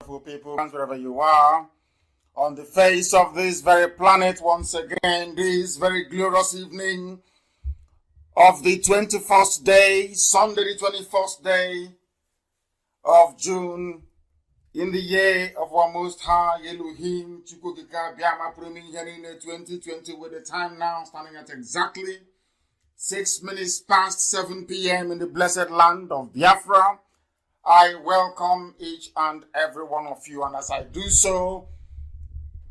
wonderful people, wherever you are, on the face of this very planet once again, this very glorious evening of the 21st day, Sunday the 21st day of June, in the year of our Most High Elohim, Chukukika Biama Primi Yanine 2020, with the time now standing at exactly 6 minutes past 7 p.m. in the blessed land of Biafra. I welcome each and every one of you, and as I do so,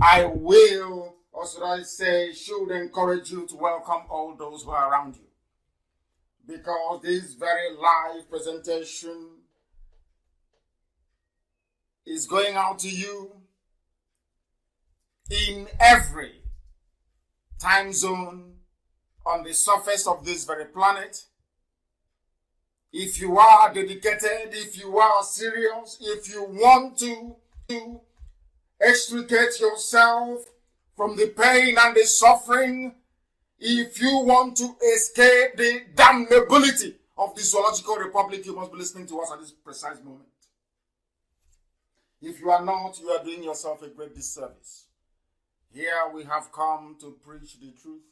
I will, or should I say, should encourage you to welcome all those who are around you. Because this very live presentation is going out to you in every time zone on the surface of this very planet. If you are dedicated, if you are serious, if you want to extricate yourself from the pain and the suffering, if you want to escape the damnability of the zoological republic, you must be listening to us at this precise moment. If you are not, you are doing yourself a great disservice. Here we have come to preach the truth,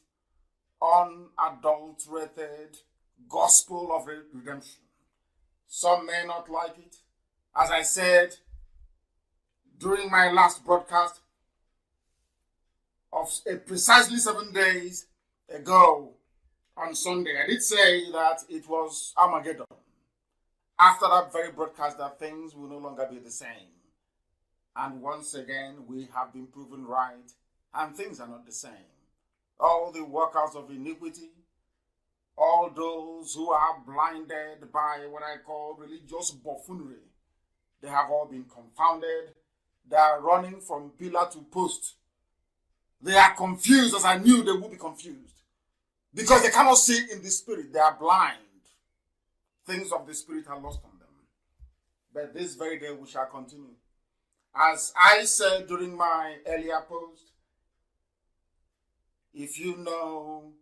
unadulterated gospel of redemption. Some may not like it. As I said during my last broadcast of precisely 7 days ago on Sunday, I did say that it was Armageddon. After that very broadcast, that things will no longer be the same. And once again, we have been proven right, and things are not the same. All the workers of iniquity, all those who are blinded by what I call religious buffoonery, they have all been confounded. They are running from pillar to post. They are confused, as I knew they would be confused, because they cannot see in the spirit. They are blind. Things of the spirit are lost on them. But this very day we shall continue. As I said during my earlier post, if you know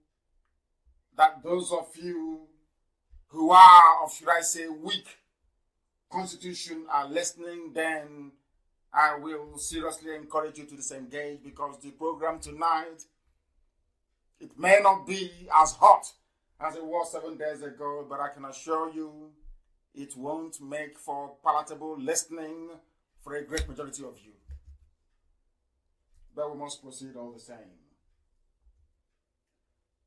that those of you who are, or should I say, weak constitution are listening, then I will seriously encourage you to disengage, because the program tonight, it may not be as hot as it was 7 days ago, but I can assure you it won't make for palatable listening for a great majority of you. But we must proceed all the same.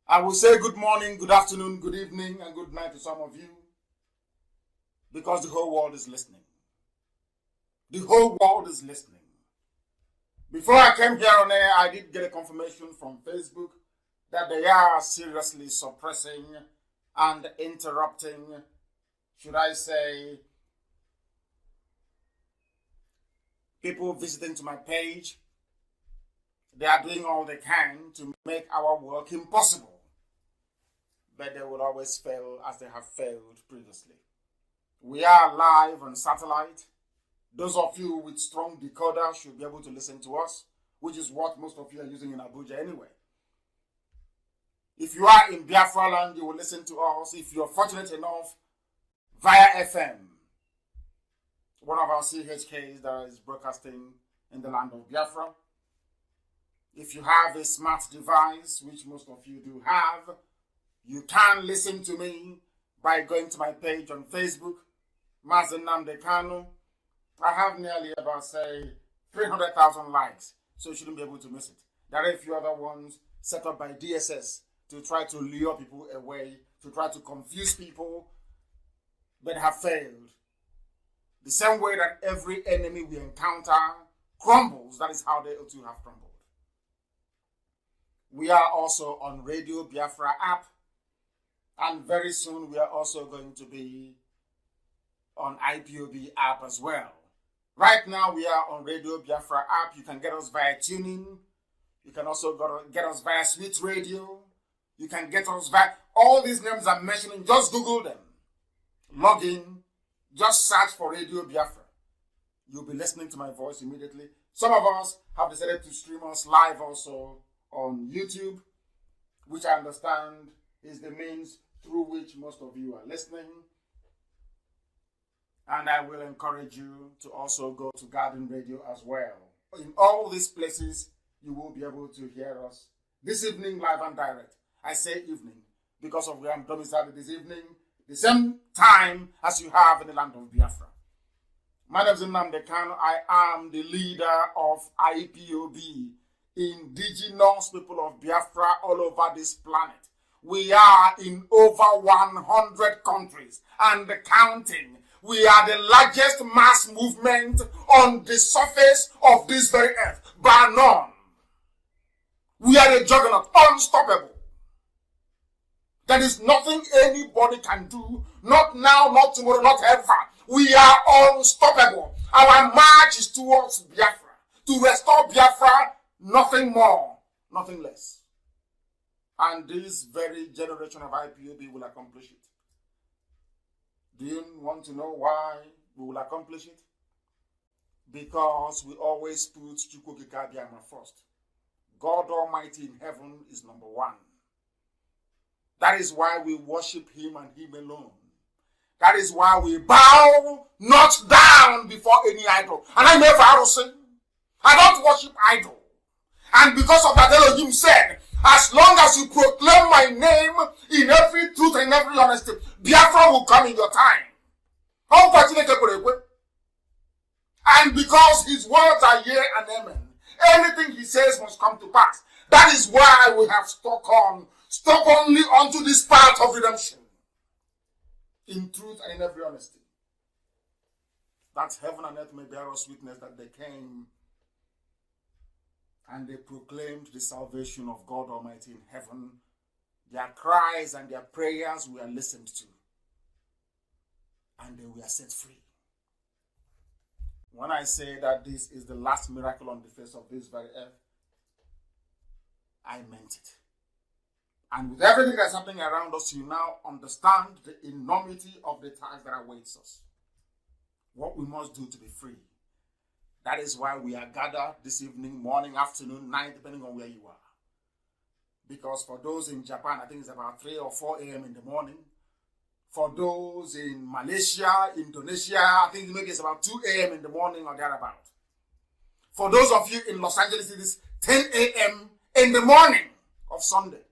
I will say good morning, good afternoon, good evening, and good night to some of you, because the whole world is listening. The whole world is listening. Before I came here on air, I did get a confirmation from Facebook that they are seriously suppressing and interrupting, should I say, people visiting to my page. They are doing all they can to make our work impossible. But they will always fail as they have failed previously. We are live on satellite. Those of you with strong decoder should be able to listen to us, which is what most of you are using in Abuja anyway. If you are in Biafra land, you will listen to us. If you're fortunate enough, via FM, one of our CHKs that is broadcasting in the land of Biafra. If you have a smart device, which most of you do have, you can listen to me by going to my page on Facebook, Mazi Nnamdi Kanu. I have nearly about, say, 300,000 likes, so you shouldn't be able to miss it. There are a few other ones set up by DSS to try to lure people away, to try to confuse people, but have failed. The same way that every enemy we encounter crumbles, that is how they too have crumbled. We are also on Radio Biafra app, and very soon we are also going to be on IPOB app as well. Right now we are on Radio Biafra app. You can get us via tuning. You can also get us via Sweet Radio. You can get us via all these names I'm mentioning. Just Google them. Log in. Just search for Radio Biafra. You'll be listening to my voice immediately. Some of us have decided to stream us live also on YouTube, which I understand is the means through which most of you are listening. And I will encourage you to also go to Garden Radio as well. In all these places, you will be able to hear us this evening live and direct. I say evening because of where I'm domiciled this evening, the same time as you have in the land of Biafra. My name is Nnamdi Kanu. I am the leader of IPOB, indigenous people of Biafra all over this planet. We are in over 100 countries and counting. We are the largest mass movement on the surface of this very earth, bar none. We are a juggernaut, unstoppable. There is nothing anybody can do, not now, not tomorrow, not ever. We are unstoppable. Our march is towards Biafra, to restore Biafra, nothing more, nothing less. And this very generation of IPOB will accomplish it. Do you want to know why we will accomplish it? Because we always put Chukwukika Biafra first. God Almighty in heaven is number one. That is why we worship him and him alone. That is why we bow not down before any idol. And I'm never Pharisee. I don't worship idol. And because of that, Elohim said, as long as you proclaim my name in every truth and every honesty, Biafra will come in your time. And because his words are yea and amen, anything he says must come to pass. That is why we have stuck only onto this path of redemption, in truth and in every honesty. That heaven and earth may bear us witness that they came and they proclaimed the salvation of God Almighty in heaven. Their cries and their prayers were listened to, and they were set free. When I say that this is the last miracle on the face of this very earth, I meant it. And with everything that's happening around us, you now understand the enormity of the task that awaits us. What we must do to be free. That is why we are gathered this evening, morning, afternoon, night, depending on where you are. Because for those in Japan, I think it's about 3 or 4 a.m. in the morning. For those in Malaysia, Indonesia, I think maybe it's about 2 a.m. in the morning or thereabout. For those of you in Los Angeles, it is 10 a.m. in the morning of Sunday.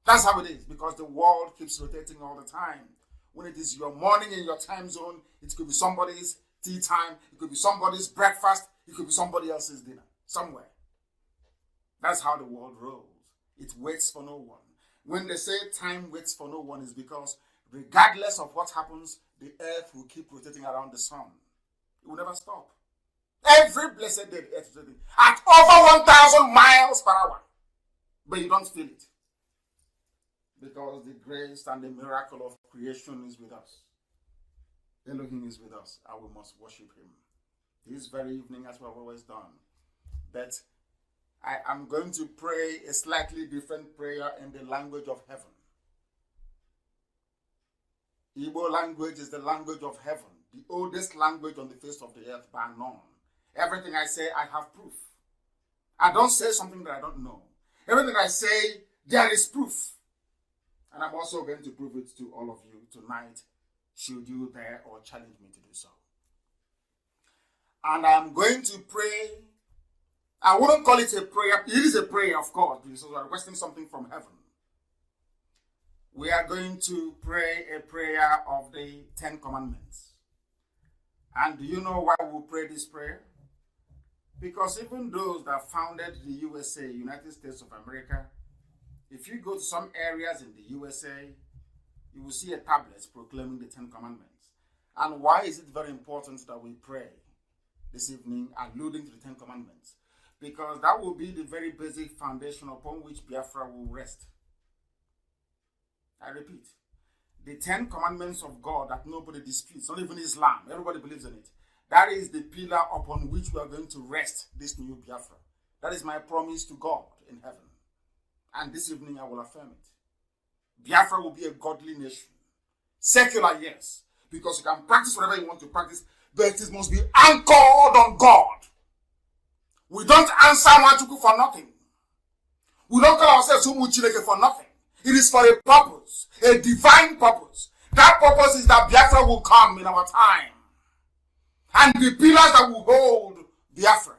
That's how it is, because the world keeps rotating all the time. When it is your morning in your time zone, it could be somebody's tea time, it could be somebody's breakfast, it could be somebody else's dinner, somewhere. That's how the world rolls. It waits for no one. When they say time waits for no one, is because regardless of what happens, the earth will keep rotating around the sun. It will never stop. Every blessed day, the earth is rotating at over 1,000 miles per hour. But you don't feel it. Because the grace and the miracle of creation is with us. Elohim is with us, and we must worship him. This very evening, as we've always done. But I am going to pray a slightly different prayer in the language of heaven. Igbo language is the language of heaven, the oldest language on the face of the earth by none. Everything I say, I have proof. I don't say something that I don't know. Everything I say, there is proof. And I'm also going to prove it to all of you tonight, should you dare or challenge me to do so. And I'm going to pray. I wouldn't call it a prayer. It is a prayer, of course, because we're requesting something from heaven. We are going to pray a prayer of the 10 commandments. And do you know why we pray this prayer? Because even those that founded the USA, United States of America, if you go to some areas in the USA, you will see a tablet proclaiming the 10 commandments. And why is it very important that we pray this evening, alluding to the 10 commandments? Because that will be the very basic foundation upon which Biafra will rest. I repeat, the 10 commandments of God that nobody disputes, not even Islam, everybody believes in it. That is the pillar upon which we are going to rest this new Biafra. That is my promise to God in heaven. And this evening I will affirm it. Biafra will be a godly nation. Secular, yes, because you can practice whatever you want to practice, but it must be anchored on God. We don't answer Machuku for nothing. We don't call ourselves Umuchileke for nothing. It is for a purpose, a divine purpose. That purpose is that Biafra will come in our time. And the pillars that will hold Biafra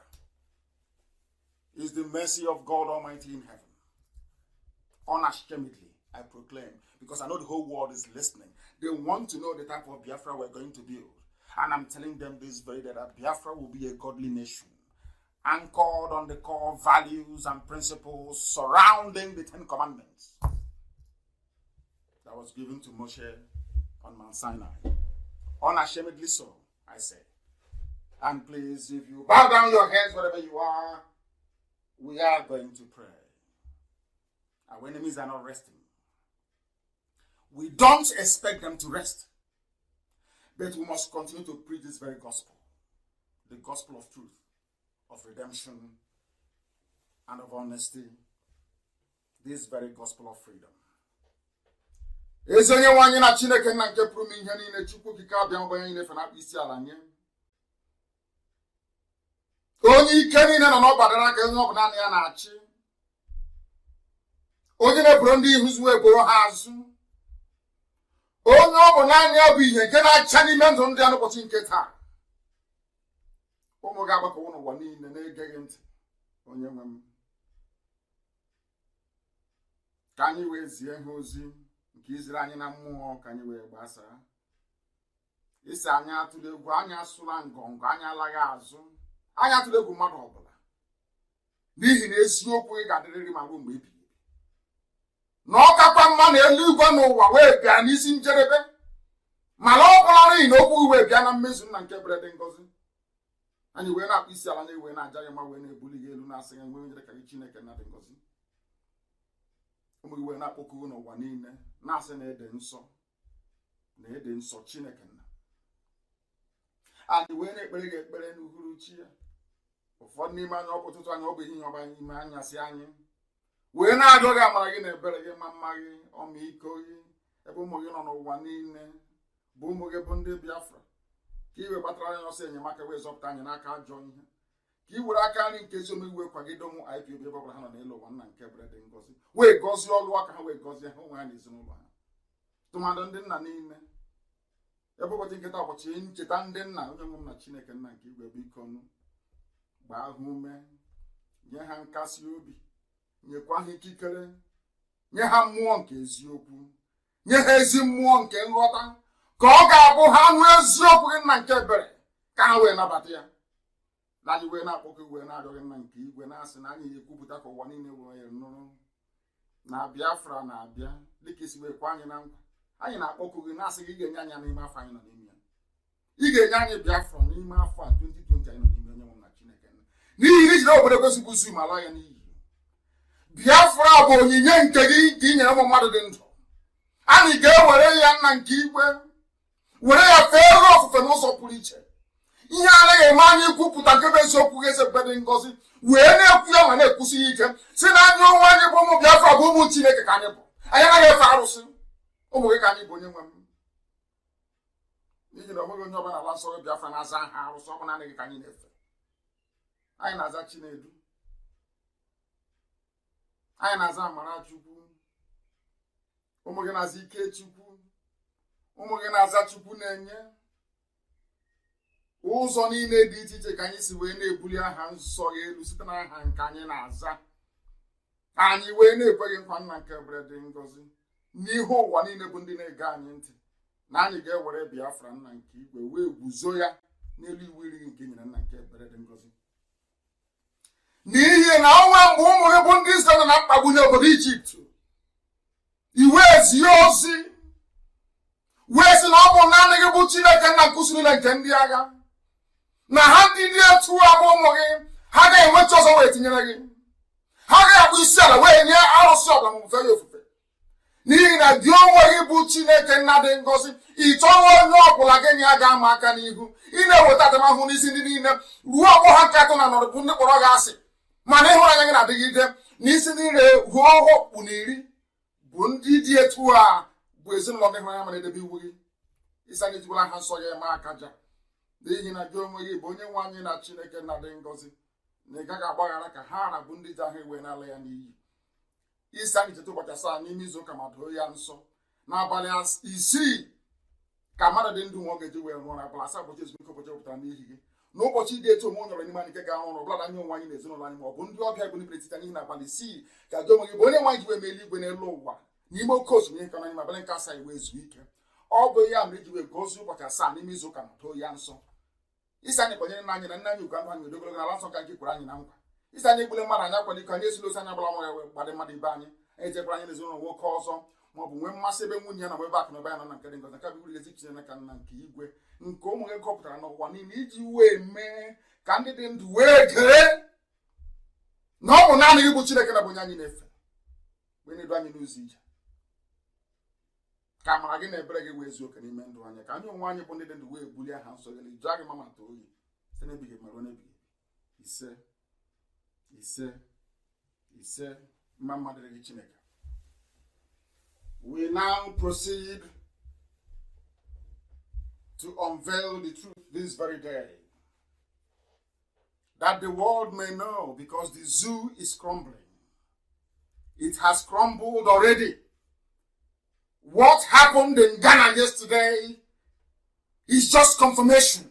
is the mercy of God Almighty in heaven. Unashamedly, I proclaim, because I know the whole world is listening. They want to know the type of Biafra we're going to build. And I'm telling them this very day that Biafra will be a godly nation, anchored on the core values and principles surrounding the 10 commandments that was given to Moshe on Mount Sinai. Unashamedly so, I say. And please, if you bow down your heads wherever you are, we are going to pray. Our enemies are not resting. We don't expect them to rest. But we must continue to preach this very gospel. The gospel of truth, of redemption, and of honesty. This very gospel of freedom. Onye ike niile nọ n'ọgbadara ka onye ọbụla ya na-achị. Onye na-eburu ndị ihu zuo eboro ha azụ. Onye ọbụla ya bụ ihe nke na-acha n'ime ndụ ndị a n'ụbọchị nke taa. Ụmụ ga-agbakọ n'ụwa niile na-egeghị ntị. Onye nwe m. Ka anyị wee zie ha ozi nke iziri anyị na mmụọ ka anyị wee gbasaa. Isi anyị atụla egwu, anyị asụla ngọngọ, anyị alaghị azụ. Anyị atụla egwu mmadụ ọbụla. N'ihi na eziokwu ị ga-adịrịrị ma ruo mgbe ebighị ebi. Na ọ kakwa mma na eluigwe n'ụwa wee bịa n'isi njedebe. Mana ọ bụla n'ihi na okwu wee bịa na mmezu nna nke bere dị ngọzi. Anyị wee na-akpụ isi ala na-ewe na-aja gị ma wee na-ebuli gị elu na-asị gị nwee njere ka gị Chineke na dị ngọzi. Ụmụ iwe na-akpọku n'ụwa niile na-asị na ede nsọ Chineke nna. Anyị wee na-ekpere gị ekpere n'uhuruchi ya. Ụfọdụ n'ime anyị ọ bụ ụtụtụ anyị ọ bụ ehihie ọba ime anyasị anyị. Wee na-arịọ gị amara gị na ebere gị ma mma gị ọmịiko gị ebe ụmụ gị nọ n'ụwa niile bụ ụmụ gị bụ ndị Biafra. Ka i wee gbatara anyị ọsọ enyemaka wee zọpụta anyị n'aka ajọ ihe. Ka i were aka nri nke ezi omume wee kwagide ụmụ IPOB ebe ọbụla ha nọ n'elu ụwa nna nke bere dị ngọzi. Wee gọzie ọlụ aka ha wee gọzie ha onwe ha na ezinụlọ ha. Tụmadụ ndị nna niile. Ebe ụbọchị nketa ụbọchị ncheta ndị nna onye nwe m na Chineke nna nke igwe biko nụ gbaa ha ume, nye ha nkasi obi, nyekwa ha ikikere, nye ha mmụọ nke eziokwu, nye ha ezi mmụọ nke nghọta, ka ọ ga-abụ ha nụ eziokwu gị nna nke ebere ka ha wee nabata ya. Na anyị wee na-akpọkọ wee na-arịọ gị nna nke igwe na-asị na anyị ekwupụta ka ụwa niile wee nụrụ na Biafra na-abịa dịka isi wee kwa anyị na nkwa. Anyị na-akpọkọ gị na-asị gị ị ga-enye anyị n'ime afọ anyị nọ n'ime ya. Ị ga-enye anyị Biafra n'ime afọ a 2020 anyị nọ n'ime onye nwe na Chineke. N'ihi na ijiri obodo kwesịbụ usu ma ala ya n'iyi. Biafra bụ onyinye nke gị ka i nyere ụmụ mmadụ dị ndụ. Anyị ga-ewere ya nna nke igwe were ya fee elu ofufe n'ụzọ pụrụ iche. Ihe anaghị eme anyị ikwupụta nke bụ eziokwu gị eze dị ngọzi wee na-ekwu ya ma na-ekwusi ike si na anyị onwe anyị bụ ụmụ Biafra bụ ụmụ Chineke ka anyị bụ. Anyị anaghị efe arụsị. Ụmụ gị ka anyị bụ onye nwe m. N'ihi na onweghị onye ọbụla ala nsọ Biafra na-aza aha arụsị ọ bụ naanị gị ka anyị na-efe. Anyị na-aza Chinedu. Anyị na-aza Amara Chukwu. Ụmụ gị na-aza Ike Chukwu. Ụmụ gị na-aza Chukwu na-enye. Ụzọ niile dị iche iche ka anyị si wee na-ebuli aha nsọ ya elu site n'aha nke anyị na-aza. Anyị wee na-ekweghị nkwa nna nke ebere dị ngọzi n'ihu ụwa niile bụ ndị na-ege anyị ntị na anyị ga-ewere Biafra nna nke igwe wee guzo ya n'elu iwu iri nke nyere nna nke ebere dị ngọzi. N'ihi na ọnwa mgbe ụmụ gị bụ ndị Izrel na mkpagbu n'obodo Ijipt, iwe zie ozi wee sị na ọ bụ naanị gị bụ Chineke nna nke usoro nke ndị agha, na ha ndị dị etu a bụ ụmụ gị ha ga-enwecha ọzọ wee tinyere gị. Ha ga-akpụ isi ala wee nye arụsị ọbụla ma ofufe ya ofufe. N'ihi na gị onwe gị bụ Chineke nna dị ngọzi, ịchọghị onye ọbụla gị ya ga-ama aka n'ihu ị na-eweta atamahụ n'isi ndị niile ruo ọgbọ ha nke atọ na nọrọ bụ ndị kpọrọ gị asị. Mana ịhụnanya gị na-adịgide n'isi niile ruo ọkpụ na 10 bụ ndị dị etu a bụ ezinụlọ ndị ịhụnanya mana edebe iwu gị. Ịsa gị jikwala ha nsọ ya eme akaja. N'ihi na gị onwe gị bụ onye nwe anyị na Chineke nna dị ngọzi, na ị gaghị agbaghara ka ha na bụ ndị ji ahụ iwe n'ala ya n'iyi. Isi anyị cheta ụbọchị asaa n'ime izu ụka ma doo ya nsọ n'abalị 6 Kamada didn't do one get away and run a blast up, which is because of the nobody did to one or any man get on or blood and your wine is no animal. Bundu of heaven, in a policy. Kadomo, you only want to live when a low one. Nemo coast, me can my blanca sideways week. All the young lady will go so, but a son, Mizuka, to Yanson. Is an Epoyan man and then you can run with the Galasso can keep running out. Is an Epoyan man and you can just lose an Abla by the Madibani, and the Brian is on a walk also. When Massive Munian are back in the band and getting the Cabinet Egyptian and Kigwe, and come a copter and one in each way, man, candidate to work. No, now you put chicken up on your nephew. When you run in New Zealand. Come again, a break away, so can you mend one? Can you want you put it in the way, Bullia house, so you drag him to you? Send a big Marone. He said, Mamma de Chineka. We now proceed to unveil the truth this very day, that the world may know, because the zoo is crumbling. It has crumbled already. What happened in Ghana yesterday is just confirmation,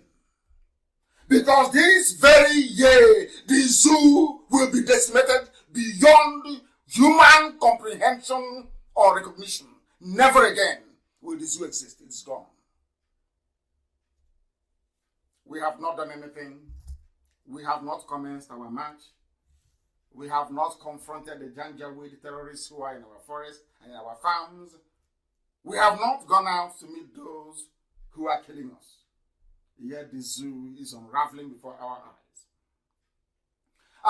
because this very year the zoo will be decimated beyond human comprehension or recognition. Never again will the zoo exist. It's gone. We have not done anything. We have not commenced our march. We have not confronted the Janjaweed terrorists who are in our forests and in our farms. We have not gone out to meet those who are killing us. Yet the zoo is unraveling before our eyes.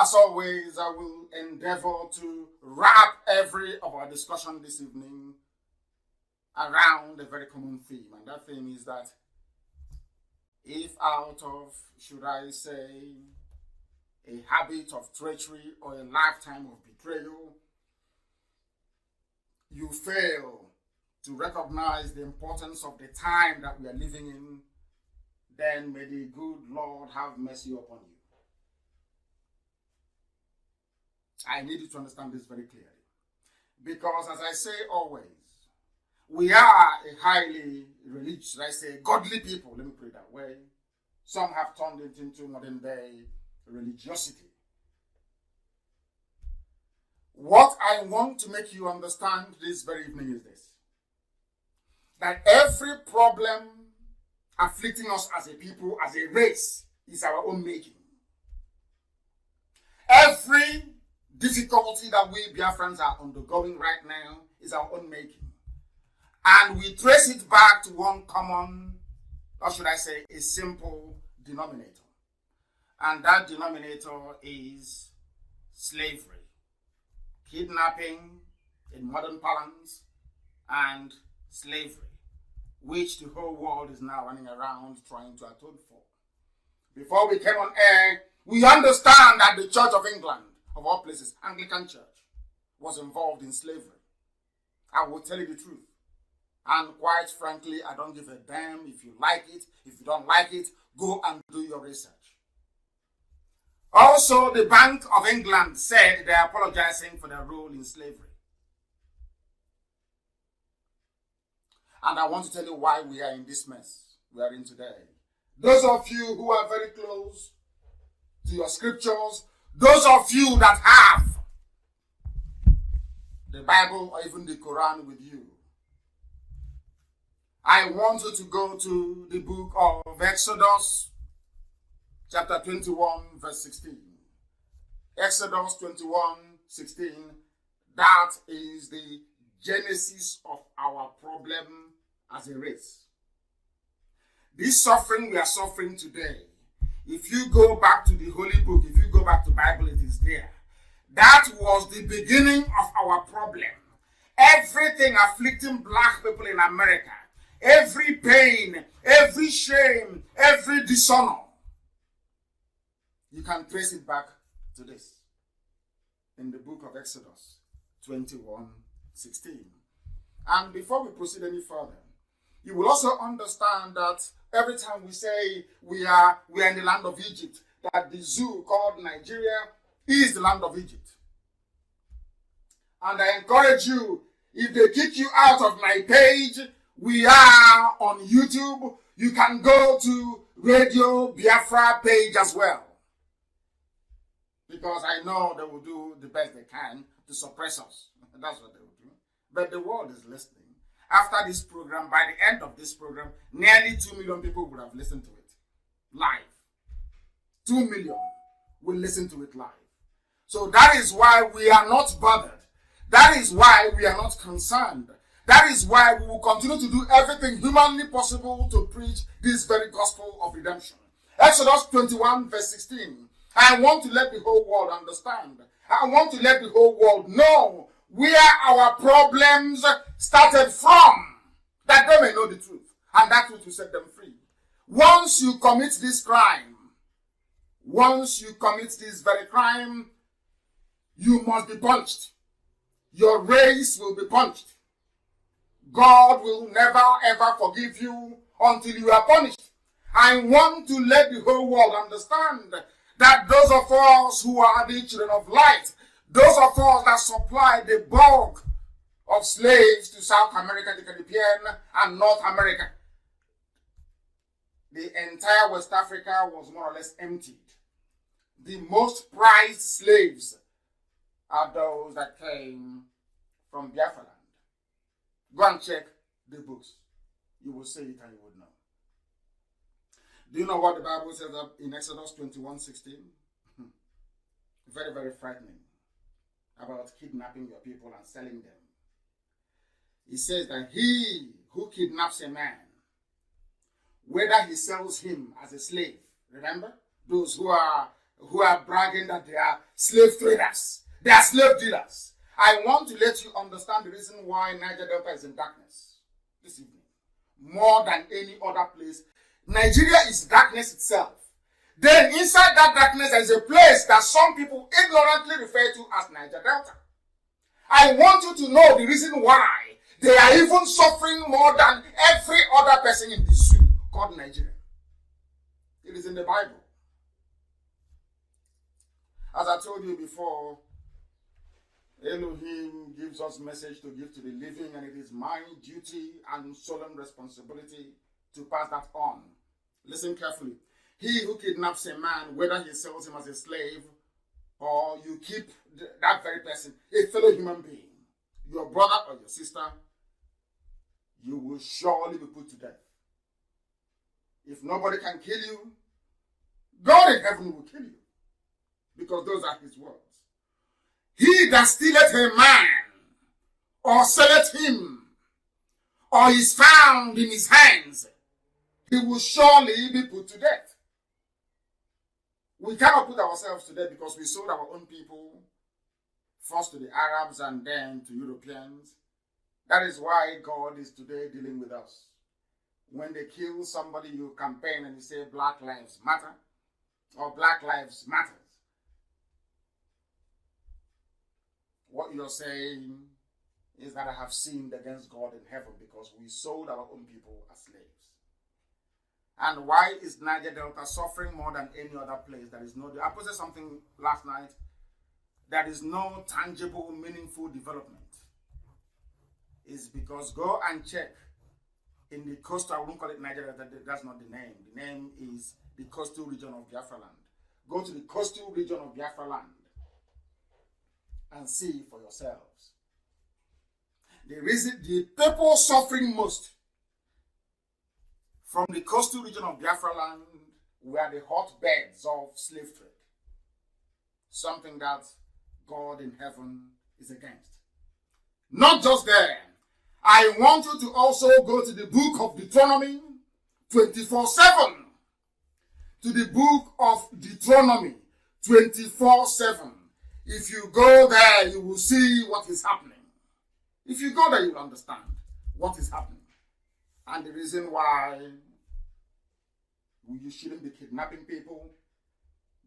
As always, I will endeavor to wrap every of our discussion this evening around a very common theme. And that theme is that if out of, should I say, a habit of treachery or a lifetime of betrayal, you fail to recognize the importance of the time that we are living in, then may the good Lord have mercy upon you. I need you to understand this very clearly. Because as I say always, we are a highly religious, I say godly people, let me put it that way. Some have turned it into modern day religiosity. What I want to make you understand this very evening is this: that every problem afflicting us as a people, as a race, is our own making. Every difficulty that we Biafrans are undergoing right now is our own making. And we trace it back to one common, or should I say, a simple denominator. And that denominator is slavery, kidnapping in modern parlance, and slavery, which the whole world is now running around trying to atone for. Before we came on air, we understand that the Church of England, of all places, Anglican Church, was involved in slavery. I will tell you the truth. And quite frankly, I don't give a damn if you like it. If you don't like it, go and do your research. Also, the Bank of England said they are apologizing for their role in slavery. And I want to tell you why we are in this mess we are in today. Those of you who are very close to your scriptures, those of you that have the Bible or even the Quran with you, I want you to go to the book of Exodus, chapter 21, verse 16. Exodus 21, 16. That is the genesis of our problem as a race. This suffering we are suffering today, if you go back to the Holy Book, if you go back to the Bible, it is there. That was the beginning of our problem. Everything afflicting black people in America, every pain, every shame, every dishonor, you can trace it back to this in the book of Exodus 21:16. And before we proceed any further, you will also understand that every time we say we are in the land of Egypt, that the zoo called Nigeria is the land of Egypt. And I encourage you, if they kick you out of my page, We are on YouTube. You can go to Radio Biafra page as well. Because I know they will do the best they can to suppress us. That's what they will do. But the world is listening. After this program, by the end of this program, nearly 2 million people would have listened to it live. 2 million will listen to it live. So that is why we are not bothered. That is why we are not concerned. That is why we will continue to do everything humanly possible to preach this very gospel of redemption. Exodus 21 verse 16. I want to let the whole world understand. I want to let the whole world know where our problems started from, that they may know the truth, and that truth will set them free. Once you commit this crime, once you commit this very crime, you must be punished. Your race will be punished. God will never ever forgive you until you are punished. I want to let the whole world understand that those of us who are the children of light, those of us that supply the bulk of slaves to South America, the Caribbean, and North America, the entire West Africa was more or less emptied. The most prized slaves are those that came from Biafra land. Go and check the books. You will see it and you would know. Do you know what the Bible says in Exodus 21:16? Very, very frightening. About kidnapping your people and selling them. It says that he who kidnaps a man, whether he sells him as a slave, remember? Those who are bragging that they are slave traders, they are slave dealers. I want to let you understand the reason why Niger Delta is in darkness this evening. More than any other place. Nigeria is darkness itself. Then inside that darkness there is a place that some people ignorantly refer to as Niger Delta. I want you to know the reason why they are even suffering more than every other person in this zoo called Nigeria. It is in the Bible. As I told you before, Elohim gives us message to give to the living, and it is my duty and solemn responsibility to pass that on. Listen carefully. He who kidnaps a man, whether he sells him as a slave or you keep that very person, a fellow human being, your brother or your sister, you will surely be put to death. If nobody can kill you, God in heaven will kill you, because those are his words. He that stealeth a man, or selleth him, or is found in his hands, he will surely be put to death. We cannot put ourselves to death because we sold our own people, first to the Arabs and then to Europeans. That is why God is today dealing with us. When they kill somebody, you campaign and you say Black Lives Matter, or Black Lives Matters. What you're saying is that I have sinned against God in heaven because we sold our own people as slaves. And why is Niger Delta suffering more than any other place? I posted something last night. There is no tangible, meaningful development. It's because go and check in the coastal, I won't call it Niger Delta, that's not the name. The name is the coastal region of Biafra land. Go to the coastal region of Biafra land and see for yourselves. The people suffering most from the coastal region of Biafra land were the hotbeds of slave trade. Something that God in heaven is against. Not just there. I want you to also go to the book of Deuteronomy 24/7. To the book of Deuteronomy 24/7. If you go there, you will see what is happening. If you go there, you will understand what is happening. And the reason why you shouldn't be kidnapping people,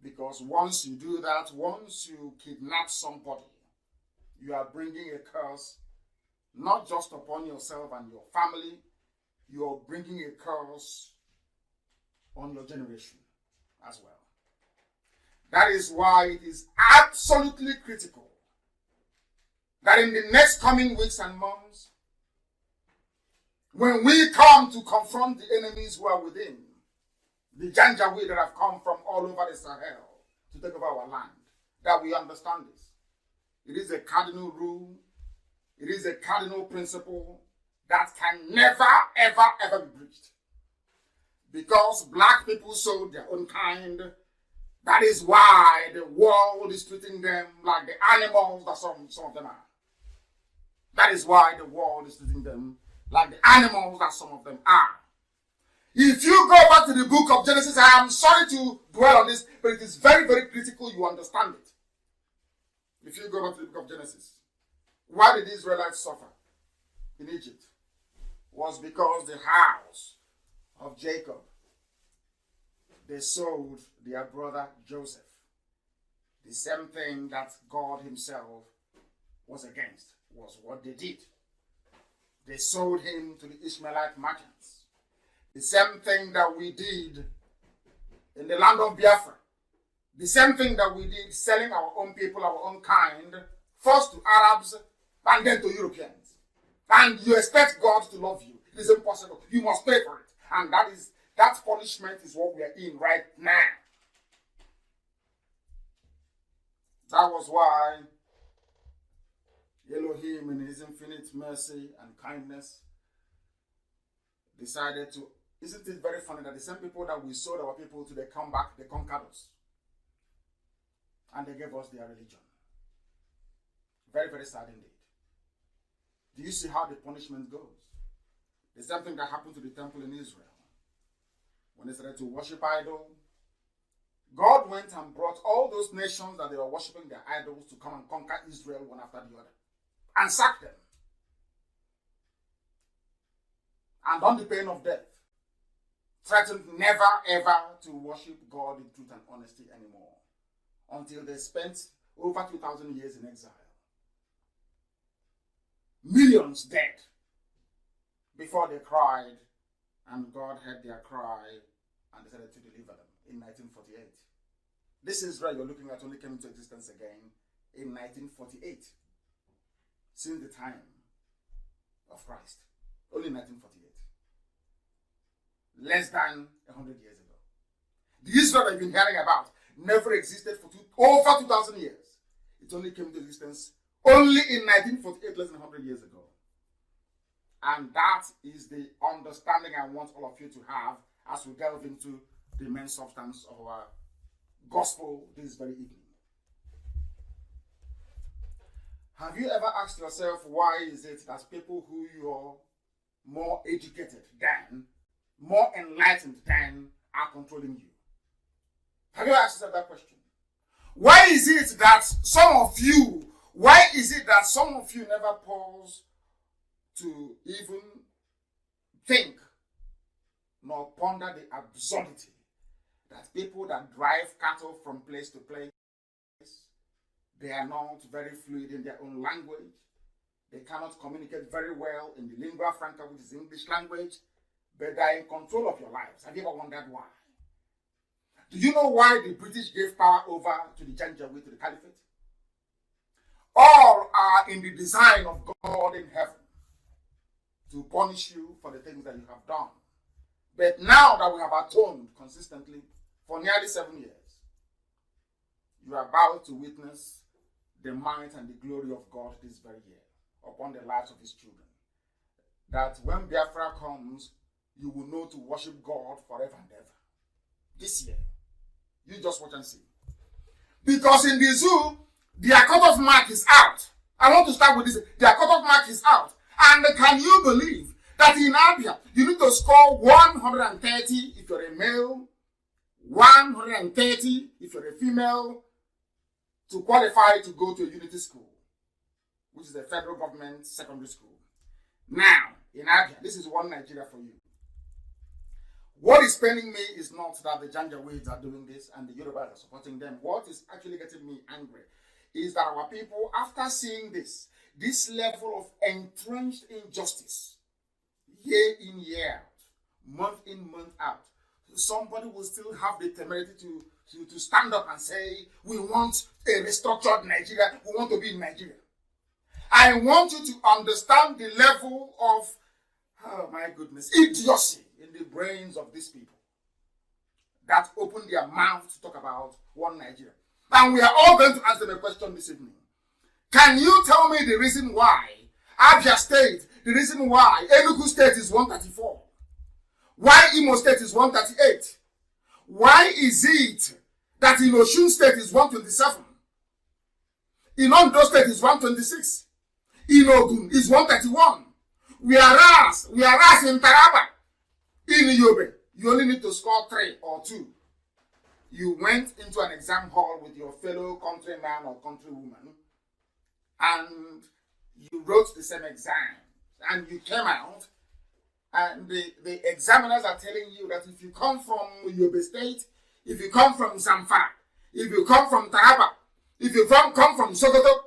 because once you do that, once you kidnap somebody, you are bringing a curse not just upon yourself and your family, you are bringing a curse on your generation as well. That is why it is absolutely critical that in the next coming weeks and months, when we come to confront the enemies who are within, the Janjaweed that have come from all over the Sahel to take over our land, that we understand this. It is a cardinal rule. It is a cardinal principle that can never, ever, ever be breached. Because black people sold their own kind, that is why the world is treating them like the animals that some of them are. That is why the world is treating them like the animals that some of them are. If you go back to the book of Genesis, I am sorry to dwell on this, but it is very, very critical you understand it. If you go back to the book of Genesis, why did the Israelites suffer in Egypt? It was because the house of Jacob, they sold their brother Joseph. The same thing that God himself was against was what they did. They sold him to the Ishmaelite merchants. The same thing that we did in the land of Biafra. The same thing that we did selling our own people, our own kind, first to Arabs and then to Europeans. And you expect God to love you. It is impossible. You must pay for it. And that punishment is what we are in right now. That was why Elohim, in his infinite mercy and kindness, decided to... Isn't it very funny that the same people that we sold our people to, they come back, they conquered us. And they gave us their religion. Very, very sad indeed. Do you see how the punishment goes? The same thing that happened to the temple in Israel. When they started to worship idol, God went and brought all those nations that they were worshiping their idols to come and conquer Israel one after the other. And sacked them. And on the pain of death, threatened never ever to worship God in truth and honesty anymore. Until they spent over 2,000 years in exile. Millions dead before they cried, and God heard their cry and decided to deliver them in 1948. This Israel you're looking at only came into existence again in 1948, since the time of Christ. Only 1948. Less than 100 years ago. The Israel that you've been hearing about never existed for over 2,000 years. It only came into existence only in 1948, less than 100 years ago. And that is the understanding I want all of you to have as we delve into the main substance of our gospel this very evening. Have you ever asked yourself, why is it that people who you're more educated than, more enlightened than, are controlling you? Have you ever asked yourself that question? Why is it that some of you never pause to even think nor ponder the absurdity that people that drive cattle from place to place, they are not very fluid in their own language. They cannot communicate very well in the lingua franca, which is English language, but they are in control of your lives. Have you ever wondered why? Do you know why the British gave power over to the Janjaweed, to the Caliphate? All are in the design of God in heaven to punish you for the things that you have done. But now that we have atoned consistently for nearly 7 years, you are about to witness the might and the glory of God this very year upon the lives of his children. That when Biafra comes, you will know to worship God forever and ever. This year. You just watch and see. Because in the zoo, their cutoff mark is out. I want to start with this. Their cutoff mark is out. And can you believe that in Abia, you need to score 130 if you're a male, 130 if you're a female, to qualify to go to a unity school, which is a federal government secondary school. Now, in Abia, this is one Nigeria for you. What is paining me is not that the Janjaweeds are doing this and the Yorubas are supporting them. What is actually getting me angry is that our people, after seeing this level of entrenched injustice, year in, year out, month in, month out, somebody will still have the temerity to stand up and say, we want a restructured Nigeria, we want to be in Nigeria. I want you to understand the level of Oh my goodness, idiocy in the brains of these people that open their mouth to talk about one Nigeria. And we are all going to ask them a question this evening. Can you tell me the reason why Abia State, the reason why Enugu State is 134? Why Imo State is 138? Why is it that in Osun State is 127? In Ondo State is 126? In Ogun is 131? Whereas in Taraba, in Yobe, you only need to score 3 or 2. You went into an exam hall with your fellow countryman or countrywoman, and you wrote the same exam, and you came out, and the examiners are telling you that if you come from Yobe State, if you come from Zamfara, if you come from Taraba, if you come from Sokoto,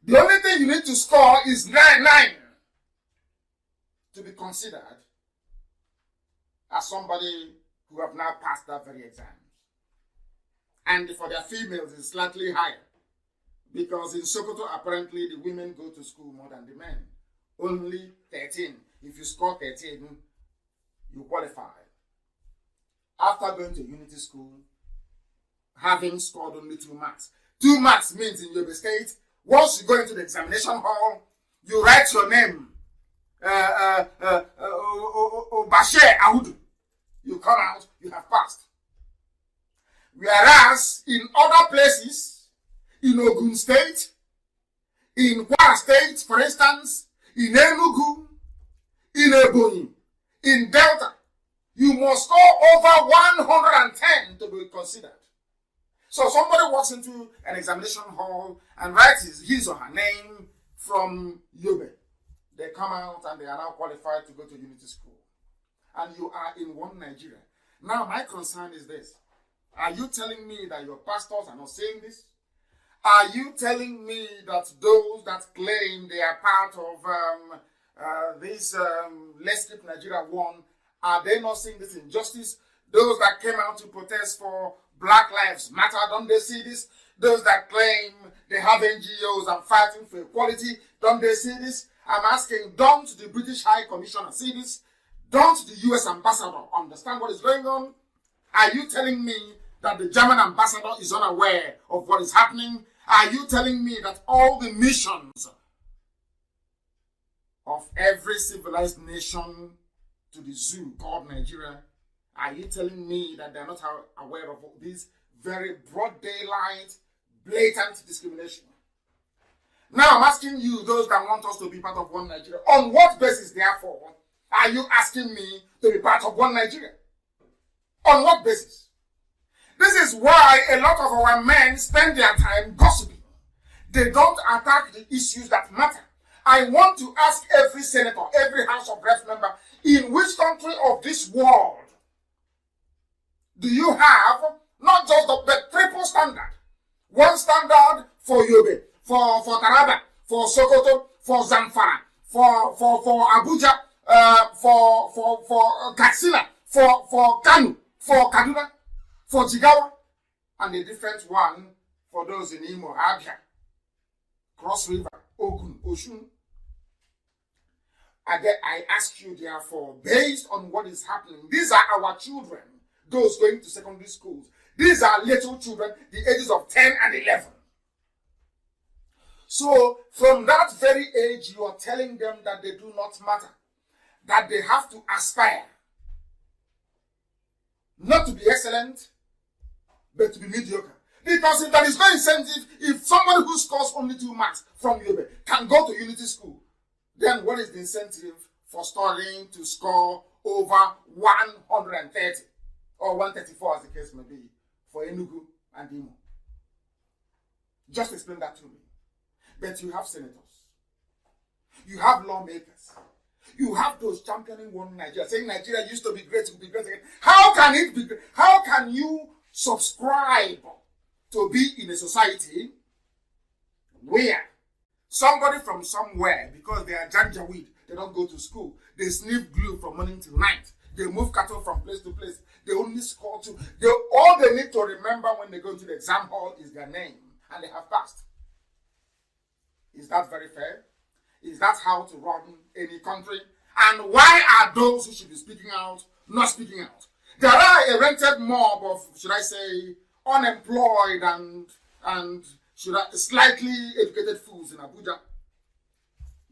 the only thing you need to score is 9 to be considered as somebody who have now passed that very exam. And for their females, it's slightly higher. Because in Sokoto, apparently, the women go to school more than the men. Only 13. If you score 13, you qualify. After going to unity school, having scored only 2 marks. 2 marks means in Yobe State, once you go into the examination hall, you write your name. Bashir Ahudu. You come out, you have passed. Whereas in other places, in Ogun State, in Kwara State, for instance, in Enugu, in Ebonyi, in Delta, you must score over 110 to be considered. So somebody walks into an examination hall and writes his or her name from Yobe. They come out and they are now qualified to go to unity school. And you are in one Nigeria. Now my concern is this. Are you telling me that your pastors are not saying this? Are you telling me that those that claim they are part of this Let's Keep Nigeria One, are they not seeing this injustice? Those that came out to protest for Black Lives Matter, don't they see this? Those that claim they have NGOs and fighting for equality, don't they see this? I'm asking, don't the British High Commissioner see this? Don't the US Ambassador understand what is going on? Are you telling me that the German Ambassador is unaware of what is happening? Are you telling me that all the missions of every civilized nation to the zoo called Nigeria, are you telling me that they're not aware of this very broad daylight, blatant discrimination? Now I'm asking you, those that want us to be part of one Nigeria, on what basis, therefore, are you asking me to be part of one Nigeria? On what basis? This is why a lot of our men spend their time gossiping. They don't attack the issues that matter. I want to ask every senator, every House of Reps member, in which country of this world do you have not just the triple standard? One standard for Yobe, for Taraba, for Sokoto, for Zamfara, for Abuja, for Katsina, for Kanu, for Kaduna, for Jigawa, and a different one for those in Imo, Abia, Cross River, Ogun, Osun. I ask you, therefore, based on what is happening, these are our children, those going to secondary schools. These are little children, the ages of 10 and 11. So, from that very age, you are telling them that they do not matter, that they have to aspire, not to be excellent, but to be mediocre. Because if there is no incentive, if somebody who scores only 2 marks from Yobe can go to unity school, then what is the incentive for studying to score over 130 or 134 as the case may be for Enugu and Imo? Just explain that to me. But you have senators, you have lawmakers, you have those championing one Nigeria, saying Nigeria used to be great, to be great again. How can it be great? How can you subscribe to be in a society where somebody from somewhere, because they are janjaweed, they don't go to school, they sniff glue from morning till night, they move cattle from place to place, they only score 2. All they need to remember when they go to the exam hall is their name, and they have passed. Is that very fair? Is that how to run any country? And why are those who should be speaking out not speaking out? There are a rented mob of, should I say, unemployed and slightly educated fools in Abuja.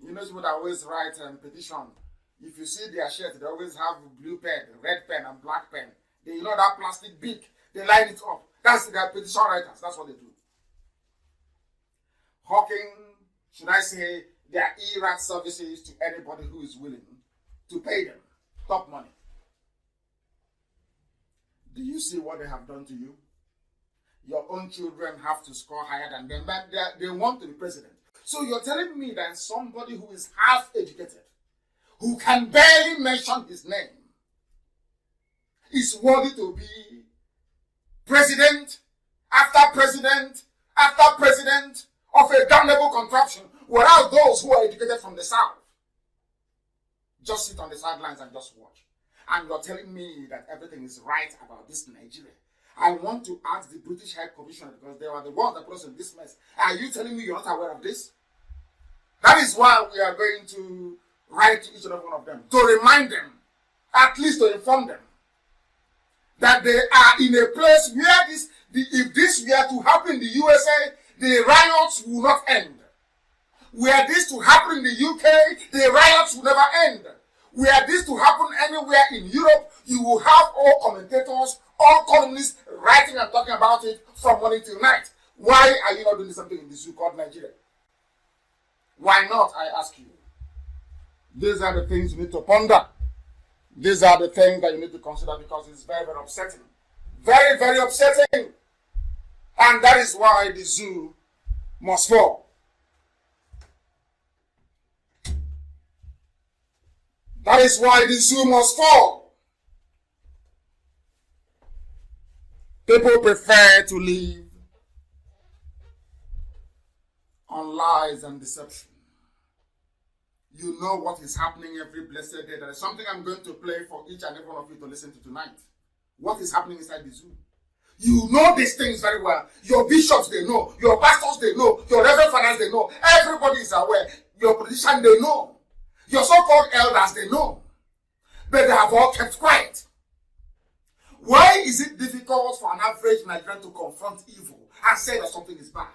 You know what I always write a petition. If you see their shirt, they always have blue pen, red pen, and black pen. They, you know that plastic beak, they line it up. That's their petition writers. That's what they do. Hawking, should I say, their ERAT services to anybody who is willing to pay them top money. Do you see what they have done to you? Your own children have to score higher than them, but they want to be president. So you're telling me that somebody who is half educated, who can barely mention his name, is worthy to be president after president after president of a damnable contraption, whereas those who are educated from the South just sit on the sidelines and just watch. And you're telling me that everything is right about this Nigeria. I want to ask the British High Commissioner, because they were the ones that put us in this mess. Are you telling me you're not aware of this? That is why we are going to write to each and every one of them, to remind them, at least to inform them, that they are in a place where if this were to happen in the USA, the riots will not end. Were this to happen in the UK, the riots will never end. Were this to happen anywhere in Europe, you will have all commentators, all columnists writing and talking about it from morning till night. Why are you not doing something in this zoo called Nigeria? Why not, I ask you? These are the things you need to ponder. These are the things that you need to consider, because it's very, very upsetting. Very, very upsetting. And that is why the zoo must fall. That is why the zoo must fall. People prefer to live on lies and deception. You know what is happening every blessed day. There is something I'm going to play for each and every one of you to listen to tonight. What is happening inside the zoo? You know these things very well. Your bishops, they know. Your pastors, they know. Your reverend fathers, they know. Everybody is aware. Your politicians, they know. Your so-called elders, they know. But they have all kept quiet. Why is it difficult for an average Nigerian to confront evil and say that something is bad?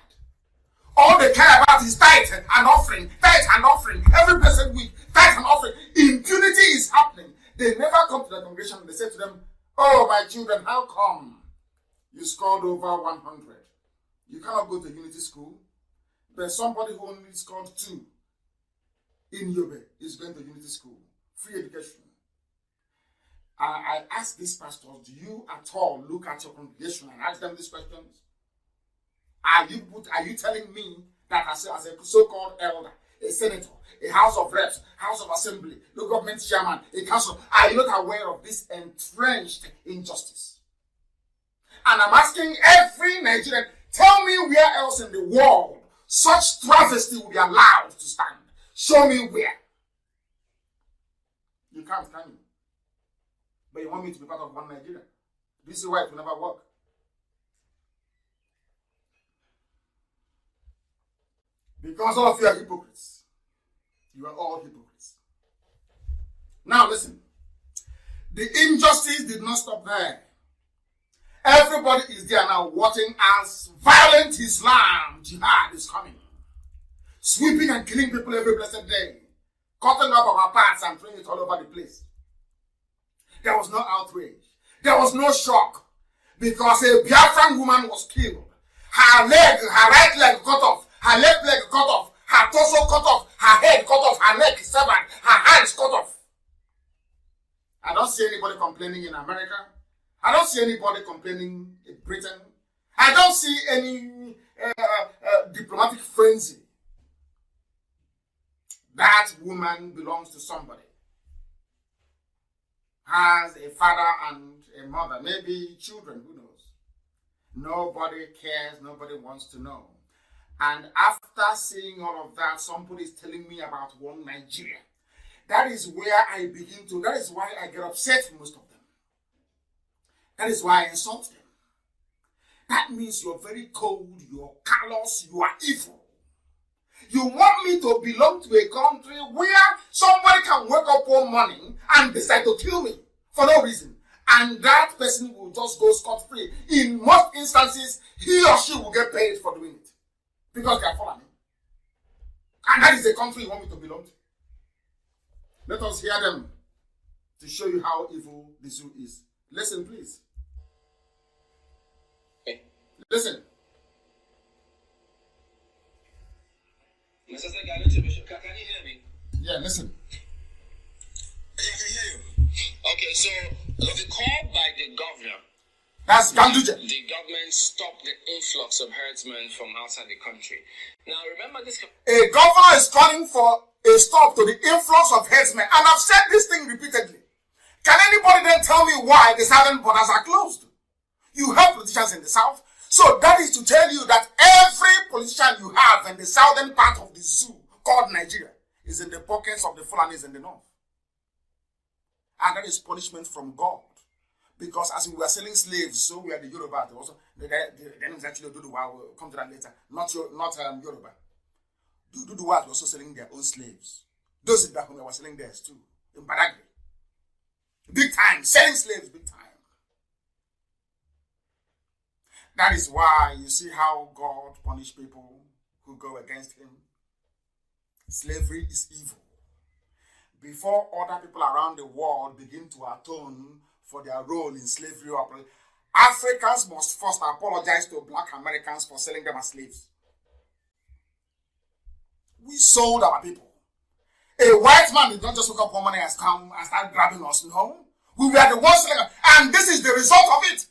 All they care about is tithe and offering, every blessed week, tithe and offering. Impunity is happening. They never come to the congregation and they say to them, "Oh, my children, how come you scored over 100? You cannot go to unity school." But somebody who only scored 2 in Yobe is going to unity school. Free education. I ask these pastors, do you at all look at your congregation and ask them these questions? Are you telling me that as a so-called elder, a senator, a house of reps, house of assembly, local government chairman, a council, are you not aware of this entrenched injustice? And I'm asking every Nigerian, tell me where else in the world such travesty will be allowed to stand. Show me where. You can't, can you? But you want me to be part of one Nigeria. This is why it will never work. Because all of you are hypocrites. You are all hypocrites. Now listen. The injustice did not stop there. Everybody is there now watching as violent Islam jihad is coming. Sweeping and killing people every blessed day. Cutting up our parts and throwing it all over the place. There was no outrage. There was no shock. Because a Biafran woman was killed. Her right leg cut off. Her left leg cut off. Her torso cut off. Her head cut off. Her neck severed. Her hands cut off. I don't see anybody complaining in America. I don't see anybody complaining in Britain. I don't see any diplomatic frenzy. That woman belongs to somebody. Has a father and a mother, maybe children, who knows? Nobody cares, nobody wants to know. And after seeing all of that, somebody is telling me about one Nigeria. That is where I begin to, that is why I get upset, most of them. That is why I insult them. That means you're very cold, you're callous, you are evil. You want me to belong to a country where somebody can wake up one morning and decide to kill me for no reason, and that person will just go scot-free. In most instances, he or she will get paid for doing it because they are following. And that is the country you want me to belong to. Let us hear them to show you how evil the zoo is. Listen, please. Listen. Mr. Can you hear me? Yeah, listen. Yeah, I can hear you. Okay, so the call by the governor. That's Ganduje. The government stopped the influx of herdsmen from outside the country. Now, remember this. A governor is calling for a stop to the influx of herdsmen. And I've said this thing repeatedly. Can anybody then tell me why the southern borders are closed? You have politicians in the south. So that is to tell you that every politician you have in the southern part of the zoo called Nigeria is in the pockets of the Fulanis in the north. And that is punishment from God. Because as we were selling slaves, so we are the Yoruba. Also, the names actually Duduwa. We'll come to that later. Not Yoruba. Duduwa were also selling their own slaves. Those in Dahomey were selling theirs too. In Badagry. Big time. Selling slaves, big time. That is why you see how God punishes people who go against him. Slavery is evil. Before other people around the world begin to atone for their role in slavery operation, Africans must first apologize to black Americans for selling them as slaves. We sold our people. A white man did not just wake up one morning and come and start grabbing us. No. We were the ones selling them. And this is the result of it.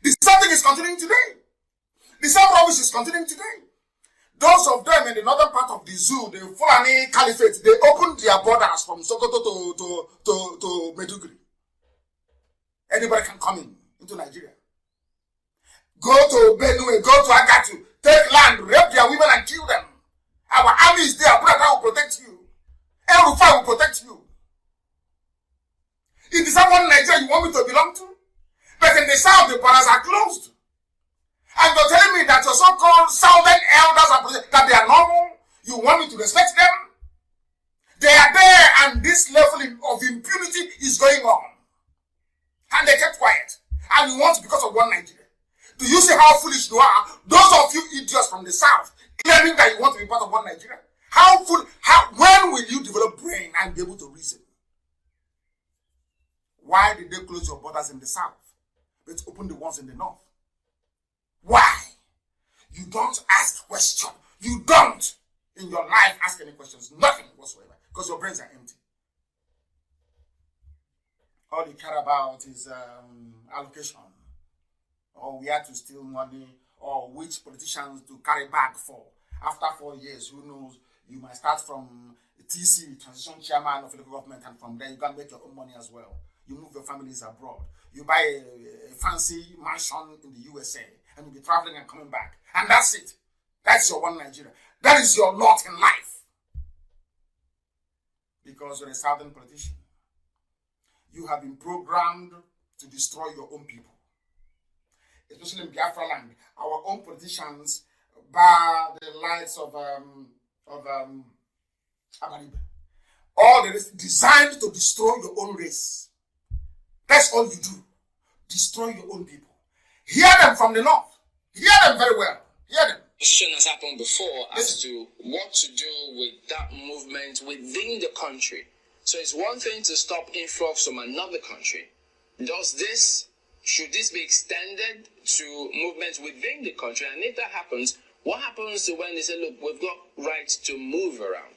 The same thing is continuing today. The same rubbish is continuing today. Those of them in the northern part of the zoo, the Fulani Caliphate, they opened their borders from Sokoto to Maiduguri. Anybody can come into Nigeria. Go to Benue, go to Agatu, take land, rape their women and kill them. Our army is there, brother will protect you. El Rufai will protect you. In the southern Nigeria you want me to belong to? But in the south, the borders are closed. And you're telling me that your so-called southern elders are that they are normal? You want me to respect them? They are there, and this level of impunity is going on. And they kept quiet. And you want because of one Nigeria. Do you see how foolish you are? Those of you idiots from the south claiming that you want to be part of one Nigeria. When will you develop brain and be able to reason? Why did they close your borders in the south, but open the ones in the north? Why? You don't ask questions. You don't, in your life, ask any questions. Nothing whatsoever. Because your brains are empty. All you care about is allocation. Or we have to steal money. Or which politicians to carry bag for. After 4 years, who knows? You might start from TC, Transition Chairman of the local government. And from there, you can make your own money as well. You move your families abroad. You buy a fancy mansion in the USA. And you'll be traveling and coming back. And that's it. That's your one Nigeria. That is your lot in life. Because you're a southern politician. You have been programmed to destroy your own people. Especially in Biafra land. Our own politicians, by the likes of Abaribe. All the rest designed to destroy your own race. That's all you do. Destroy your own people. Hear them from the north. Hear them very well. Hear them. Decision has happened before as to what to do with that movement within the country. So it's one thing to stop influx from another country. Should this be extended to movements within the country? And if that happens, what happens to when they say, look, we've got rights to move around?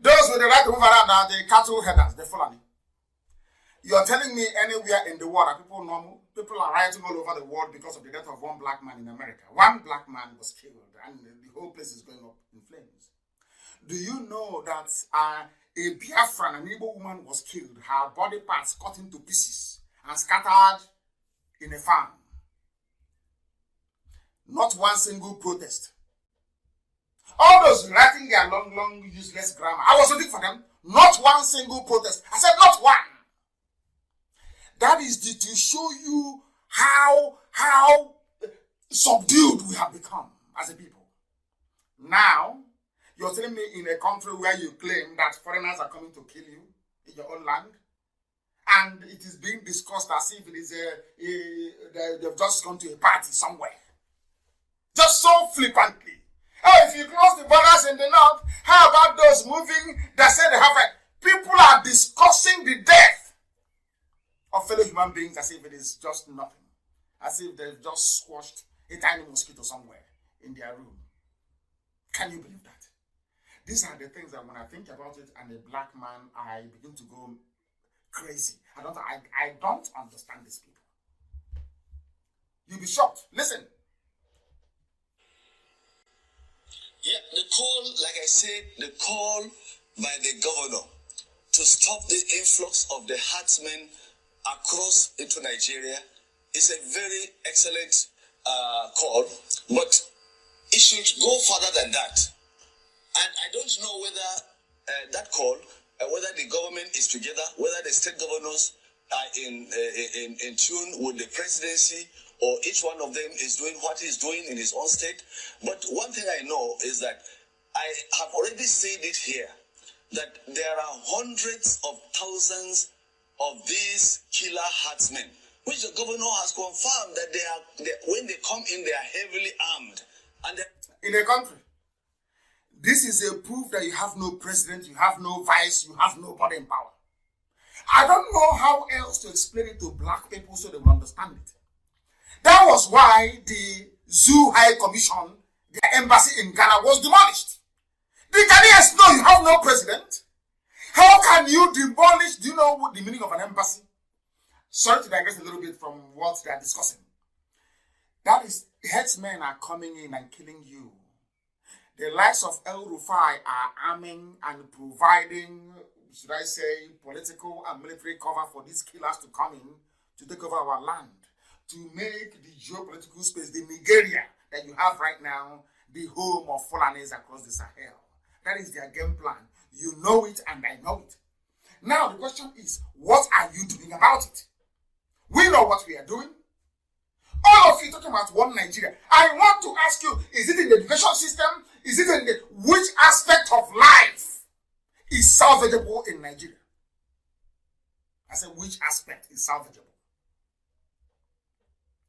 Those with the right to move around are the cattle headers, the Fulani. You're telling me anywhere in the world are people normal? People are rioting all over the world because of the death of one black man in America. One black man was killed and the whole place is going up in flames. Do you know that a Biafran, an Igbo woman, was killed, her body parts cut into pieces and scattered in a farm? Not one single protest. All those writing their long, useless grammar, I was waiting for them. Not one single protest. I said not one. That is to show you how subdued we have become as a people. Now, You're telling me in a country where you claim that foreigners are coming to kill you in your own land, and it is being discussed as if it is they've just gone to a party somewhere. Just so flippantly. Oh, if you close the borders in the north, how about those moving that say they have a... People are discussing the death of fellow human beings as if it is just nothing. As if they've just squashed a tiny mosquito somewhere in their room. Can you believe that? These are the things that when I think about it and a black man, I begin to go crazy. I don't understand these people. You'll be shocked. Listen. Yeah, the call, like I said, the call by the governor to stop the influx of the herdsmen across into Nigeria is a very excellent call, but it should go further than that. And I don't know whether that call, whether the government is together, whether the state governors are in tune with the presidency, or each one of them is doing what he's doing in his own state. But one thing I know is that I have already said it here, that there are hundreds of thousands of these killer herdsmen, which the governor has confirmed that when they come in, they are heavily armed. And in a country, this is a proof that you have no president, you have no vice, you have nobody in power. I don't know how else to explain it to black people so they will understand it. That was why the Zoo High Commission, their embassy in Ghana, was demolished. The Ghanaians know you have no president. How can you demolish? Do you know what the meaning of an embassy? Sorry to digress a little bit from what they are discussing. That is, headsmen are coming in and killing you. The likes of El Rufai are arming and providing, should I say, political and military cover for these killers to come in to take over our land, to make the geopolitical space, the Nigeria that you have right now, the home of Fulanis across the Sahel. That is their game plan. You know it and I know it. Now the question is, what are you doing about it? We know what we are doing. All of you talking about one Nigeria. I want to ask you, is it in the education system? Is it in which aspect of life is salvageable in Nigeria? I said, which aspect is salvageable?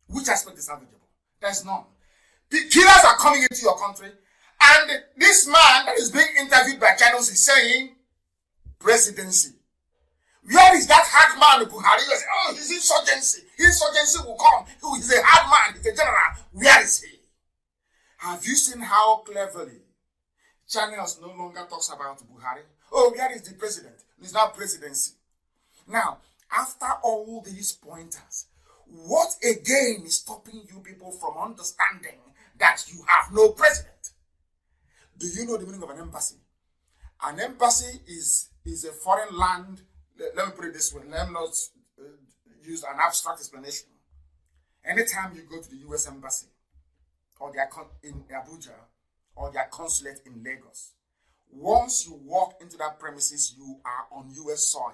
Which aspect is salvageable? There's none. The killers are coming into your country, and this man that is being interviewed by channels is saying, presidency. Where is that hard man, Buhari? You say, oh, his insurgency. His insurgency will come. He's a hard man. He's a general. Where is he? Have you seen how cleverly channels no longer talks about Buhari? Oh, where is the president? It's not presidency. Now, after all these pointers, what again is stopping you people from understanding that you have no president? Do you know the meaning of an embassy? An embassy is a foreign land. Let me put it this way. Let me not use an abstract explanation. Anytime you go to the U.S. embassy or their in Abuja or their consulate in Lagos, once you walk into that premises, you are on U.S. soil.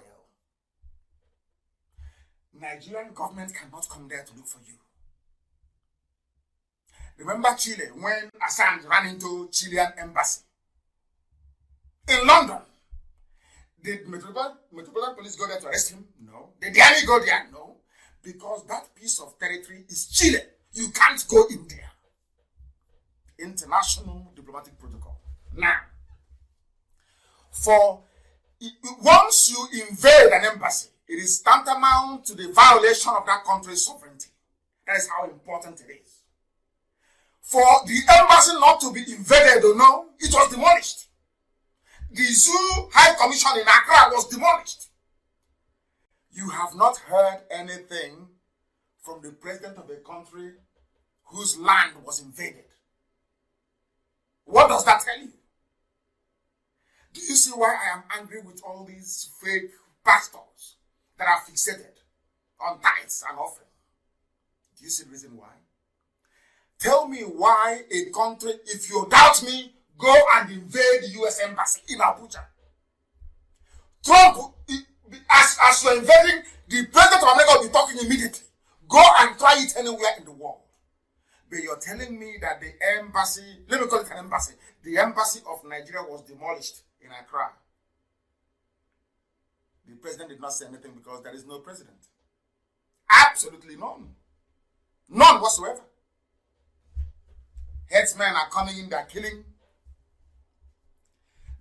Nigerian government cannot come there to look for you. Remember Chile, when Assange ran into Chilean embassy? In London, did Metropolitan Police go there to arrest him? No. Did the army go there? No. Because that piece of territory is Chile. You can't go in there. International diplomatic protocol. Now, once you invade an embassy, it is tantamount to the violation of that country's sovereignty. That is how important it is. For the embassy not to be invaded or no, it was demolished. The Zoo High Commission in Accra was demolished. You have not heard anything from the president of a country whose land was invaded. What does that tell you? Do you see why I am angry with all these fake pastors that are fixated on tithes and offering? Do you see the reason why? Tell me why a country, if you doubt me, go and invade the U.S. embassy in Abuja. Trump, as you're invading, the president of America will be talking immediately. Go and try it anywhere in the world. But you're telling me that the embassy, let me call it an embassy, the embassy of Nigeria was demolished in Accra. The president did not say anything because there is no president. Absolutely none. None whatsoever. Headsmen are coming in, they're killing.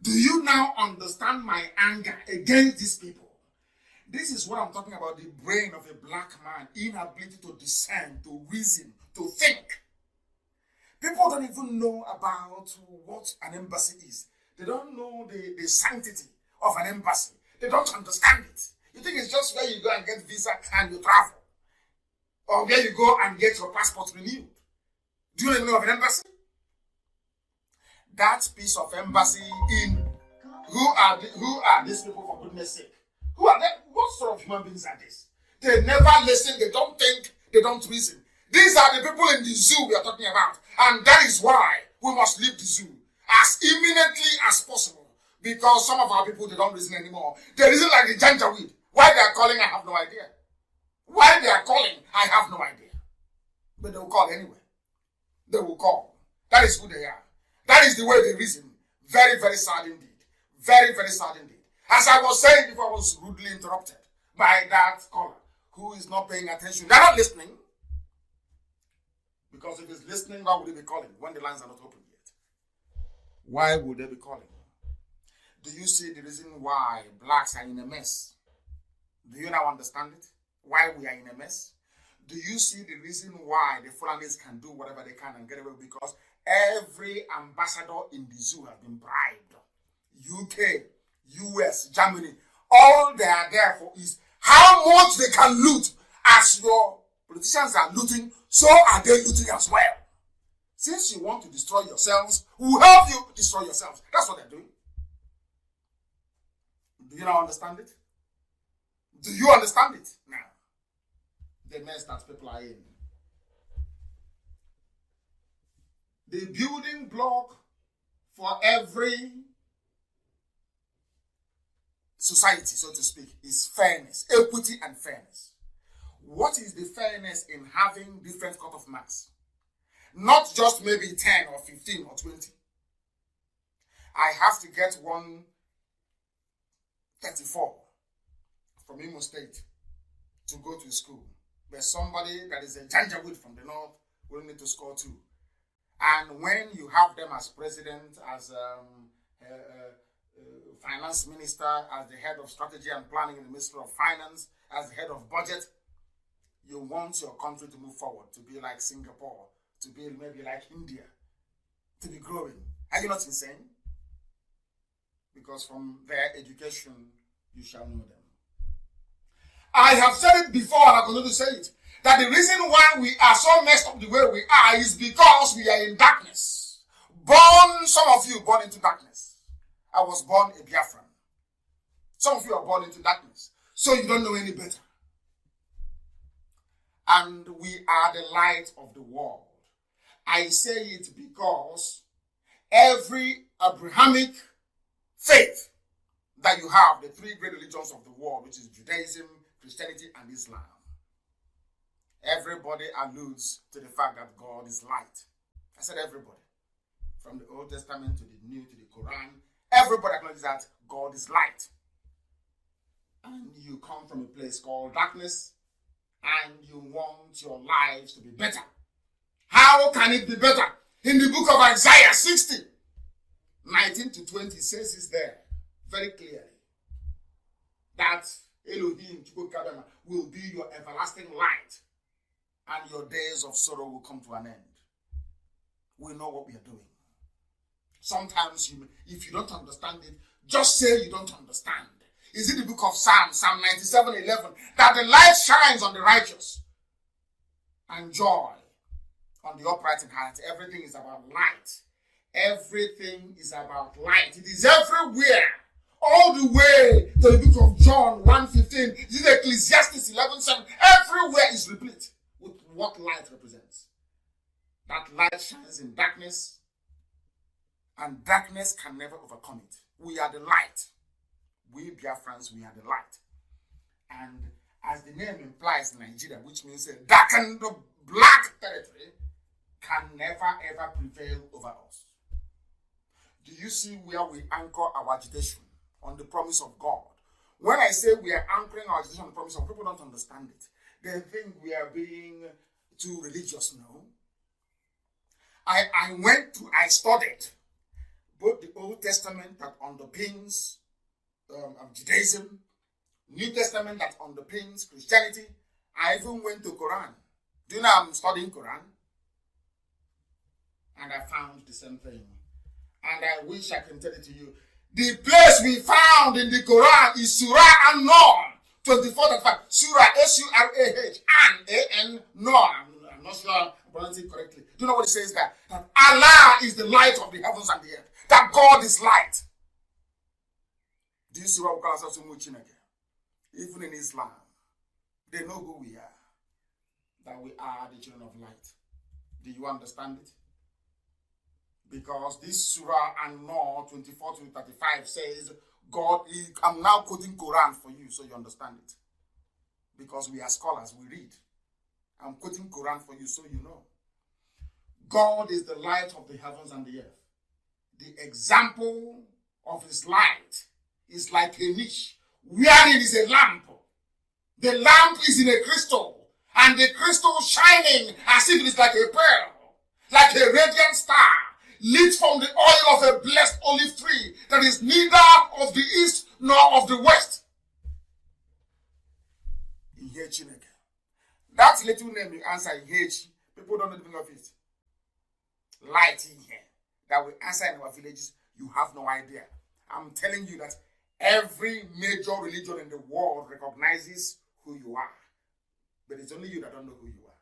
Do you now understand my anger against these people? This is what I'm talking about, the brain of a black man, inability to discern, to reason, to think. People don't even know about what an embassy is. They don't know the sanctity of an embassy. They don't understand it. You think it's just where you go and get visa and you travel. Or where you go and get your passport renewed. Do you know of an embassy? That piece of embassy in... Who are these people, for goodness sake? Who are they? What sort of human beings are these? They never listen, they don't think, they don't reason. These are the people in the zoo we are talking about. And that is why we must leave the zoo as imminently as possible. Because some of our people, they don't reason anymore. They reason like the janjaweed. Why they are calling, I have no idea. Why they are calling, I have no idea. But they will call anyway. They will call. That is who they are. That is the way they reason. Very, very sad indeed. Very, very sad indeed. As I was saying before, I was rudely interrupted by that caller who is not paying attention. They're not listening. Because if he's listening, why would he be calling when the lines are not open yet? Why would they be calling? Do you see the reason why blacks are in a mess? Do you now understand it? Why we are in a mess? Do you see the reason why the Fulanis can do whatever they can and get away? Because every ambassador in the zoo has been bribed. UK, US, Germany, all they are there for is how much they can loot. As your politicians are looting, so are they looting as well. Since you want to destroy yourselves, we will help you destroy yourselves. That's what they're doing. Do you now understand it? Do you understand it? Now, the mess that people are in. The building block for every society, so to speak, is fairness, equity and fairness. What is the fairness in having different cut-off marks? Not just maybe 10 or 15 or 20. I have to get 134 from Imo State to go to school. There's somebody that is a janjaweed from the north will need to score 2. And when you have them as president, as finance minister, as the head of strategy and planning in the Ministry of Finance, as the head of budget, you want your country to move forward, to be like Singapore, to be maybe like India, to be growing. Are you not insane? Because from their education, you shall know them. I have said it before and I'm going to say it, that the reason why we are so messed up the way we are is because we are in darkness. Some of you born into darkness. I was born a Biafran. Some of you are born into darkness, so you don't know any better. And we are the light of the world. I say it because every Abrahamic faith that you have, the 3 great religions of the world, which is Judaism, Christianity, and Islam, everybody alludes to the fact that God is light. I said everybody. From the Old Testament to the New to the Quran, everybody acknowledges that God is light. And you come from a place called darkness, and you want your lives to be better. How can it be better? In the book of Isaiah 60, 19 to 20 says it's there very clearly that Elohim will be your everlasting light, and your days of sorrow will come to an end. We know what we are doing. Sometimes, if you don't understand it, just say you don't understand. Is it the book of Psalm 97:11, that the light shines on the righteous and joy on the upright in heart? Everything is about light. Everything is about light. It is everywhere. All the way to the book of John 1:15. Is it Ecclesiastes 11:7? Everywhere is replete with what light represents. That light shines in darkness, and darkness can never overcome it. We are the light. We Biafrans, we are the light. And as the name implies, Nigeria, which means a darkened black territory, can never ever prevail over us. Do you see where we anchor our agitation? On the promise of God. When I say we are anchoring our agitation on the promise of God, people don't understand it. They think we are being too religious. No. I studied both the Old Testament that underpins Judaism, New Testament that underpins Christianity. I even went to Quran. Do you know I'm studying Quran? And I found the same thing. And I wish I can tell it to you. The place we found in the Quran is Surah An-Nur 24:35. Surah S-U-R-A-H An Nur. I'm not sure I'm pronouncing it correctly. Do you know what it says there? That Allah is the light of the heavens and the earth. That God is light. Do you see what we call ourselves again? Even in Islam, they know who we are. That we are the children of light. Do you understand it? Because this Surah An-Nur 24-35 says, I'm now quoting Quran for you so you understand it. Because we are scholars, we read. I'm quoting Quran for you so you know. God is the light of the heavens and the earth. The example of his light is like a niche wherein is a lamp. The lamp is in a crystal, and the crystal shining as if it is like a pearl, like a radiant star, lit from the oil of a blessed olive tree that is neither of the east nor of the west. That little name you answer in H, people don't know the meaning of it. Light in here. That we answer in our villages, you have no idea. I'm telling you that every major religion in the world recognizes who you are. But it's only you that don't know who you are.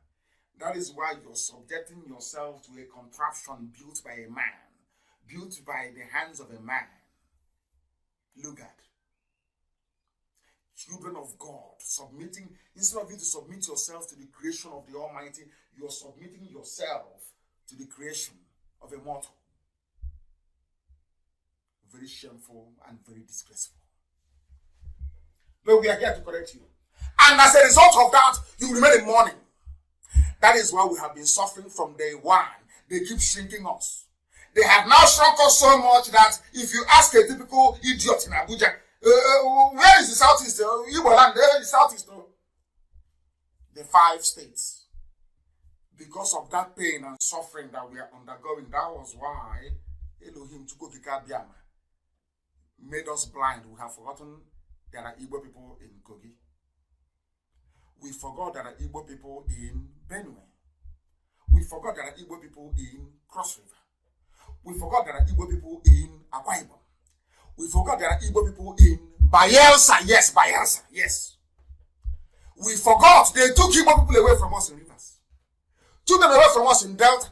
That is why you're subjecting yourself to a contraption built by a man, built by the hands of a man. Look at children of God submitting, instead of you to submit yourself to the creation of the Almighty, you're submitting yourself to the creation of a mortal. Very shameful and very disgraceful. But we are here to correct you. And as a result of that, you remain in mourning. That is why we have been suffering from day one. They keep shrinking us. They have now shrunk us so much that if you ask a typical idiot in Abuja, where is the Southeast? Igbo land, there is the Southeast. The 5 states. Because of that pain and suffering that we are undergoing, that was why Elohim Chukwukika made us blind. We have forgotten there are Igbo people in Kogi. We forgot there are Igbo people in Benue. We forgot there are Igbo people in Cross River. We forgot there are Igbo people in Akwa Ibom. We forgot there are Igbo people in Bayelsa. Yes, Bayelsa. Yes. We forgot they took Igbo people away from us in Rivers. Took them away from us in Delta.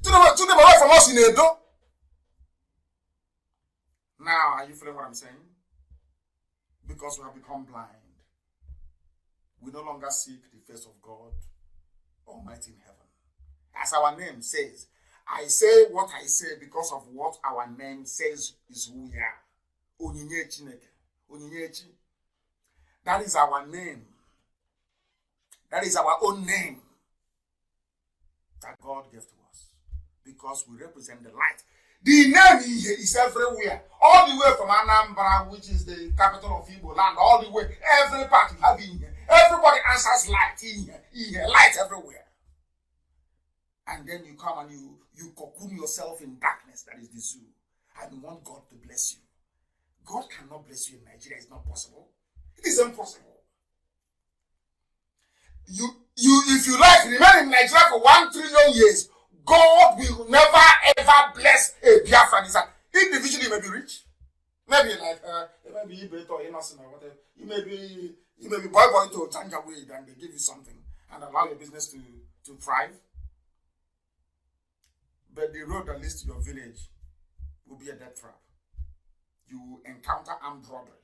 Took them away from us in Edo. Now, are you feeling what I'm saying? Because we have become blind. We no longer seek the face of God Almighty in heaven. As our name says, I say what I say because of what our name says is who we are. Onyinye Chineke. Onyinye Chi. That is our name. That is our own name that God gave to us because we represent the light. The name is everywhere. All the way from Anambra, which is the capital of Igbo land, all the way, every part you have in here. Everybody answers light in here, light everywhere. And then you come and you cocoon yourself in darkness, that is the zoo, and want God to bless you. God cannot bless you in Nigeria, it's not possible. It is impossible. If you like, remain in Nigeria for 1 trillion years, God will never ever bless a Biafran Nation. Individually, you may be rich. Maybe like, maybe you better or innocent or whatever. You may be boy to Janjaweed and they give you something and allow your business to thrive. But the road that leads to your village will be a death trap. You will encounter armed robbery.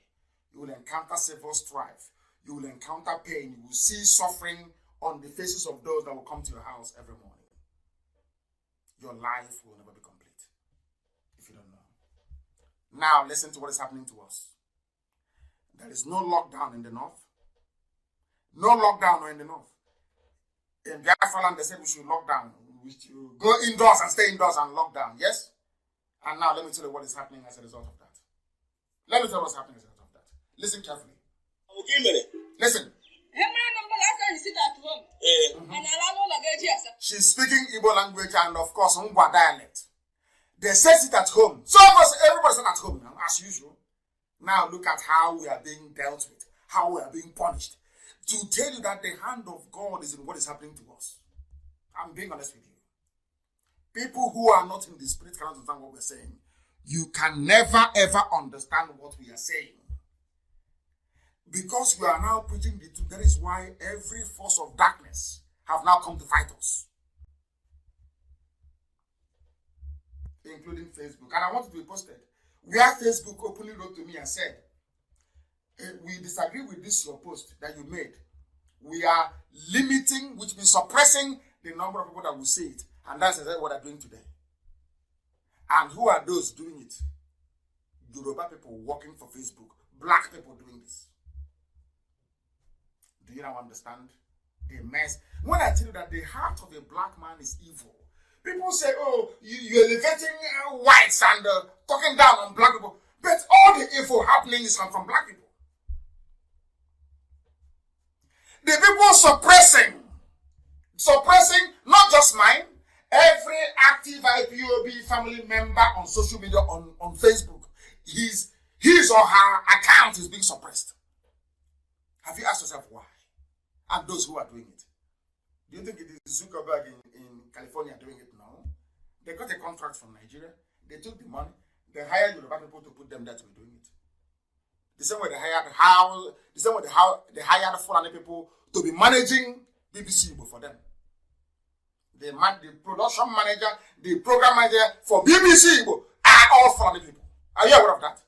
You will encounter civil strife. You will encounter pain. You will see suffering on the faces of those that will come to your house every morning. Your life will never be complete if you don't know. Now listen to what is happening to us. There is no lockdown in the north. No lockdown in the north. In Biafra land, they said we should lock down. go indoors and stay indoors and lock down. Yes? And now let me tell you what is happening as a result of that. Let me tell you what's happening as a result of that. Listen carefully. Listen. She's speaking Igbo language and of course Ngwa dialect. They say sit at home. So everybody's not at home now, as usual. Now look at how we are being dealt with, how we are being punished. To tell you that the hand of God is in what is happening to us. I'm being honest with you. People who are not in the spirit cannot understand what we're saying. You can never ever understand what we are saying. Because we are now preaching the truth, that is why every force of darkness have now come to fight us. Including Facebook. And I want it to be posted. Where Facebook openly wrote to me and said, we disagree with this your post that you made. We are limiting, which means suppressing the number of people that will see it. And that's exactly what they're doing today. And who are those doing it? Yoruba people working for Facebook. Black people doing this. Do you now understand the mess? When I tell you that the heart of a black man is evil, people say, oh, you're elevating whites and talking down on black people. But all the evil happening is from black people. The people suppressing not just mine, every active IPOB family member on social media, on Facebook, his or her account is being suppressed. Have you asked yourself why? And those who are doing it. Do you think it is Zuckerberg in California doing it now? They got a contract from Nigeria. They took the money. They hired Yoruba people to put them there to be doing it. The same way they hired Fulani people to be managing BBC for them. The production manager, the program manager for BBC are all Fulani people. Are you aware of that?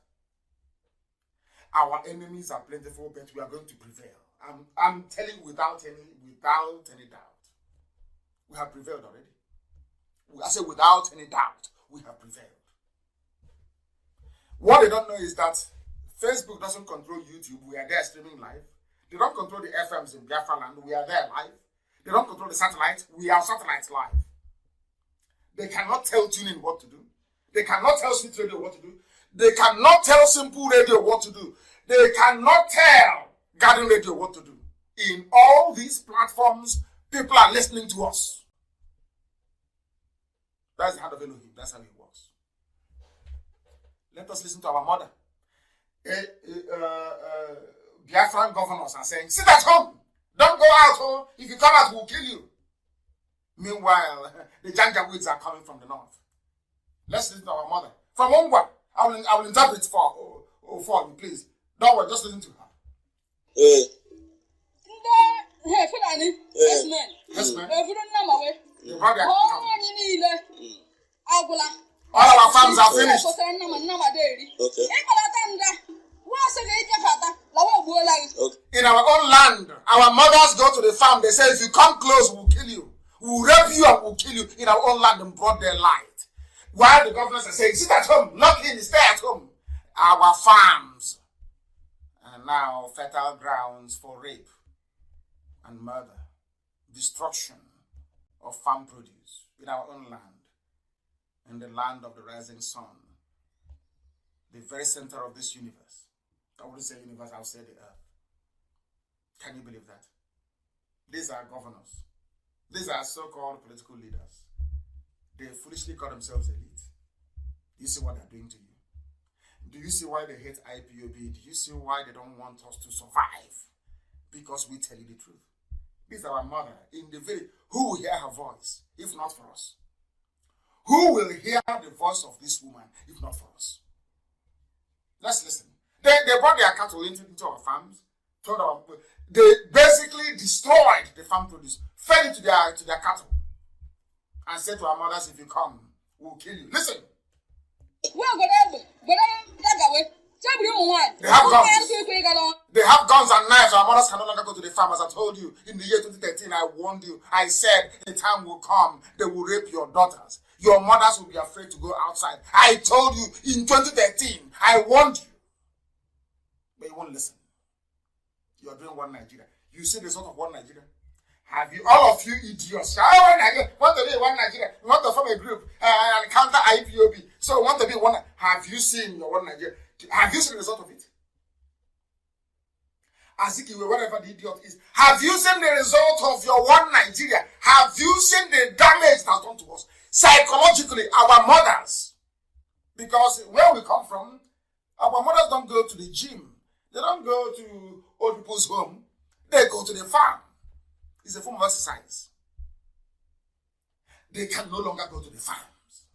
Our enemies are plentiful, but we are going to prevail. I'm telling you without any doubt. We have prevailed already. I say without any doubt, we have prevailed. What they don't know is that Facebook doesn't control YouTube. We are there streaming live. They don't control the FMs in Biafra land. We are there live. They don't control the satellite. We are satellites live. They cannot tell TuneIn what to do. They cannot tell Sweet Radio what to do. They cannot tell Simple Radio what to do. They cannot tell Garden Radio what to do. In all these platforms, people are listening to us. That's the hand of Elohim. That's how it works. Let us listen to our mother. Biafran governors are saying, sit at home. Don't go out. Oh. If you come out, we'll kill you. Meanwhile, the Janjaweeds are coming from the north. Let's listen to our mother. From Ongwa, I will interpret for you, please. Don't worry, just listen to her. Yes, man. Yes, ma'am. All our farms are finished. Okay. In our own land, our mothers go to the farm. They say, if you come close, we'll kill you. We'll rape you and we'll kill you in our own land in broad daylight. While the governors are saying, sit at home, lock in, stay at home. Our farms are now fertile grounds for rape and murder, destruction of farm produce in our own land, in the land of the rising sun, the very center of this universe. I wouldn't say universe, I'll say the earth. Can you believe that? These are governors. These are so-called political leaders. They foolishly call themselves elite. Do you see what they're doing to you? Do you see why they hate IPOB? Do you see why they don't want us to survive? Because we tell you the truth. This is our mother in the village. Who will hear her voice, if not for us? Who will hear the voice of this woman, if not for us? Let's listen. They brought their cattle into our farms. They basically destroyed the farm produce, fed it to their cattle, and said to our mothers, if you come, we'll kill you. Listen. They have guns. They have guns and knives. Our mothers can no longer go to the farm. As I told you, in the year 2013, I warned you. I said, the time will come, they will rape your daughters. Your mothers will be afraid to go outside. I told you, in 2013, I warned you. But you won't listen. You are doing one Nigeria. You see the result of one Nigeria. Have you, all of you idiots, want to be one Nigeria, you want to form a group and counter IPOB, so you want to be one. Have you seen your one Nigeria? Have you seen the result of it? As if you were whatever the idiot is. Have you seen the result of your one Nigeria? Have you seen the damage that's done to us? Psychologically, our mothers. Because where we come from, our mothers don't go to the gym. They don't go to old people's home. They go to the farm. It's a form of exercise. They can no longer go to the farms.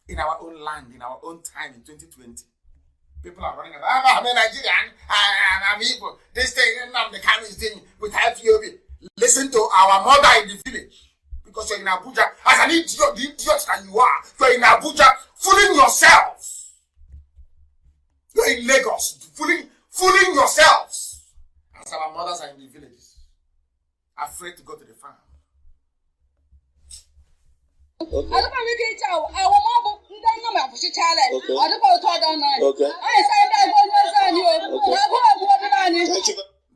In our own land, in our own time, in 2020. People are running about, I'm a Nigerian, I'm Igbo. This thing, Nnamdi Kanu is doing with IPOB. Listen to our mother in the village. Because you're in Abuja, as an idiot, the idiot that you are, you're in Abuja, fooling yourselves. You're in Lagos, fooling yourselves. As our mothers are in the villages, afraid to go to the farm. Okay.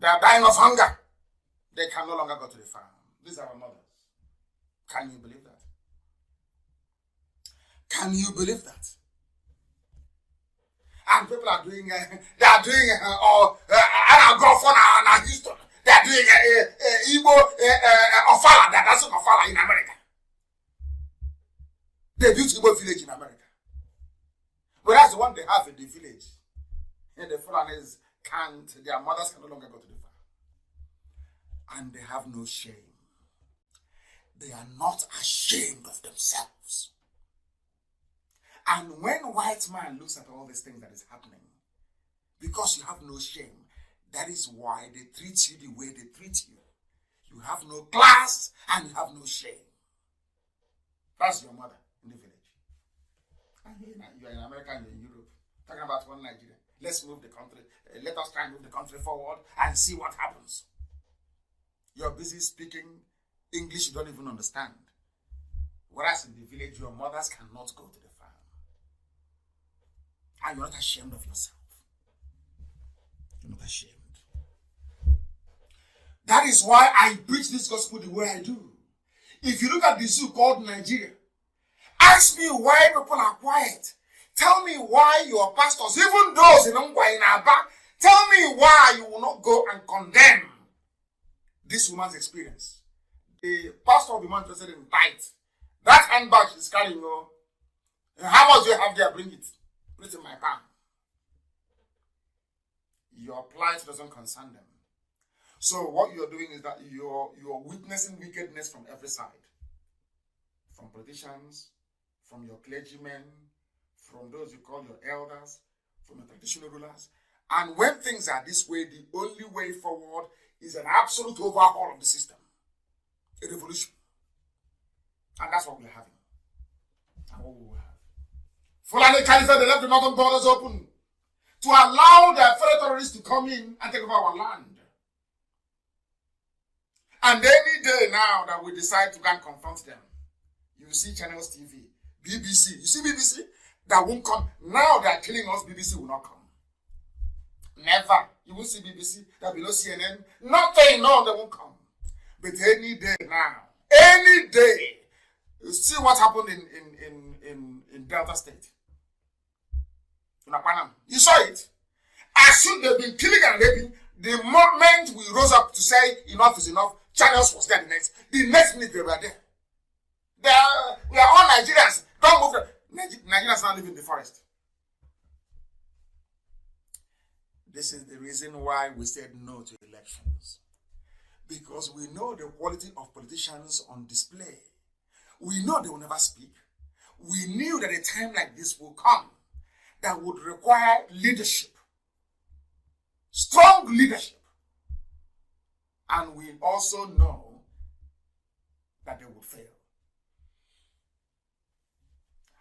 They are dying of hunger. They can no longer go to the farm. These are our mothers. Can you believe that? Can you believe that? And people are doing, they are doing, Houston. They are doing Igbo Ofala. That's an Ofala in America. They built Igbo village in America. Whereas the one they have in the village, and the Fulanis can't, their mothers can no longer go to the farm. And they have no shame. They are not ashamed of themselves. And when white man looks at all these things that is happening, because you have no shame, that is why they treat you the way they treat you. You have no class and you have no shame. That's your mother in the village. And you're in America and you're in Europe, talking about one Nigeria. Let's move the country. Let us try and move the country forward and see what happens. You're busy speaking English you don't even understand. Whereas in the village, your mothers cannot go to the farm. And you're not ashamed of yourself. You're not ashamed. That is why I preach this gospel the way I do. If you look at the zoo called Nigeria, ask me why people are quiet. Tell me why your pastors, even those in Aba, tell me why you will not go and condemn this woman's experience. The pastor will be more interested in tithe. That handbag she's carrying, how much do you have there? Bring it. Put it in my palm. Your plight doesn't concern them. So what you're doing is that you're witnessing wickedness from every side. From politicians, from your clergymen, from those you call your elders, from the traditional rulers. And when things are this way, the only way forward is an absolute overhaul of the system. A revolution. And that's what we're having. And what we will have. Fulani Caliphate, they left the northern borders open to allow the fellow terrorists to come in and take over our land. And any day now that we decide to go and confront them, you see Channels TV, BBC. You see BBC? That won't come. Now they are killing us, BBC will not come. Never. You won't see BBC, that below CNN. Nothing, no, they won't come. But any day now, any day, you see what happened in Delta State. In Apanam. You saw it. As soon as they've been killing and raping, the moment we rose up to say enough is enough, Channels was there the next minute they were there. We are all Nigerians. Don't move them. Nigerians now live in the forest. This is the reason why we said no to elections. Because we know the quality of politicians on display. We know they will never speak. We knew that a time like this will come that would require leadership. Strong leadership. And we also know that they would fail.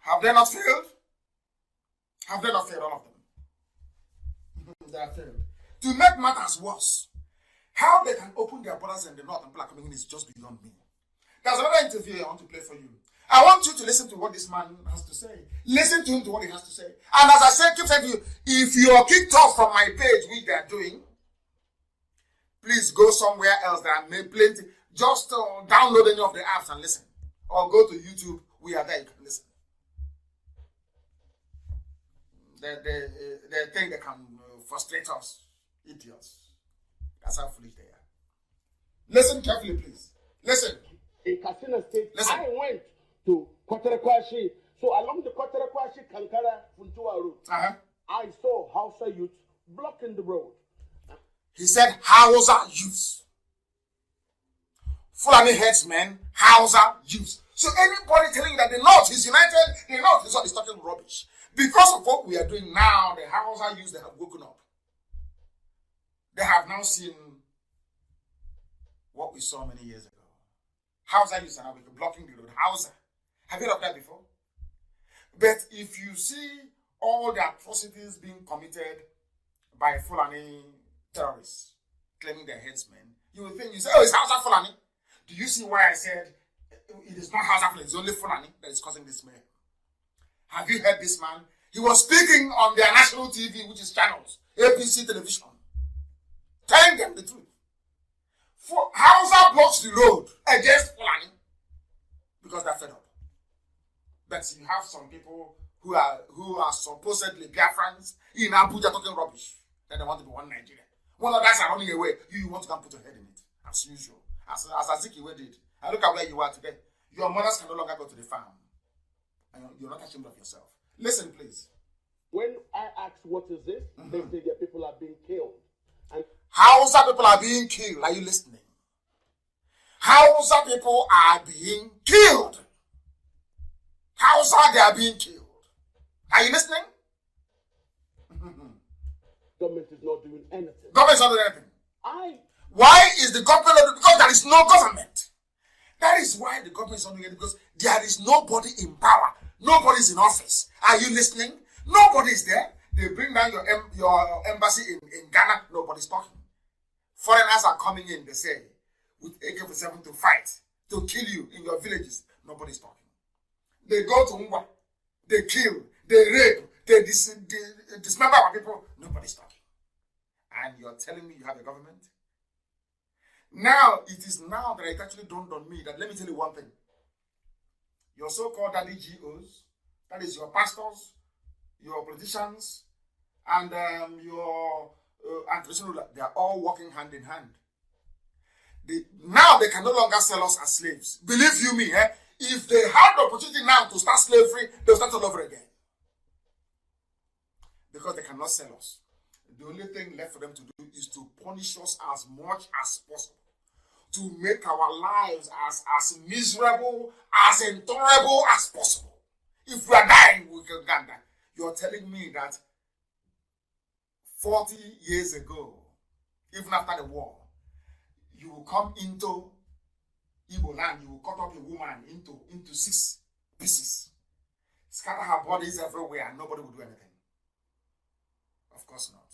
Have they not failed? Have they not failed, all of them? They have failed. To make matters worse, how they can open their borders in the north and people are coming in is just beyond me. There's another interview I want to play for you. I want you to listen to what this man has to say. Listen to him to what he has to say. And as I said, keep saying to you, if you are kicked off from my page, which they are doing, please go somewhere else. There are plenty. Just download any of the apps and listen. Or go to YouTube. We are there. You can listen. They think they can frustrate us. Idiots. That's how foolish they are. Listen carefully, please. Listen. In Katsina State, listen. I went to Koterekwashi. So along the Koterekwashi Kankara Funtua road, I saw Hausa youth blocking the road. He said Hausa youth. Fulani headsmen, Hausa youth. So anybody telling you that the North is united, the North is talking rubbish. Because of what we are doing now, the Hausa youth, they have woken up. They have now seen what we saw many years ago. Hausa youth are now blocking the road. Hausa. Have you heard of that before? But if you see all the atrocities being committed by Fulani terrorists, claiming they're headsmen, you will think, you say, oh, it's Hausa Fulani. Do you see why I said it is not Hausa Fulani, it's only Fulani that is causing this mayhem? Have you heard this man? He was speaking on their national TV, which is channels, APC television, telling them the truth. For Hausa blocks the road against Fulani because they're fed up. But you have some people who are supposedly Biafrans in Abuja talking rubbish. Then they want to be one Nigeria. One of us are running away. You want to come put your head in it, as usual. As Azikiwe did. And look at where you are today. Your mothers can no longer go to the farm. And you're not ashamed of yourself. Listen, please. When I ask what is this, they say that people are being killed. And Hausa people are being killed. Are you listening? Hausa people are being killed. Hausa, they are being killed. Are you listening? Government is not doing anything. Government is not doing anything. Why is the government not doing it? Because there is no government. That is why the government is not doing it, because there is nobody in power. Nobody is in office. Are you listening? Nobody is there. They bring down your embassy in Ghana. Nobody's talking. Foreigners are coming in, they say, with AK-47 to fight, to kill you in your villages. Nobody's talking. They go to Umba. They kill. They rape. They dismember our people. Nobody's talking. And you're telling me you have a government? Now, it is now that it actually dawned on me that, let me tell you one thing. Your so-called daddy GOs, that is your pastors, your politicians, and your traditional rulers, they are all working hand in hand. Now they can no longer sell us as slaves. Believe you me, if they had the opportunity now to start slavery, they'll start all over again. Because they cannot sell us. The only thing left for them to do is to punish us as much as possible. To make our lives as miserable, as intolerable as possible. If we are dying, we can get that. You're telling me that 40 years ago, even after the war, you will come into Igbo land, you will cut up a woman into 6 pieces, scatter her bodies everywhere, and nobody will do anything. Of course not.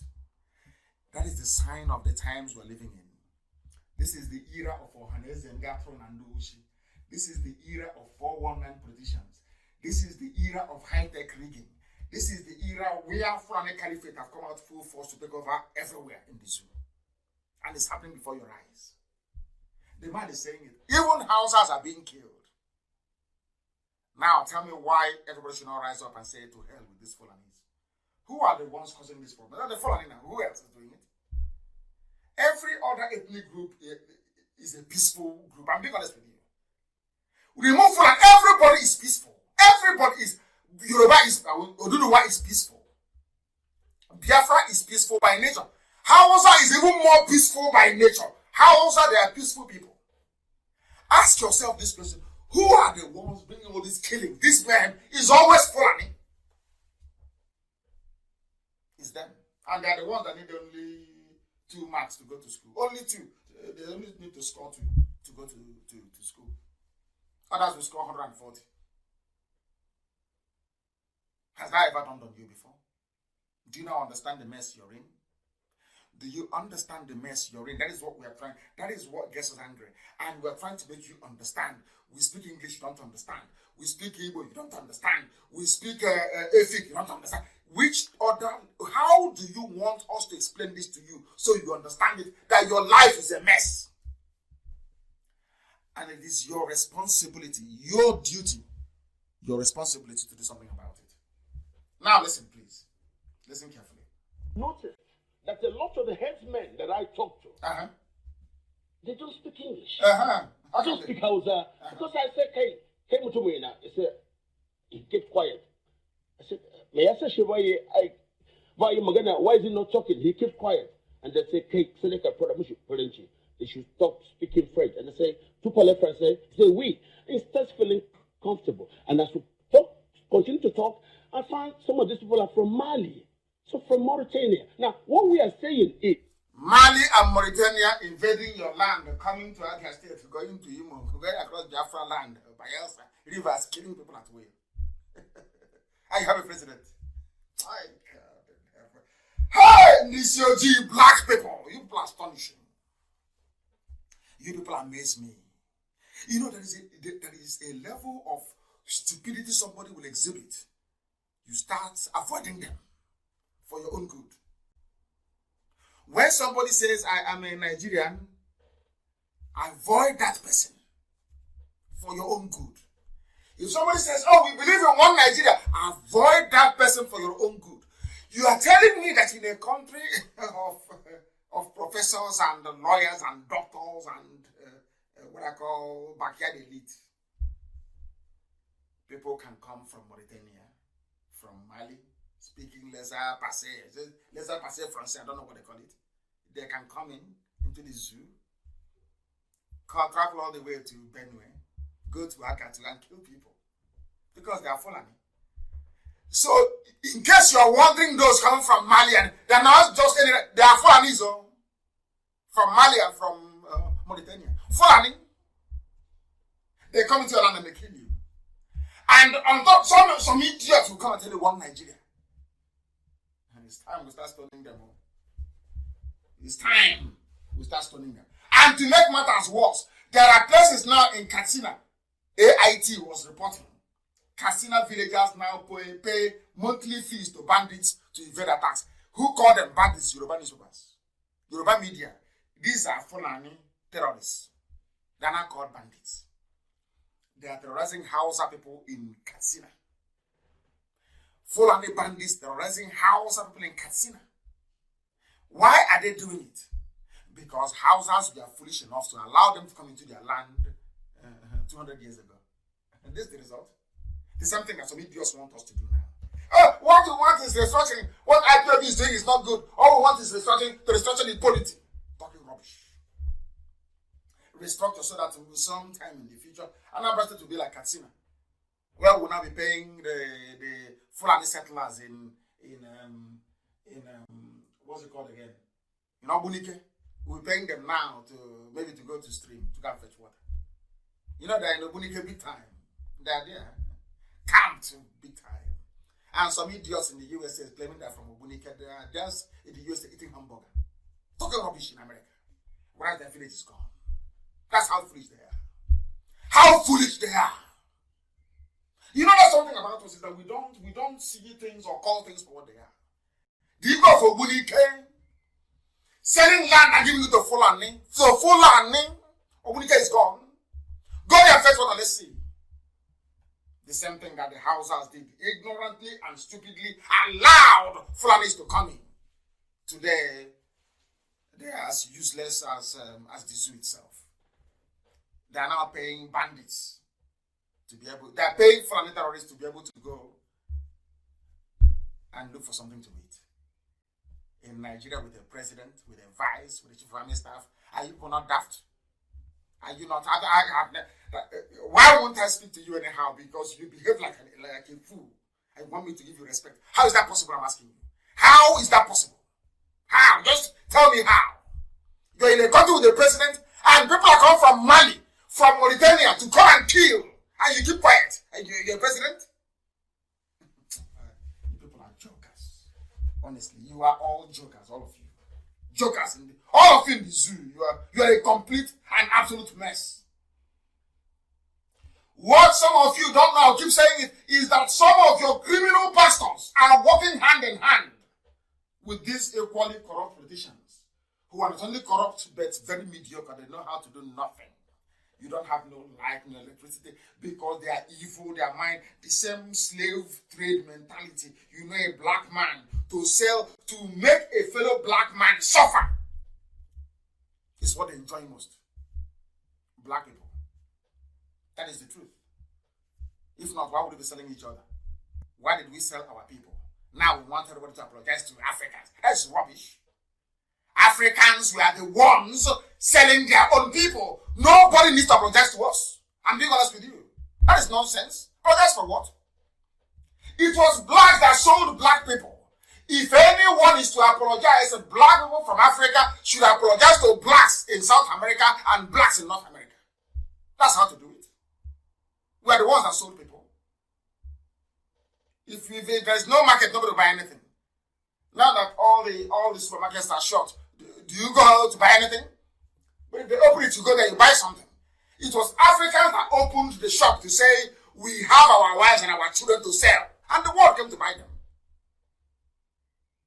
That is the sign of the times we're living in. This is the era of Ohaneze and Gatron and Ushi. This is the era of 419 politicians. This is the era of high-tech rigging. This is the era where Fulani Caliphate have come out full force to take over everywhere in this room. And it's happening before your eyes. The man is saying it. Even houses are being killed. Now tell me why everybody should not rise up and say to hell with these Fulanis. Who are the ones causing this problem? They're the Fulani now. Who else is doing it? Every other ethnic group is a peaceful group. I'm being honest with you. Remove Fulani, everybody is peaceful. Everybody is, Yoruba is, Oduduwa is peaceful. Biafra is peaceful by nature. Hausa is even more peaceful by nature. Hausa, they are peaceful people. Ask yourself this question. Who are the ones bringing all this killing? This man is always Fulani. It's them. And they are the ones that need only 2 marks to go to school. Only 2. They only need to score 2 to go to school. Others will score 140. Has that ever dawned on you before? Do you now understand the mess you're in? Do you understand the mess you're in? That is what we are trying. That is what gets us angry. And we're trying to make you understand. We speak English, you don't understand. We speak Igbo, you don't understand. We speak Efik, you don't understand. How do you want us to explain this to you so you understand it, that your life is a mess? And it is your responsibility, your duty, your responsibility to do something about it. Now listen, please. Listen carefully. Notice that a lot of the headsmen that I talk to, they don't speak English. I don't speak Hausa. Because I said, hey, came to me now. He said, he kept quiet. I said, may I say, why is he not talking? He kept quiet. And they say, they should stop speaking French. And they say, to French, say, we. Instead of feeling comfortable. And as we talk, continue to talk, I find some of these people are from Mali. So from Mauritania. Now, what we are saying is, Mali and Mauritania invading your land, coming to Abia State, going to Imo, going across Biafra land, Bayelsa, rivers, killing people at will. I have a president. My God. Hey, Nisioji, black people, you people are astonishing. You people amaze me. You know, there is a level of stupidity somebody will exhibit. You start avoiding them for your own good. When somebody says, I am a Nigerian, avoid that person for your own good. If somebody says, oh, we believe in one Nigeria, avoid that person for your own good. You are telling me that in a country of professors and lawyers and doctors and what I call backyard elite, people can come from Mauritania, from Mali, speaking lesser passé Francais, I don't know what they call it. They can come into the zoo, travel all the way to Benue, go to Akatu and kill people because they are Fulani. So, in case you are wondering, those coming from Mali, and they are not just any, they are Fulanis from Mali and from Mauritania. Fulani, they come into your land and they kill you. And on top, some idiots will come and tell you one Nigeria. And it's time we start stoning them all. It's time we start stoning them. And to make matters worse, there are places now in Katsina. AIT was reporting. Katsina villagers now pay monthly fees to bandits to evade attacks. Who call them bandits? Yoruba newspapers. Yoruba media. These are Fulani terrorists. They are not called bandits. They are terrorizing Hausa people in Katsina. Fulani bandits terrorizing Hausa people in Katsina. Why are they doing it? Because Hausas were foolish enough to allow them to come into their land 200 years ago. And this is the result. The same thing that some idiots want us to do now. What we want is restructuring. What IPOB is doing is not good. All we want is restructuring to restructure the polity. Talking rubbish. Restructure so that sometime in the future, Anambra State will be like Katsina, where we'll now be paying the Fulani settlers in what's it called again? In Obunike. We're paying them now to maybe to go to stream to go and fetch water. You know they're in Obunike big time. They're there. Camped big time. And some idiots in the USA is claiming that from Obunike, they are just in the USA eating hamburger. Talking rubbish in America. Whereas their village is gone. That's how foolish they are. How foolish they are. You know there's something about us is that we don't see things or call things for what they are. The people of Obunike selling land and giving it to Fulani. So Fulani, Obunike is gone. Go there and fetch water, let's see. The same thing that the Hausas did, ignorantly and stupidly allowed Fulanis to come in. Today, they are as useless as the zoo itself. They are now paying bandits to be able. They are paying Fulani terrorists to be able to go and look for something to eat. In Nigeria, with a president, with a vice, with a chief of army staff, are you not daft? Are you not? Why won't I speak to you anyhow? Because you behave like a fool. I want me to give you respect. How is that possible? I'm asking you. How is that possible? How? Just tell me how. You're in a country with a president, and people are coming from Mali, from Mauritania to come and kill, and you keep quiet. And you're a president? You people are jokers. Honestly, you are all jokers, all of you. Jokers, all of you in the zoo. You are a complete and absolute mess. What some of you don't know, keep saying it, is that some of your criminal pastors are working hand in hand with these equally corrupt politicians who are not only corrupt but very mediocre. They know how to do nothing. You don't have no light, no electricity, because they are evil, their mind, the same slave trade mentality. You know, a black man to make a fellow black man suffer is what they enjoy most. Black people. That is the truth. If not, why would we be selling each other? Why did we sell our people? Now we want everybody to apologize to Africans. That's rubbish. Africans were the ones selling their own people. Nobody needs to apologize to us. I'm being honest with you. That is nonsense. Apologize for what? It was blacks that sold black people. If anyone is to apologize, black people from Africa should apologize to blacks in South America and blacks in North America. That's how to do it. We are the ones that sold people. If there's no market, nobody will buy anything. Now that all the supermarkets are shut, do you go out to buy anything? But if they open it, you go there, you buy something. It was Africans that opened the shop to say, we have our wives and our children to sell. And the world came to buy them.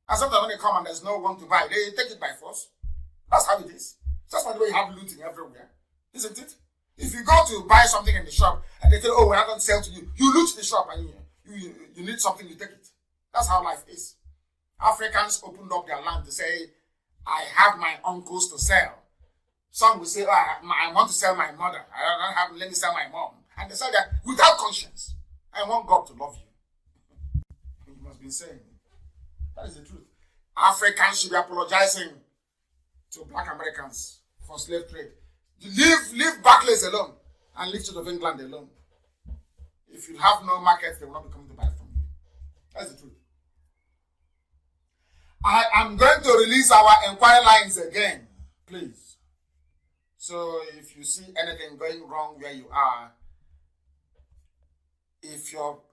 And sometimes when they come and there's no one to buy, they take it by force. That's how it is. That's why you have looting everywhere. Isn't it? If you go to buy something in the shop and they say, oh, we're not going to sell to you, you loot the shop and you need something, you take it. That's how life is. Africans opened up their land to say, I have my uncles to sell. Some will say, oh, I want to sell my mother. I don't have, let me sell my mom. And they say that without conscience. I want God to love you. You must be saying. That is the truth. Africans should be apologizing to black Americans for slave trade. Leave Barclays alone and leave Church of England alone. If you have no market, they will not be coming to buy from you. That's the truth. I am going to release our inquiry lines again, please. So if you see anything going wrong where you are,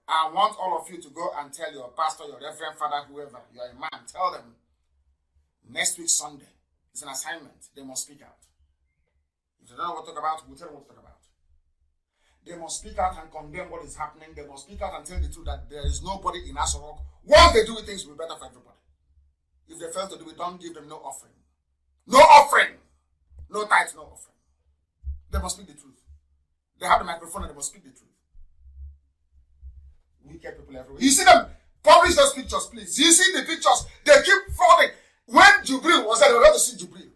I want all of you to go and tell your pastor, your reverend father, whoever, you are a man, tell them next week Sunday is an assignment. They must speak out. If they don't know what to talk about, we'll tell them what to talk about. They must speak out and condemn what is happening. They must speak out and tell the truth that there is nobody in Asorok. Once they do it, things will be better for everybody. If they fail to do it, don't give them no offering. No offering. No tithes, no offering. They must speak the truth. They have the microphone and they must speak the truth. Wicked people everywhere. You see them? Publish those pictures, please. You see the pictures? They keep falling. When Jubril was there, they were going to see Jubril.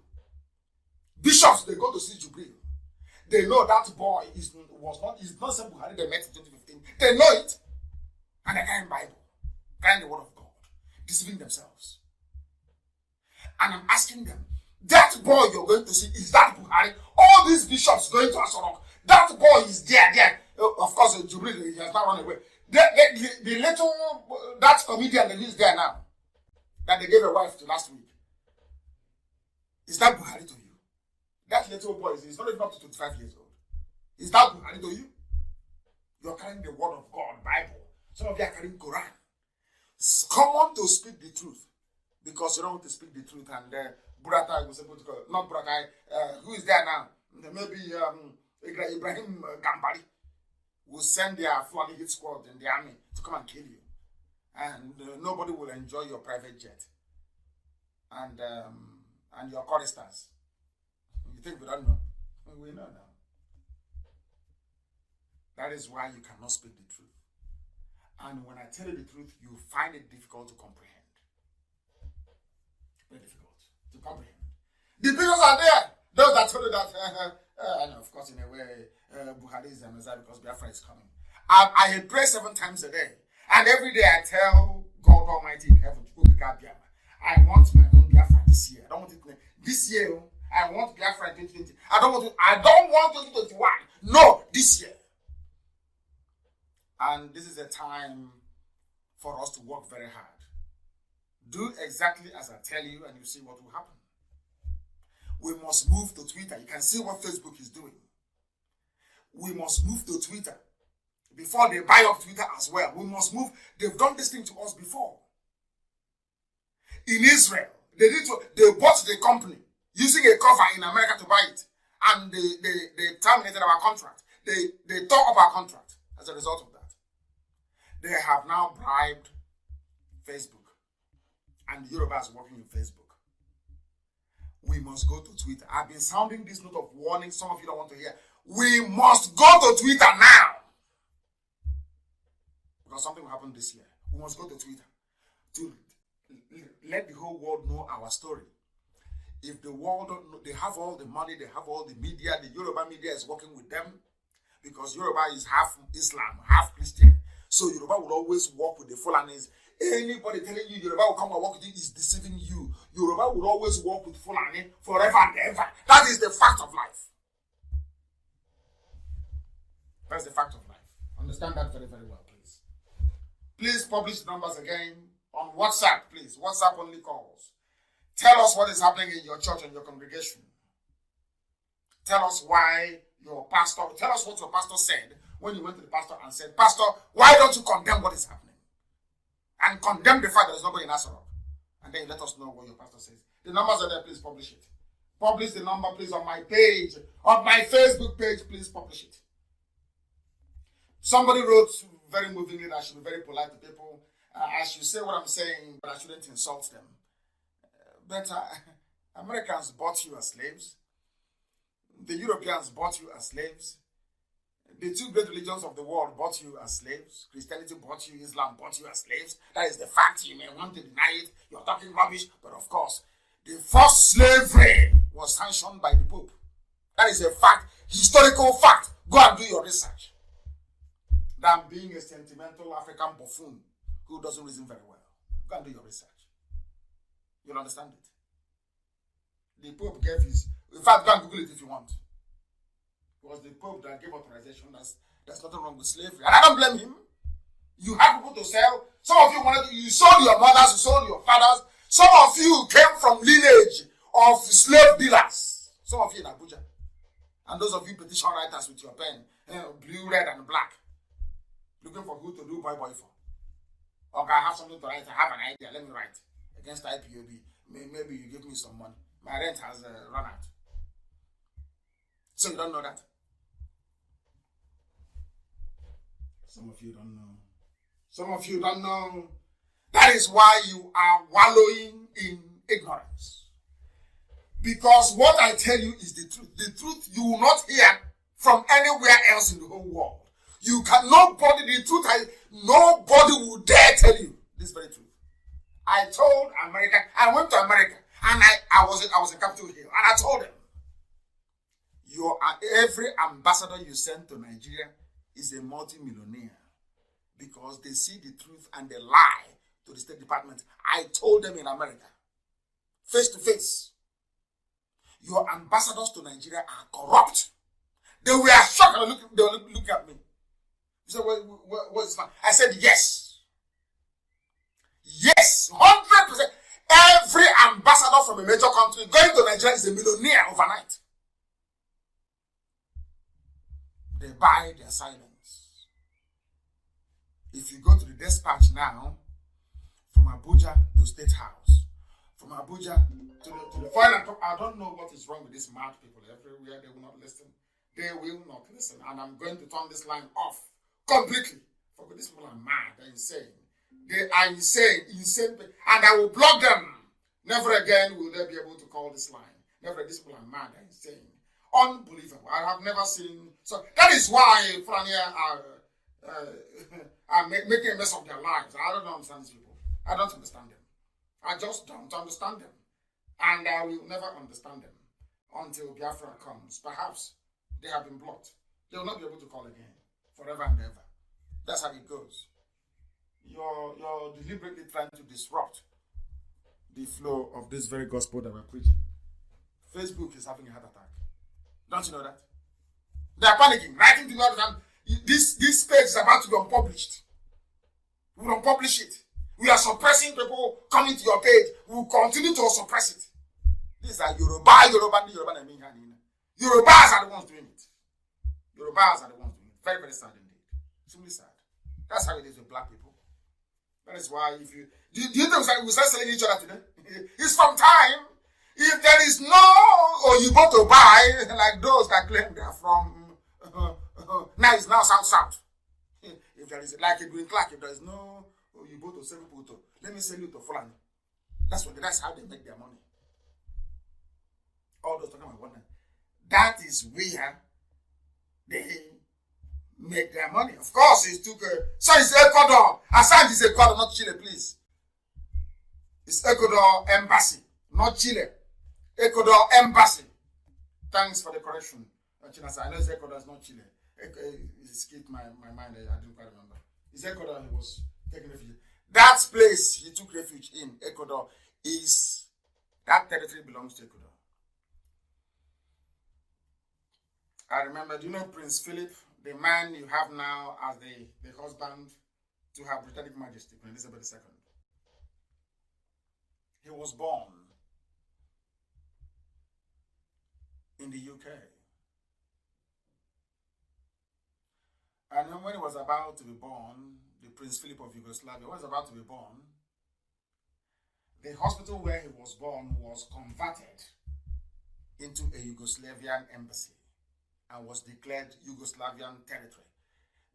Bishops, they go to see Jubril. They know that boy is not some Buhari they met in 2015. They know it. And they carry Bible, carrying the word of God, deceiving themselves. And I'm asking them, that boy you're going to see, is that Buhari? All these bishops going to Asorok, that boy is there. Of course, Jubril, he has not run away. The little, that comedian that is there now, that they gave a wife to last week, is that Buhari to you? That little boy is not even up to 25 years old. Is that Buhari to you? You're carrying the word of God, Bible. Some of you are carrying Quran. Come on to speak the truth. Because you don't want to speak the truth. And Buratai was able to go, not Buratai, who is there now? Maybe Ibrahim Gambari will send their Fulani hit squad in the army to come and kill you. And nobody will enjoy your private jet. And your choristers. You think we don't know? We know now. That is why you cannot speak the truth. And when I tell you the truth, you find it difficult to comprehend. Very difficult to comprehend. The pictures are there. Those that told you that, and of course, in a way, Buhari is a Messiah because Biafra is coming. I pray 7 times a day. And every day I tell God Almighty in heaven to go Biafra. I want my own Biafra this year. I don't want it this year. I want Biafra in 2020. I don't want 2021. No, this year. And this is a time for us to work very hard. Do exactly as I tell you and you see what will happen. We must move to Twitter. You can see what Facebook is doing. We must move to Twitter. Before they buy up Twitter as well. We must move. They've done this thing to us before. In Israel, they bought the company using a cover in America to buy it. And they terminated our contract. They tore up our contract as a result of that. They have now bribed Facebook. And the Yorubas working with Facebook. We must go to Twitter. I've been sounding this note of warning. Some of you don't want to hear. We must go to Twitter now. Because something will happen this year. We must go to Twitter to let the whole world know our story. If the world don't know, they have all the money, they have all the media, the Yoruba media is working with them because Yoruba is half Islam, half Christian. So Yoruba will always work with the Fulanis. Anybody telling you Yoruba will come and work with you is deceiving you. Yoruba will always work with Fulani forever and ever. That is the fact of life. That's the fact of life. Understand that very, very well, please. Please publish the numbers again on WhatsApp, please. WhatsApp only calls. Tell us what is happening in your church and your congregation. Tell us why your pastor, tell us what your pastor said when you went to the pastor and said, Pastor, why don't you condemn what is happening? And condemn the fact that there's nobody in Nazareth. And then you let us know what your pastor says. The numbers are there, please publish it. Publish the number, please, on my page, on my Facebook page, please publish it. Somebody wrote very movingly that I should be very polite to people. I should say what I'm saying, but I shouldn't insult them. But Americans bought you as slaves. The Europeans bought you as slaves. The two great religions of the world bought you as slaves. Christianity bought you, Islam bought you as slaves. That is the fact. You may want to deny it. You're talking rubbish. But of course, the first slavery was sanctioned by the Pope. That is a fact, historical fact. Go and do your research. Than being a sentimental African buffoon who doesn't reason very well. Go and do your research. You'll understand it. The Pope gave his... In fact, go and Google it if you want. It was the Pope that gave authorization. There's nothing wrong with slavery. And I don't blame him. You had people to sell. Some of you sold your mothers, you sold your fathers. Some of you came from lineage of slave dealers. Some of you in Abuja. And those of you petition writers with your pen, blue, red, and black. Looking for who to do boy for. Okay, I have something to write. I have an idea. Let me write. Against IPOB. Maybe you give me some money. My rent has run out. So you don't know that? Some of you don't know. Some of you don't know. That is why you are wallowing in ignorance. Because what I tell you is the truth. The truth you will not hear from anywhere else in the whole world. You can, nobody will dare tell you this very truth. I told America, I went to America, and I was in Capitol Hill, and I told them, every ambassador you send to Nigeria is a multi-millionaire because they see the truth and they lie to the State Department. I told them in America, face to face, your ambassadors to Nigeria are corrupt. They were shocked and they were looking at me. He said, what is that? I said, yes. Yes, 100%. Every ambassador from a major country going to Nigeria is a millionaire overnight. They buy their silence. If you go to the dispatch now, from Abuja to State House, from Abuja to the foreign, I don't know what is wrong with these mad people everywhere. They will not listen. They will not listen. And I'm going to turn this line off completely. For these people are mad. They're insane. They are insane. And I will block them. Never again will they be able to call this line. Never. These people are mad. They're insane. Unbelievable. I have never seen. So that is why Fulani are making a mess of their lives. I don't understand these people. I don't understand them. I just don't understand them. And I will never understand them until Biafra comes. Perhaps they have been blocked. They will not be able to call again forever and ever. That's how it goes. You're deliberately trying to disrupt the flow of this very gospel that we're preaching. Facebook is having a heart attack. Don't you know that? They are panicking, writing to me all the time. This page is about to be unpublished. We will unpublish it. We are suppressing people coming to your page. We will continue to suppress it. These are Yoruba. Yorubas are the ones doing it. Yorubas are the ones doing it. Very, very sad indeed. Extremely sad. That's how it is with black people. That is why if you... Do you think we start selling each other today? It's from time. If there is no Oyibo to buy, like those that claim they are from... now it's now South. If there is, like a Green Clark, if there is no Oyibo to sell people to, let me sell you to Fulani. That's how they make their money. All those talking about one. That is where they make their money. Of course, it took so it's Ecuador. Assange is Ecuador, not Chile, please. It's Ecuador embassy, not Chile. Ecuador embassy. Thanks for the correction. I know it's Ecuador, it's not Chile. It escaped my mind. I didn't quite remember. It's Ecuador. He was taking refuge. That place he took refuge in, Ecuador, is that territory belongs to Ecuador. I remember, do you know Prince Philip, the man you have now as the husband to Her Britannic Majesty, Queen Elizabeth II? He was born in the UK. And then when he was about to be born, the Prince Philip of Yugoslavia, when he was about to be born, the hospital where he was born was converted into a Yugoslavian embassy and was declared Yugoslavian territory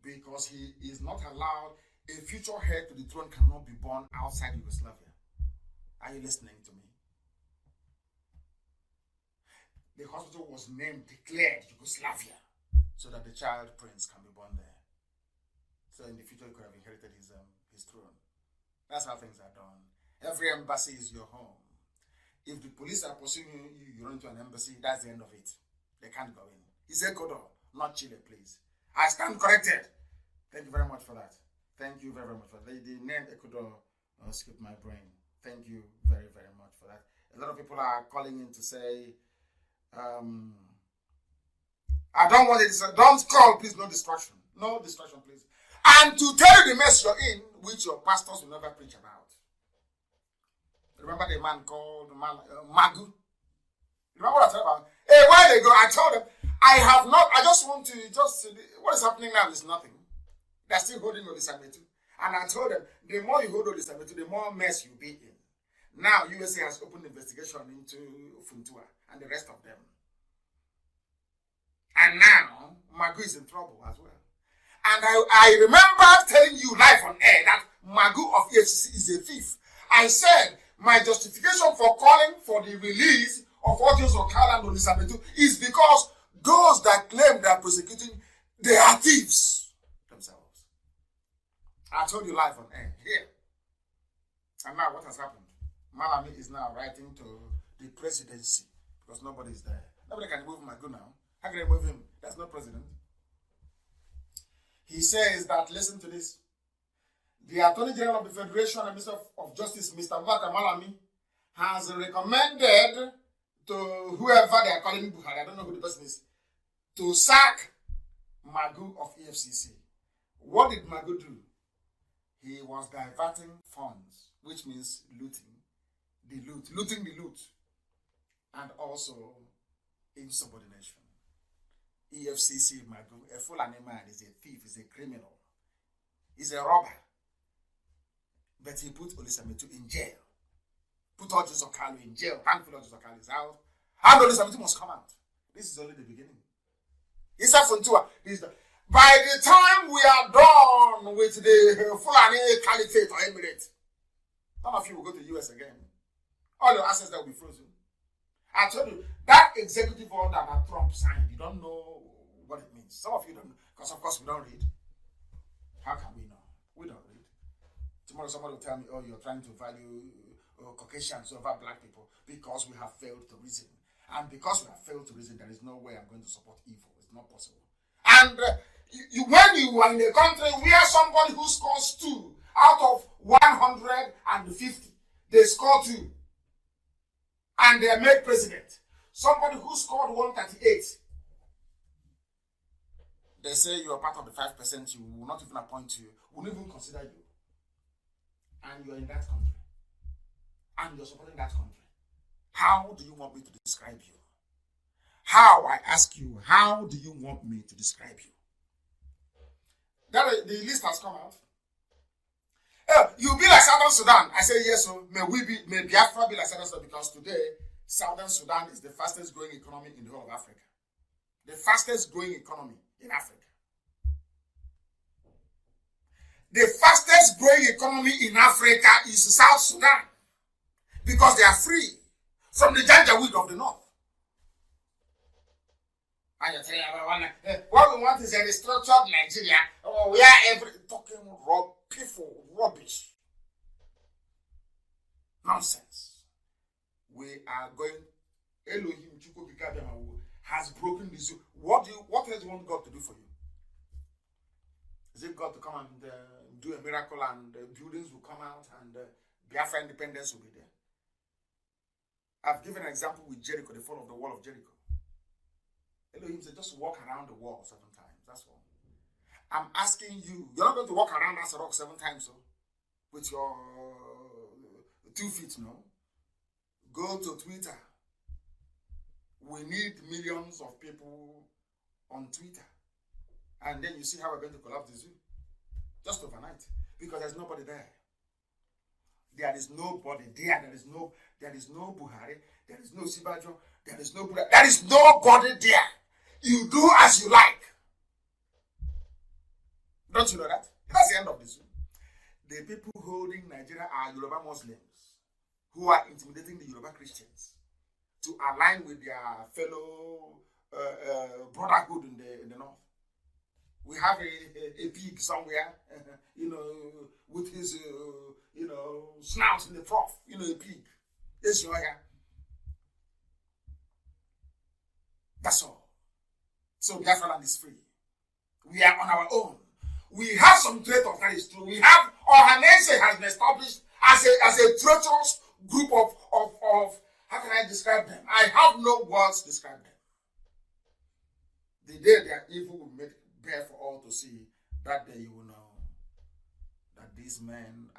because he is not allowed, a future heir to the throne cannot be born outside Yugoslavia. Are you listening to me? The hospital was declared Yugoslavia so that the child prince can be born there. So in the future, he could have inherited his throne. That's how things are done. Every embassy is your home. If the police are pursuing you, you run to an embassy, that's the end of it. They can't go in. It's Ecuador, not Chile, please. I stand corrected. Thank you very much for that. Thank you very, very much for that. The name Ecuador skipped my brain. Thank you very, very much for that. A lot of people are calling in to say, I don't want it. Don't call, please. No distraction. No distraction, please. And to tell you the mess you're in, which your pastors will never preach about. Remember the man called Magu? Remember what I told about? A while ago, I told them, I have not, I just want to, what is happening now is nothing. They're still holding Olisametu. And I told them, the more you hold Olisametu, the more mess you'll be in. Now, USA has opened investigation into Funtua and the rest of them. And now, Magu is in trouble as well. And I remember telling you live on air that Magu of EFCC is a thief. I said, my justification for calling for the release of audios of Kala and Olisametu is because those that claim they are prosecuting, they are thieves themselves. I told you live on air here. And now what has happened? Malami is now writing to the presidency because nobody is there. Nobody can move Magu now. How can they move him? There's no president. He says that, listen to this, the Attorney General of the Federation and Minister of Justice, Mr. Mbaka Malami, has recommended to whoever they are calling Buhari, I don't know who the person is, to sack Magu of EFCC. What did Magu do? He was diverting funds, which means looting the loot, and also insubordination. EFCC Magu, a Fulani man, is a thief, is a criminal, is a robber. But he put Olisametu in jail. Put Odjus Okalu in jail. Thankfully, Odjus Okalu is out. And Olisametu must come out. This is only the beginning. It's a Funtua. By the time we are done with the Fulani Caliphate or Emirate, none of you will go to the US again. All your assets that will be frozen. I told you, that executive order that Trump signed, you don't know what it means. Some of you don't know, because of course we don't read. How can we know? We don't read. Tomorrow somebody will tell me, oh, you're trying to value Caucasians over black people because we have failed to reason. And because we have failed to reason, there is no way I'm going to support evil. It's not possible. And when you are in a country where somebody who scores 2 out of 150, they score 2. And they are made president. Somebody who scored 138, they say you are part of the 5%, you will not even appoint you, will not even consider you. And you're in that country. And you're supporting that country. How do you want me to describe you? How, I ask you, how do you want me to describe you? The list has come out. You'll be like Southern Sudan. I say yes, so may Biafra be like Southern Sudan, because today, Southern Sudan is the fastest growing economy in the whole of Africa. The fastest growing economy in Africa. The fastest growing economy in Africa is South Sudan, because they are free from the Janjaweed of the north. And you're telling about one. What we want is a restructured Nigeria. We are talking rubbish. Nonsense. We are going. Elohim has broken this. What else do you want God to do for you? Is it God to come and do a miracle and buildings will come out and Biafra independence will be there? I've given an example with Jericho, the fall of the wall of Jericho. Elohim said, just walk around the wall 7 times. That's all. I'm asking you, you're not going to walk around that rock 7 times, so with your 2 feet, no? Go to Twitter. We need millions of people on Twitter. And then you see how we're going to collapse the zoo. Just overnight. Because there's nobody there. There is nobody there. There is no Buhari. There is no Sibajo. There is no Buhari. There is nobody there. You do as you like. Don't you know that? That's the end of the zoo. The people holding Nigeria are Yoruba Muslims who are intimidating the Yoruba Christians to align with their fellow brotherhood in the north. We have a pig somewhere, with his, snout in the trough, a pig. Yes, you are. That's all. So Biafra land is free. We are on our own. We have some traitors, that is true. We have, our nation has been established as a treacherous group of, how can I describe them? I have no words to describe them. The day their evil will make bare for all to see, that day you will know that these men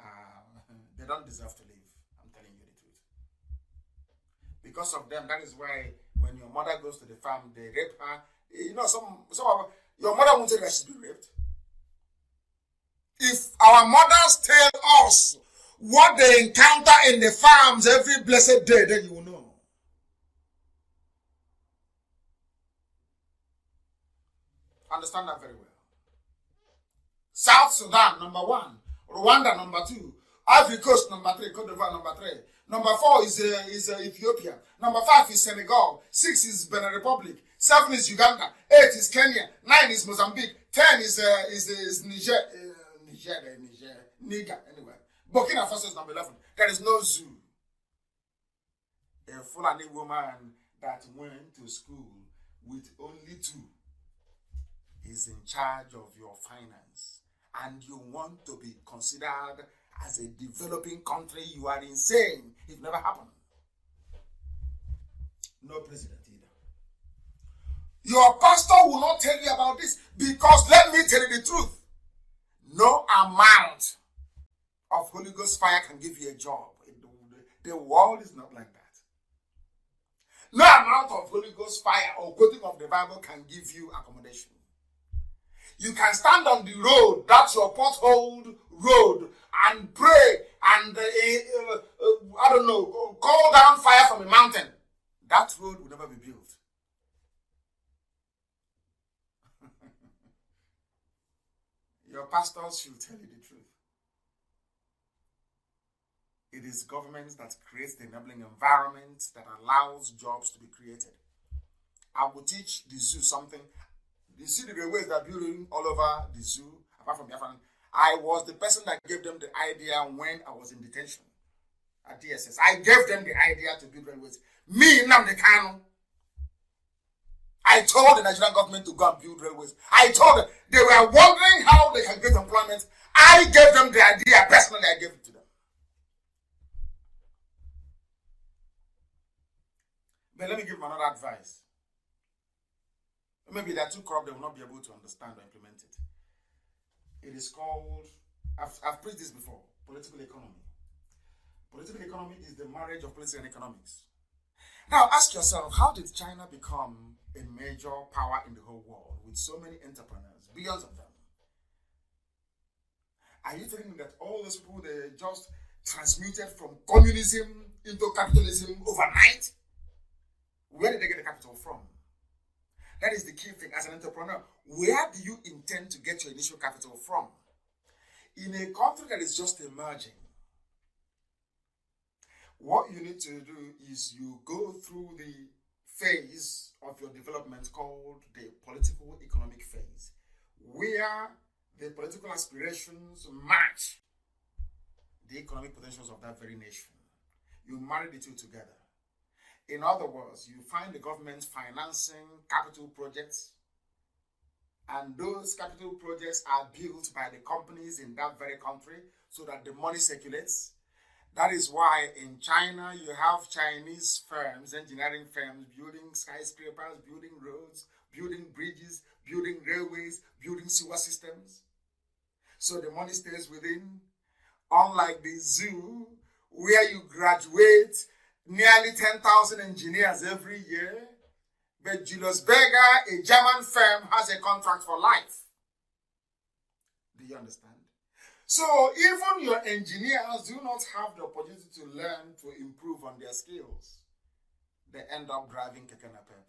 they don't deserve to live. I'm telling you the truth. Because of them, that is why when your mother goes to the farm, they rape her. Some of your mother won't say that she's been raped. If our mothers tell us what they encounter in the farms every blessed day, then you will know. Understand that very well. South Sudan, number 1. Rwanda, number 2. Ivory Coast, number 3. Cote d'Ivoire, number 3. Number 4 is Ethiopia. Number 5 is Senegal. 6 is Benin Republic. 7 is Uganda. 8 is Kenya. 9 is Mozambique. 10 is Niger. Niger, anyway. Burkina Faso is number 11. There is no zoo. A Fulani woman that went to school with only 2 is in charge of your finance, and you want to be considered as a developing country, you are insane. It never happened. No president either. Your pastor will not tell you about this, because let me tell you the truth. No amount of Holy Ghost fire can give you a job. The world is not like that. No amount of Holy Ghost fire or quoting of the Bible can give you accommodation. You can stand on the road, that's your potholed road, and pray and, call down fire from a mountain. That road will never be built. Your pastors should tell you the truth. It is government that creates the enabling environment that allows jobs to be created. I will teach the zoo something. You see the railways that are building all over the zoo, apart from Biafran. I was the person that gave them the idea when I was in detention at DSS. I gave them the idea to build railways. Me, Nnamdi Kanu. I told the Nigerian government to go and build railways. I told them, they were wondering how they can get employment. I gave them the idea. Personally, I gave it to them. But let me give them another advice. Maybe they're too corrupt, they will not be able to understand or implement it. It is called, I've preached this before, political economy. Political economy is the marriage of politics and economics. Now ask yourself, how did China become a major power in the whole world with so many entrepreneurs, billions of them? Are you telling me that all those people, they just transmuted from communism into capitalism overnight? Where did they get the capital from? That is the key thing. As an entrepreneur, where do you intend to get your initial capital from? In a country that is just emerging, what you need to do is you go through the phase of your development called the political economic phase, where the political aspirations match the economic potentials of that very nation. You marry the two together. In other words, you find the government financing capital projects, and those capital projects are built by the companies in that very country so that the money circulates. That is why in China you have Chinese firms, engineering firms, building skyscrapers, building roads, building bridges, building railways, building sewer systems. So the money stays within. Unlike the zoo, where you graduate nearly 10,000 engineers every year, but Julius Berger, a German firm, has a contract for life. Do you understand? So even your engineers do not have the opportunity to learn to improve on their skills. They end up driving keke napep.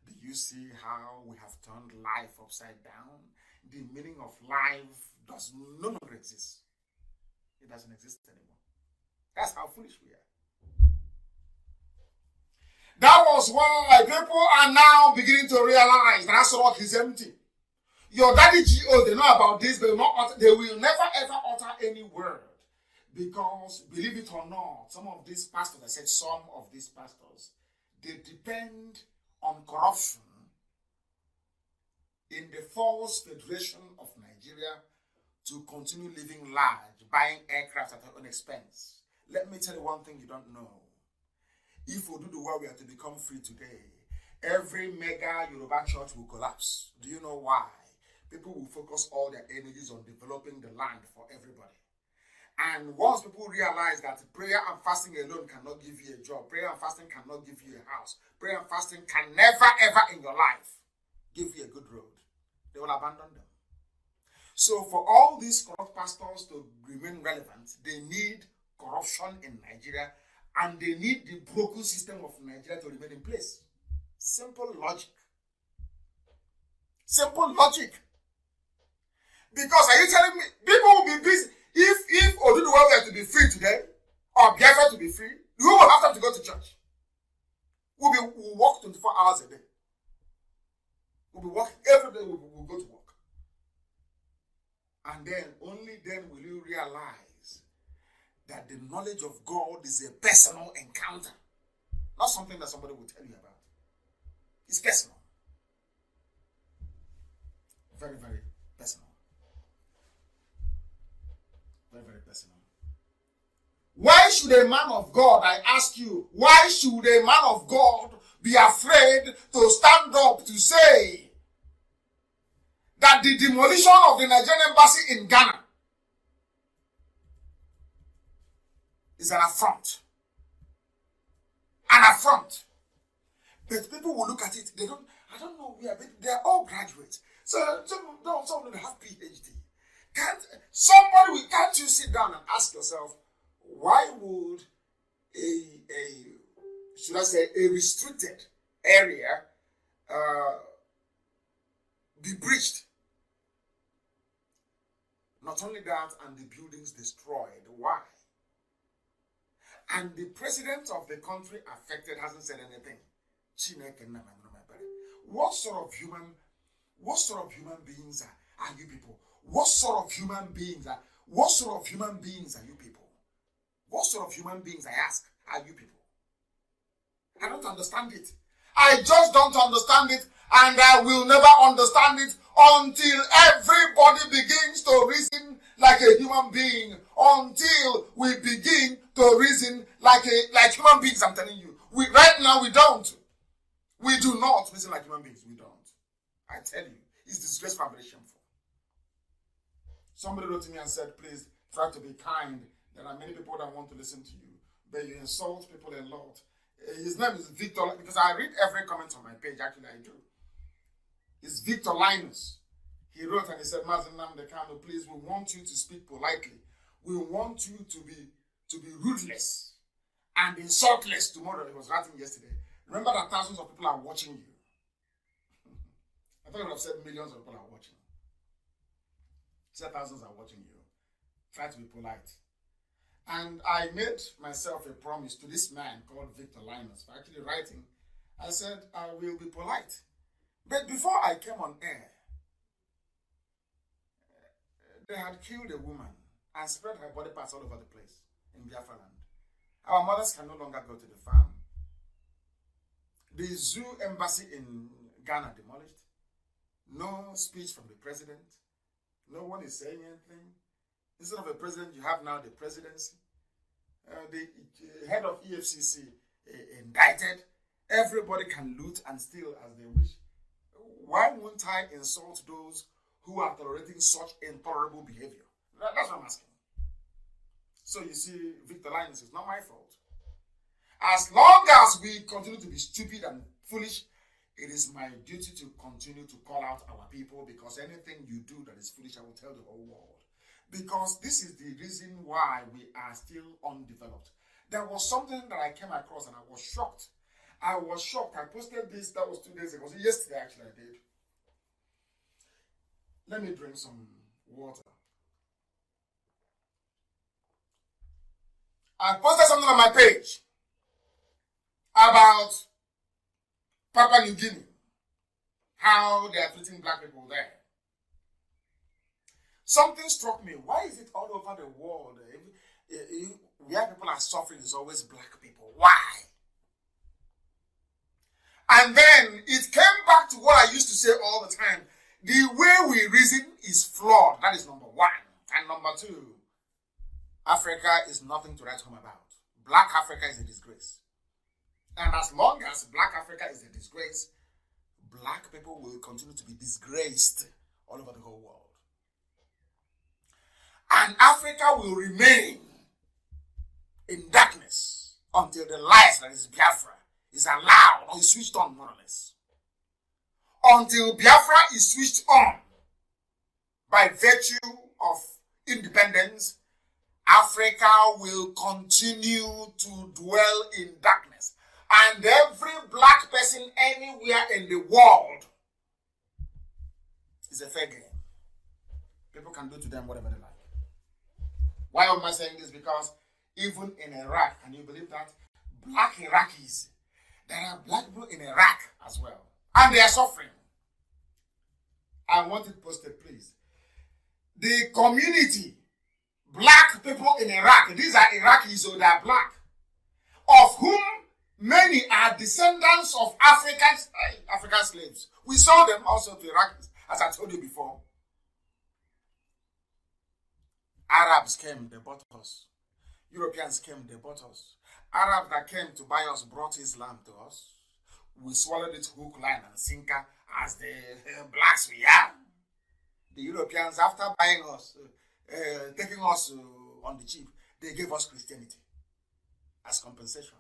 Do you see how we have turned life upside down? The meaning of life does no longer exist. It doesn't exist anymore. That's how foolish we are. That was why people are now beginning to realize that Asorok is empty. Your daddy GO, they know about this, they will never ever utter any word. Because, believe it or not, some of these pastors, I said some of these pastors, they depend on corruption in the false federation of Nigeria to continue living large, buying aircraft at their own expense. Let me tell you one thing you don't know. If we do the work we are to become free today, every mega Yoruba church will collapse. Do you know why? People will focus all their energies on developing the land for everybody. And once people realize that prayer and fasting alone cannot give you a job, prayer and fasting cannot give you a house, prayer and fasting can never ever in your life give you a good road, they will abandon them. So for all these corrupt pastors to remain relevant, they need corruption in Nigeria, and they need the broken system of Nigeria to remain in place. Simple logic. Simple logic. Because are you telling me people will be busy? If Oduduwa were to be free today, or Biafra to be free, we will have time to go to church. We'll work 24 hours a day. We'll be working every day. We'll go to work. And then, only then will you realize that the knowledge of God is a personal encounter. Not something that somebody will tell you about. It's personal. Very, very personal. Very, very personal. Why should a man of God, I ask you, why should a man of God be afraid to stand up to say that the demolition of the Nigerian embassy in Ghana is an affront? An affront. But people will look at it, I don't know where, but they are all graduates. So some of them have PhD. Can't you sit down and ask yourself, why would a restricted area be breached? Not only that, and the buildings destroyed. Why? And the president of the country affected hasn't said anything. What sort of human beings are you people? What sort of human beings are you people? What sort of human beings, I ask, are you people? I don't understand it. I just don't understand it, and I will never understand it until everybody begins to reason like a human being, until we begin to reason like human beings, I'm telling you. Right now, we don't. We do not reason like human beings. We don't. I tell you, it's disgraceful and very shameful. Somebody wrote to me and said, please try to be kind. There are many people that want to listen to you, but you insult people a lot. His name is Victor, because I read every comment on my page. Actually, I do. It's Victor Linus. He wrote and he said, Mazi Nnamdi Kanu, please, we want you to speak politely. We want you to be ruthless and insultless tomorrow. He was writing yesterday. Remember that thousands of people are watching you. I thought I would have said millions of people are watching. He said thousands are watching you. Try to be polite. And I made myself a promise to this man called Victor Linus for actually writing I said, I will be polite. But before I came on air, they had killed a woman and spread her body parts all over the place in Biafra land. Our mothers can no longer go to the farm. The zoo embassy in Ghana demolished. No speech from the president. No one is saying anything. Instead of a president, you have now the presidency. The head of EFCC indicted. Everybody can loot and steal as they wish. Why won't I insult those who are tolerating such intolerable behavior? That's what I'm asking. So you see, Victor Linus, is not my fault. As long as we continue to be stupid and foolish, it is my duty to continue to call out our people, because anything you do that is foolish, I will tell the whole world. Because this is the reason why we are still undeveloped. There was something that I came across and I was shocked. I posted this, that was 2 days ago. So yesterday, actually, I did. Let me drink some water. I posted something on my page about Papua New Guinea, how they are treating black people there. Something struck me. Why is it all over the world, where people are suffering, is always black people? Why? And then it came back to what I used to say all the time. The way we reason is flawed. That is number one. And number two, Africa is nothing to write home about. Black Africa is a disgrace. And as long as Black Africa is a disgrace, black people will continue to be disgraced all over the whole world. And Africa will remain in darkness until the light that is Biafra is allowed or is switched on, more or less. Until Biafra is switched on by virtue of independence, Africa will continue to dwell in darkness. And every black person anywhere in the world is a fair game. People can do to them whatever they like. Why am I saying this? Because even in Iraq, can you believe that? Black Iraqis, there are black people in Iraq as well. And they are suffering. I want it posted, please. The community, black people in Iraq, these are Iraqis, so they are black, of whom many are descendants of African slaves. We sold them also to Iraqis, as I told you before. Arabs came, they bought us. Europeans came, they bought us. Arabs that came to buy us brought Islam to us. We swallowed it hook, line, and sinker as the blacks we are. The Europeans, after buying us, taking us on the cheap, they gave us Christianity as compensation.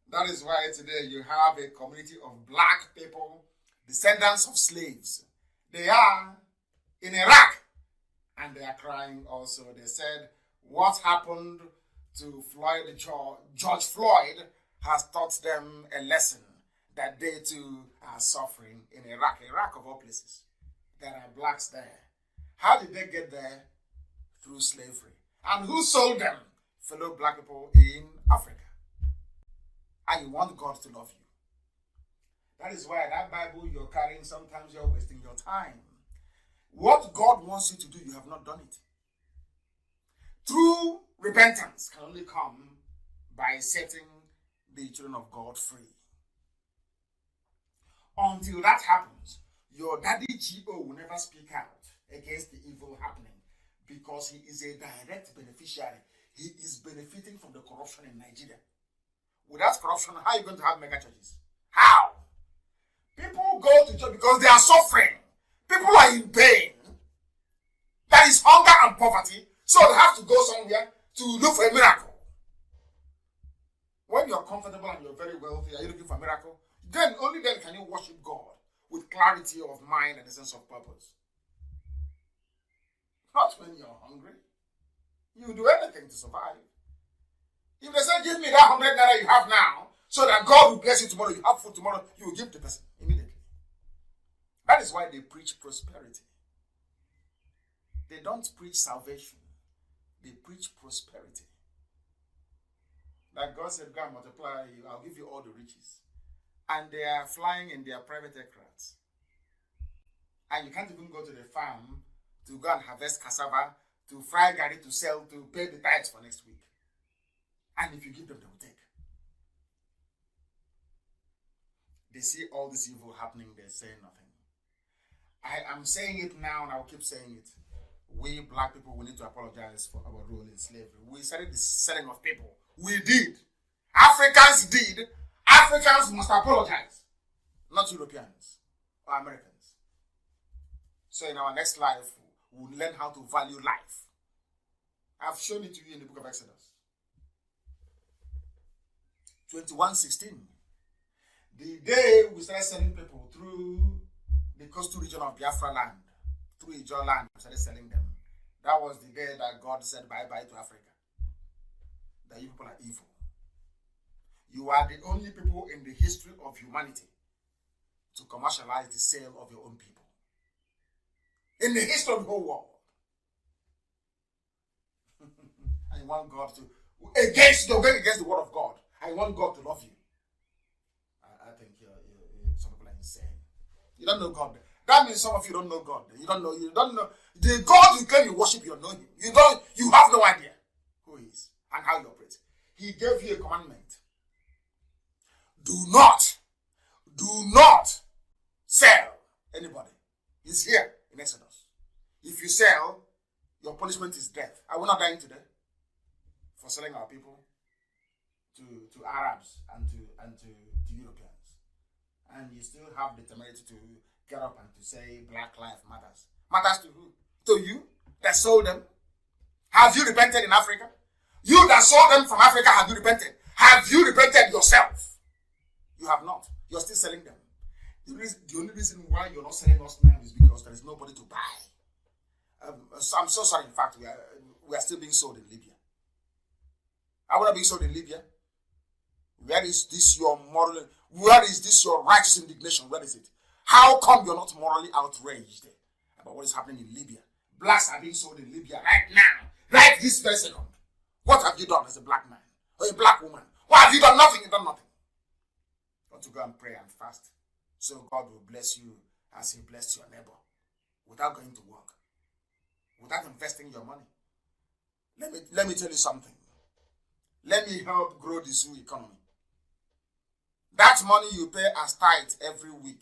That is why today you have a community of black people, descendants of slaves. They are in Iraq, and they are crying also. They said, what happened to George Floyd has taught them a lesson that they too are suffering in Iraq of all places. There are blacks there. How did they get there? Through slavery. And who sold them? Fellow black people in Africa. And you want God to love you. That is why that Bible you're carrying, sometimes you're wasting your time. What God wants you to do, you have not done it. True repentance can only come by setting the children of God free. Until that happens, your daddy G.O. will never speak out against the evil happening, because he is a direct beneficiary. He is benefiting from the corruption in Nigeria. Without corruption, how are you going to have mega churches? How? People go to church because they are suffering. People are in pain. There is hunger and poverty, so they have to go somewhere to look for a miracle. When you're comfortable and you're very wealthy, are you looking for a miracle? Then, only then can you worship God with clarity of mind and a sense of purpose. Not when you're hungry. You do anything to survive. If they say, give me that 100 naira you have now, so that God will bless you tomorrow, you have food tomorrow, you will give the person immediately. That is why they preach prosperity. They don't preach salvation. They preach prosperity. That God said, go and multiply you, I'll give you all the riches. And they are flying in their private aircrafts. And you can't even go to the farm to go and harvest cassava, to fry gari to sell, to pay the tithes for next week. And if you give them, they will take. They see all this evil happening, they say nothing. I am saying it now and I will keep saying it. We black people, we need to apologize for our role in slavery. We started the selling of people. We did. Africans did. Africans must apologize. Not Europeans or Americans. So in our next life, we'll learn how to value life. I've shown it to you in the book of Exodus. 21:16. The day we started selling people through the coastal region of Biafra land, through Ijo land, we started selling them. That was the day that God said bye-bye to Africa. That you people are evil. You are the only people in the history of humanity to commercialize the sale of your own people. In the history of the whole world. And you want God to, you're going against the word of God. I want God to love you. I think some people are insane. You don't know God. That means some of you don't know God. You don't know the God you claim you worship. You don't know him. You have no idea who he is and how he operates. He gave you a commandment. Do not sell anybody. It's here in Exodus. If you sell, your punishment is death. Are we not dying today for selling our people to Arabs and to Europeans? And you still have the temerity to get up and to say Black Lives Matters. Matters to who? To you that sold them? Have you repented in Africa? You that sold them from Africa, have you repented? Have you repented yourself? You have not. You're still selling them. The only reason why you're not selling us now is because there is nobody to buy. So I'm so sorry. In fact, we are still being sold in Libya. Are we not being sold in Libya? Where is this your moral? Where is this your righteous indignation? Where is it? How come you're not morally outraged about what is happening in Libya? Blacks are being sold in Libya right now, right this very second. What have you done as a black man or a black woman? What have you done? Nothing. You've done nothing. You want to go and pray and fast, so God will bless you as he blessed your neighbor, without going to work, without investing your money. Let me tell you something. Let me help grow the zoo economy. That money you pay as tithe every week,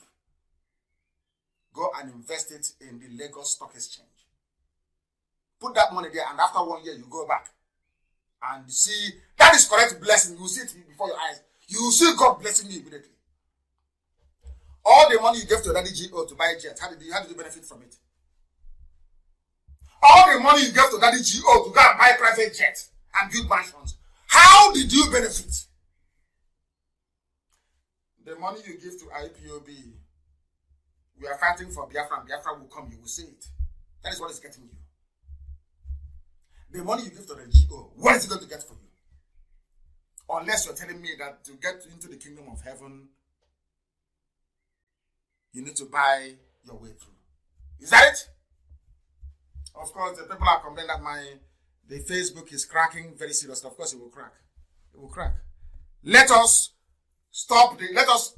go and invest it in the Lagos Stock Exchange. Put that money there, and after 1 year, you go back and see that is correct blessing. You see it before your eyes. You will see God blessing you immediately. All the money you gave to Daddy G.O. to buy jet, how did you benefit from it? All the money you gave to Daddy G.O. to go and buy private jet and build mansions, how did you benefit? The money you give to IPOB, we are fighting for Biafra, and Biafra will come, you will see it. That is what is getting you. The money you give to the GO, what is it going to get for you? Unless you're telling me that to get into the kingdom of heaven, you need to buy your way through. Is that it? Of course, the people are complaining that the Facebook is cracking very seriously. Of course, it will crack. It will crack. Let us stop let us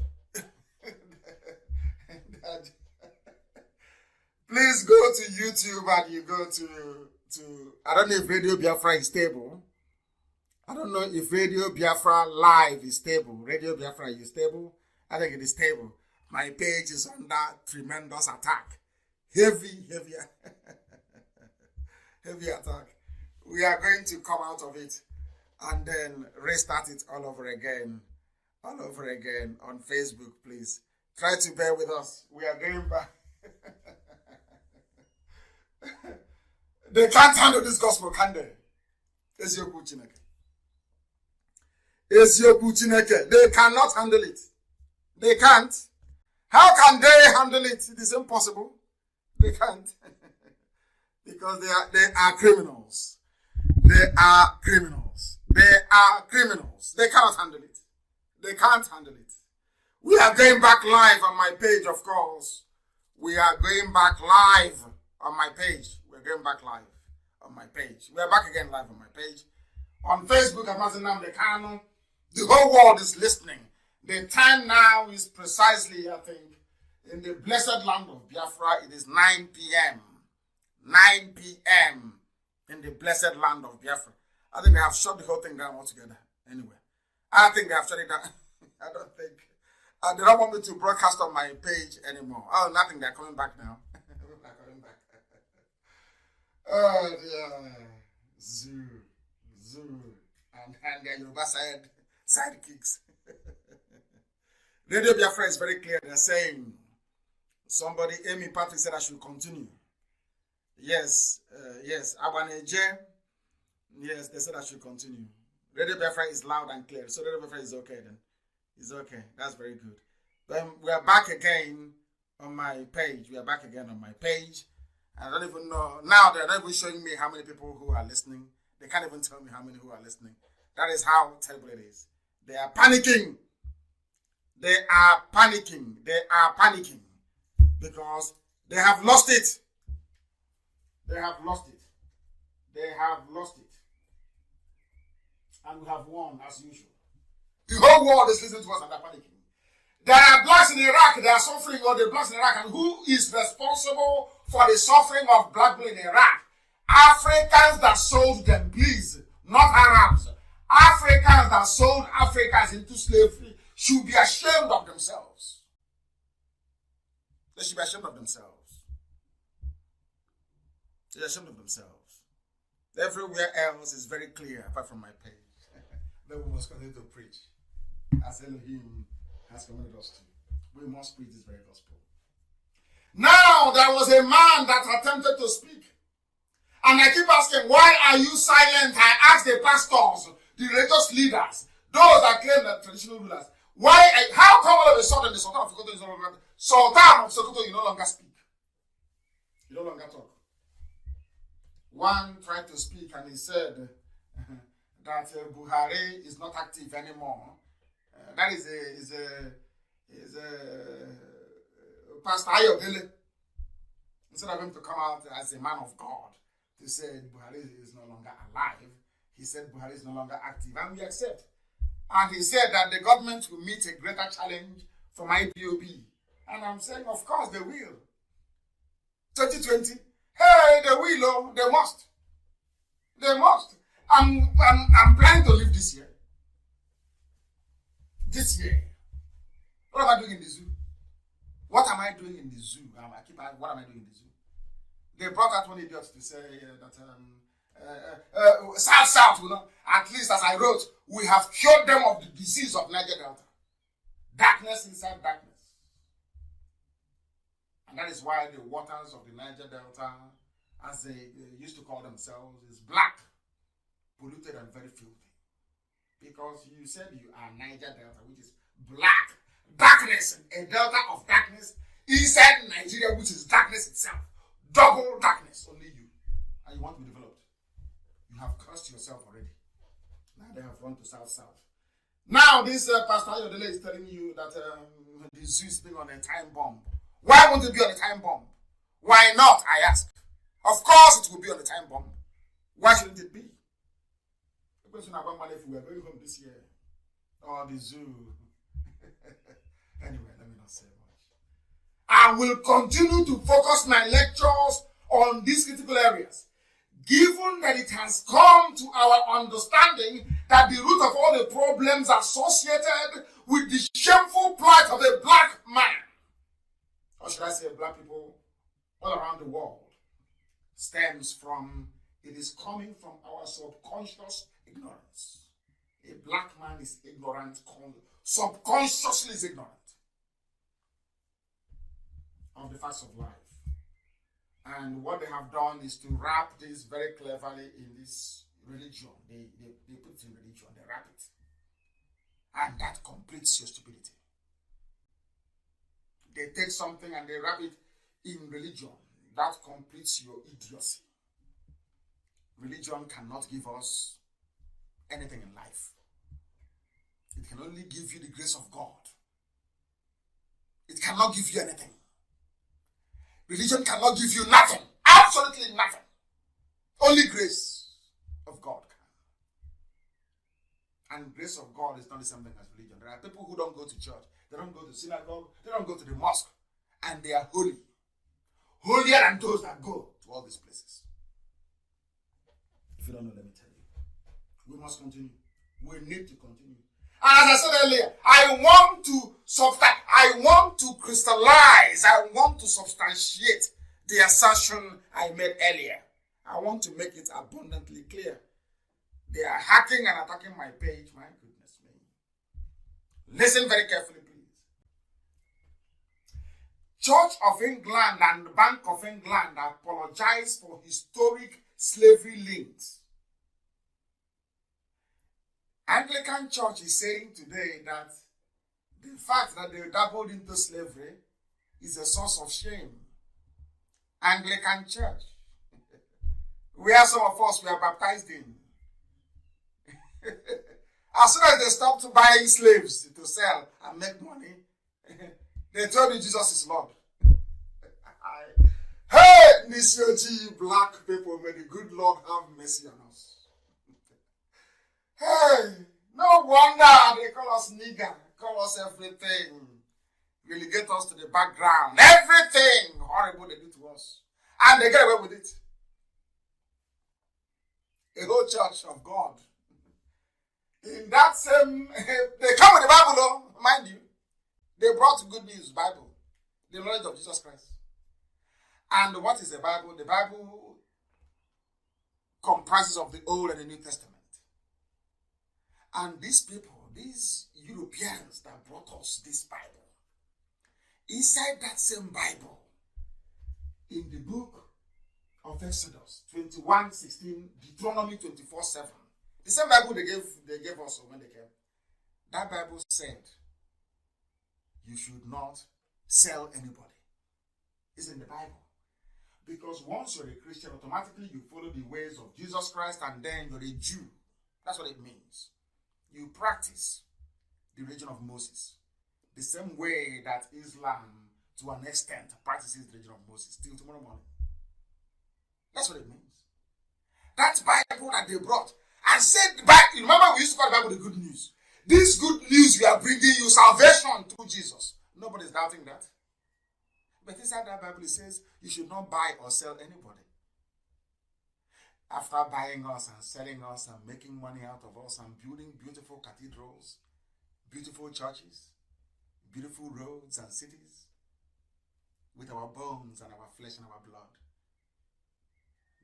please go to YouTube and you go to I don't know if Radio Biafra is stable. I don't know if Radio Biafra Live is stable. Radio Biafra is stable. I think it is stable. My page is under tremendous attack. Heavy attack. We are going to come out of it and then restart it all over again on Facebook, please. Try to bear with us. We are going back. They can't handle this gospel, can they? They cannot handle it. They can't. How can they handle it? It is impossible. They can't. Because they are criminals. They are criminals. They cannot handle it. They can't handle it. We are going back live on my page, of course. We are going back live on my page. We're going back live on my page. We're back again live on my page. On Facebook, at Mazi Nnamdi Kanu. The whole world is listening. The time now is precisely, I think, in the blessed land of Biafra, it is 9 p.m. 9 p.m. in the blessed land of Biafra. I think they have shut the whole thing down altogether. Anyway, I think they have shut it down. I don't think. They don't want me to broadcast on my page anymore. Oh, nothing. They're coming back now. They're coming back. Oh, yeah. Zoo. And their Yoruba sidekicks. Radio Biafra is very clear. They're saying, somebody, Amy Patrick said I should continue. Yes. Abaneje, yes, they said I should continue. Radio Biafra is loud and clear. So Radio Biafra is okay then. It's okay. That's very good. Then we are back again on my page. I don't even know. Now they're not even showing me how many people who are listening. They can't even tell me how many who are listening. That is how terrible it is. They are panicking. Because they have lost it. And we have won as usual. The whole world is listening to us and they're panicking. There are blacks in Iraq, they are suffering, or the blacks in Iraq, and who is responsible for the suffering of black people in Iraq? Africans that sold them, please, not Arabs. Africans that sold Africans into slavery should be ashamed of themselves. They should be ashamed of themselves. They're ashamed of themselves. Everywhere else is very clear, apart from my page. Then we must continue to preach, as Elohim has commanded us to. We must preach this very gospel. Now, there was a man that attempted to speak. And I keep asking, why are you silent? I asked the pastors, the religious leaders, those that claim that traditional rulers, how come all of a sudden the Sultan of Sokoto is no longer, Sultan of Sokoto, you no longer speak? You no longer talk. One tried to speak and he said that Buhari is not active anymore. That is a Pastor Ayodele. Instead of him to come out as a man of God to say Buhari is no longer alive, he said Buhari is no longer active, and we accept. And he said that the government will meet a greater challenge from IPOB. And I'm saying, of course, they will. 2020, hey, they will, oh, they must. They must. I'm planning to leave this year. This year. What am I doing in the zoo? What am I doing in the zoo? What am I doing in the zoo? They brought out one idiot to say that South, you know, at least as I wrote, we have cured them of the disease of Niger Delta. Darkness inside darkness. And that is why the waters of the Niger Delta, as they used to call themselves, is black, polluted and very filthy. Because you said you are Niger Delta, which is black, darkness, a delta of darkness inside Nigeria, which is darkness itself. Double darkness, only you. And you want to be developed. You have cursed yourself already. Now they have run to South. Now this Pastor Ayodele is telling you that the zoo is being on a time bomb. Why won't it be on a time bomb? Why not, I ask. Of course it will be on a time bomb. Why shouldn't it be? The question about money if we are going home this year. Or the zoo. Anyway, let me not say much. I will continue to focus my lectures on these critical areas, given that it has come to our understanding that the root of all the problems associated with the shameful plight of a black man, or should I say black people all around the world, stems from, it is coming from our subconscious ignorance. A black man is ignorant, subconsciously is ignorant of the facts of life. And what they have done is to wrap this very cleverly in this religion. They put it in religion, they wrap it. And that completes your stupidity. They take something and they wrap it in religion. That completes your idiocy. Religion cannot give us anything in life. It can only give you the grace of God. It cannot give you anything. Religion cannot give you nothing. Absolutely nothing. Only grace of God And grace of God is not the same thing as religion. There are people who don't go to church. They don't go to synagogue. They don't go to the mosque. And they are holy. Holier than those that go to all these places. If you don't know, let me tell you. We must continue. We need to continue. And as I said earlier, I want to crystallize, I want to substantiate the assertion I made earlier. I want to make it abundantly clear. They are hacking and attacking my page. My goodness me. Listen very carefully, please. Church of England and Bank of England apologize for historic slavery links. Anglican Church is saying today that the fact that they dabbled into slavery is a source of shame. Anglican Church, where some of us were baptized in. As soon as they stopped buying slaves to sell and make money, they told you Jesus is Lord. Hey, Nisioji, black people, may the good Lord have mercy on us. Hey, no wonder they call us nigger, call us everything, relegate us to the background, everything horrible they do to us. And they get away with it. A whole church of God. In that same, they come with the Bible though, mind you. They brought good news, Bible, the knowledge of Jesus Christ. And what is the Bible? The Bible comprises of the Old and the New Testament. And these people, these Europeans that brought us this Bible, inside that same Bible, in the book of Exodus 21:16, Deuteronomy 24:7, the same Bible they gave us when they came, that Bible said, you should not sell anybody. It's in the Bible. Because once you're a Christian, automatically you follow the ways of Jesus Christ and then you're a Jew. That's what it means. You practice the religion of Moses. The same way that Islam, to an extent, practices the religion of Moses till tomorrow morning. That's what it means. That Bible that they brought and said, remember we used to call the Bible the good news. This good news we are bringing you salvation through Jesus. Nobody's doubting that. But inside that Bible it says you should not buy or sell anybody. After buying us and selling us and making money out of us and building beautiful cathedrals, beautiful churches, beautiful roads and cities, with our bones and our flesh and our blood,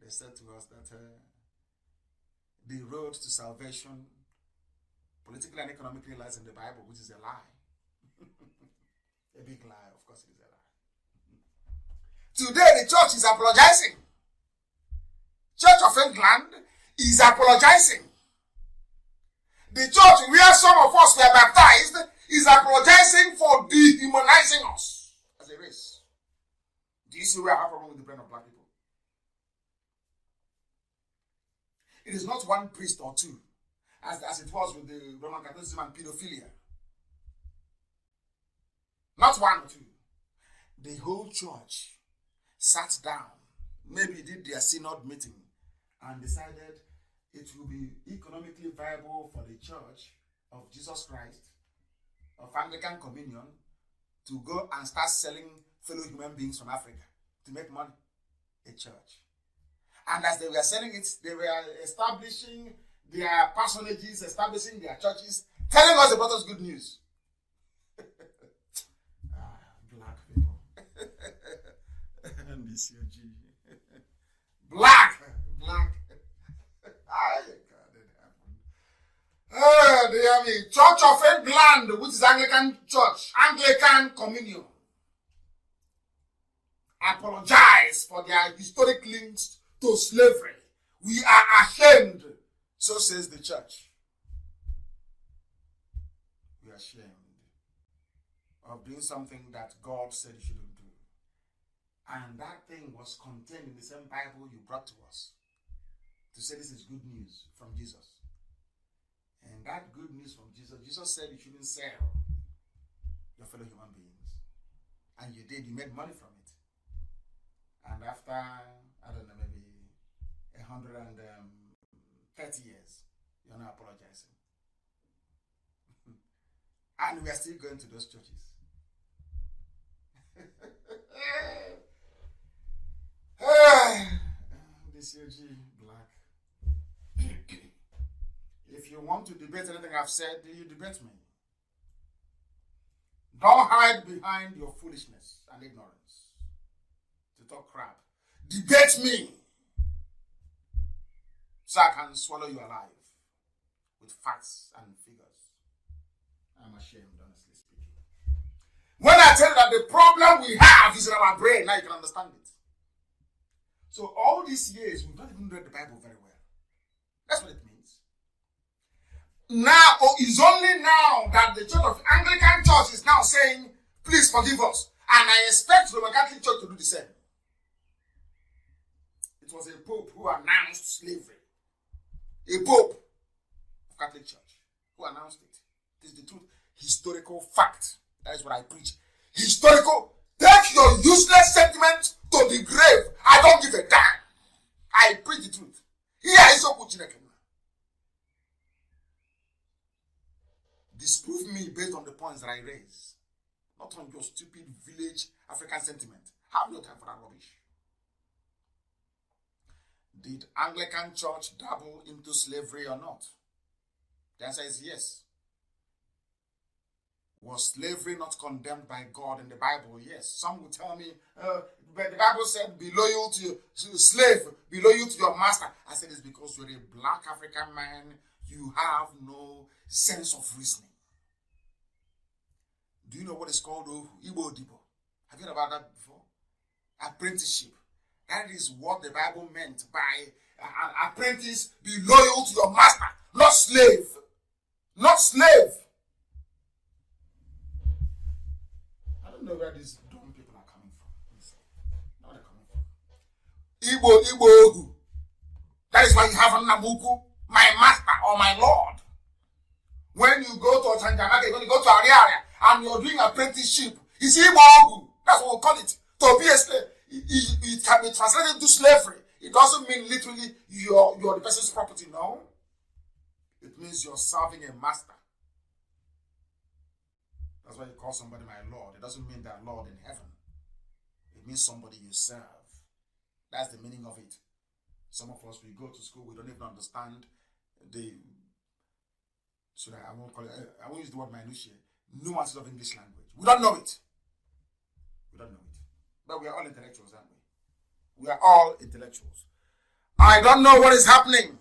they said to us that the road to salvation, politically and economically, lies in the Bible, which is a lie. A big lie, of course it is a lie. Today the church is apologizing. Church of England is apologizing. The church where some of us were baptized is apologizing for dehumanizing us as a race. Do you see where I have a problem with the brain of black people? It is not one priest or two, as it was with the Roman Catholicism and pedophilia. Not one or two. The whole church sat down, maybe did their synod meeting, and decided it will be economically viable for the Church of Jesus Christ, of Anglican Communion, to go and start selling fellow human beings from Africa to make money. A church. And as they were selling it, they were establishing their personages, establishing their churches, telling us about us good news. Black people. Black. Church of England, which is Anglican Church, Anglican Communion, apologize for their historic links to slavery. We are ashamed, so says the church. We are ashamed of doing something that God said you shouldn't do. And that thing was contained in the same Bible you brought to us to say this is good news from Jesus. And that good news from Jesus, Jesus said you shouldn't sell your fellow human beings. And you did, you made money from it. And after, I don't know, maybe 130 years, you're not apologizing. And we are still going to those churches. This UG black. If you want to debate anything I've said, you debate me. Don't hide behind your foolishness and ignorance to talk crap. Debate me so I can swallow you alive with facts and figures. I'm ashamed, honestly speaking. When I tell you that the problem we have is in our brain, now you can understand it. So all these years, we've not even read the Bible very well. That's what it means. Now, it's only now that the Church of Anglican Church is now saying, please forgive us. And I expect the Roman Catholic Church to do the same. It was a pope who announced slavery. A pope of Catholic Church who announced it. It is the truth. Historical fact. That is what I preach. Historical. Take your useless sentiment to the grave. I don't give a damn. I preach the truth. Here is Okuchineke. Disprove me based on the points that I raise. Not on your stupid village African sentiment. Have no time for that rubbish. Did Anglican Church dabble into slavery or not? The answer is yes. Was slavery not condemned by God in the Bible? Yes. Some will tell me, but the Bible said, be loyal to your slave, be loyal to your master. I said it's because you're a black African man, you have no sense of reasoning. Do you know what is called Igbo Dibo? Have you heard about that before? Apprenticeship. That is what the Bible meant by an apprentice, be loyal to your master, not slave. Not slave. I don't know where these dumb people are coming from. Where they're coming from. Igbo. That is why you have Nabuku, my master or my lord. When you go to Tanjamaka, when you go to Ariaria, and you're doing apprenticeship, it's Igbo. That's what we call it. To be a slave. It can be translated into slavery. It doesn't mean literally you're the person's property, no. It means you're serving a master. That's why you call somebody my Lord. It doesn't mean that Lord in heaven. It means somebody you serve. That's the meaning of it. Some of us, we go to school, we don't even understand so that I won't call it, I won't use the word minutiae, nuances of English language. We don't know it. We don't know it. But we are all intellectuals, aren't we? We are all intellectuals. I don't know what is happening.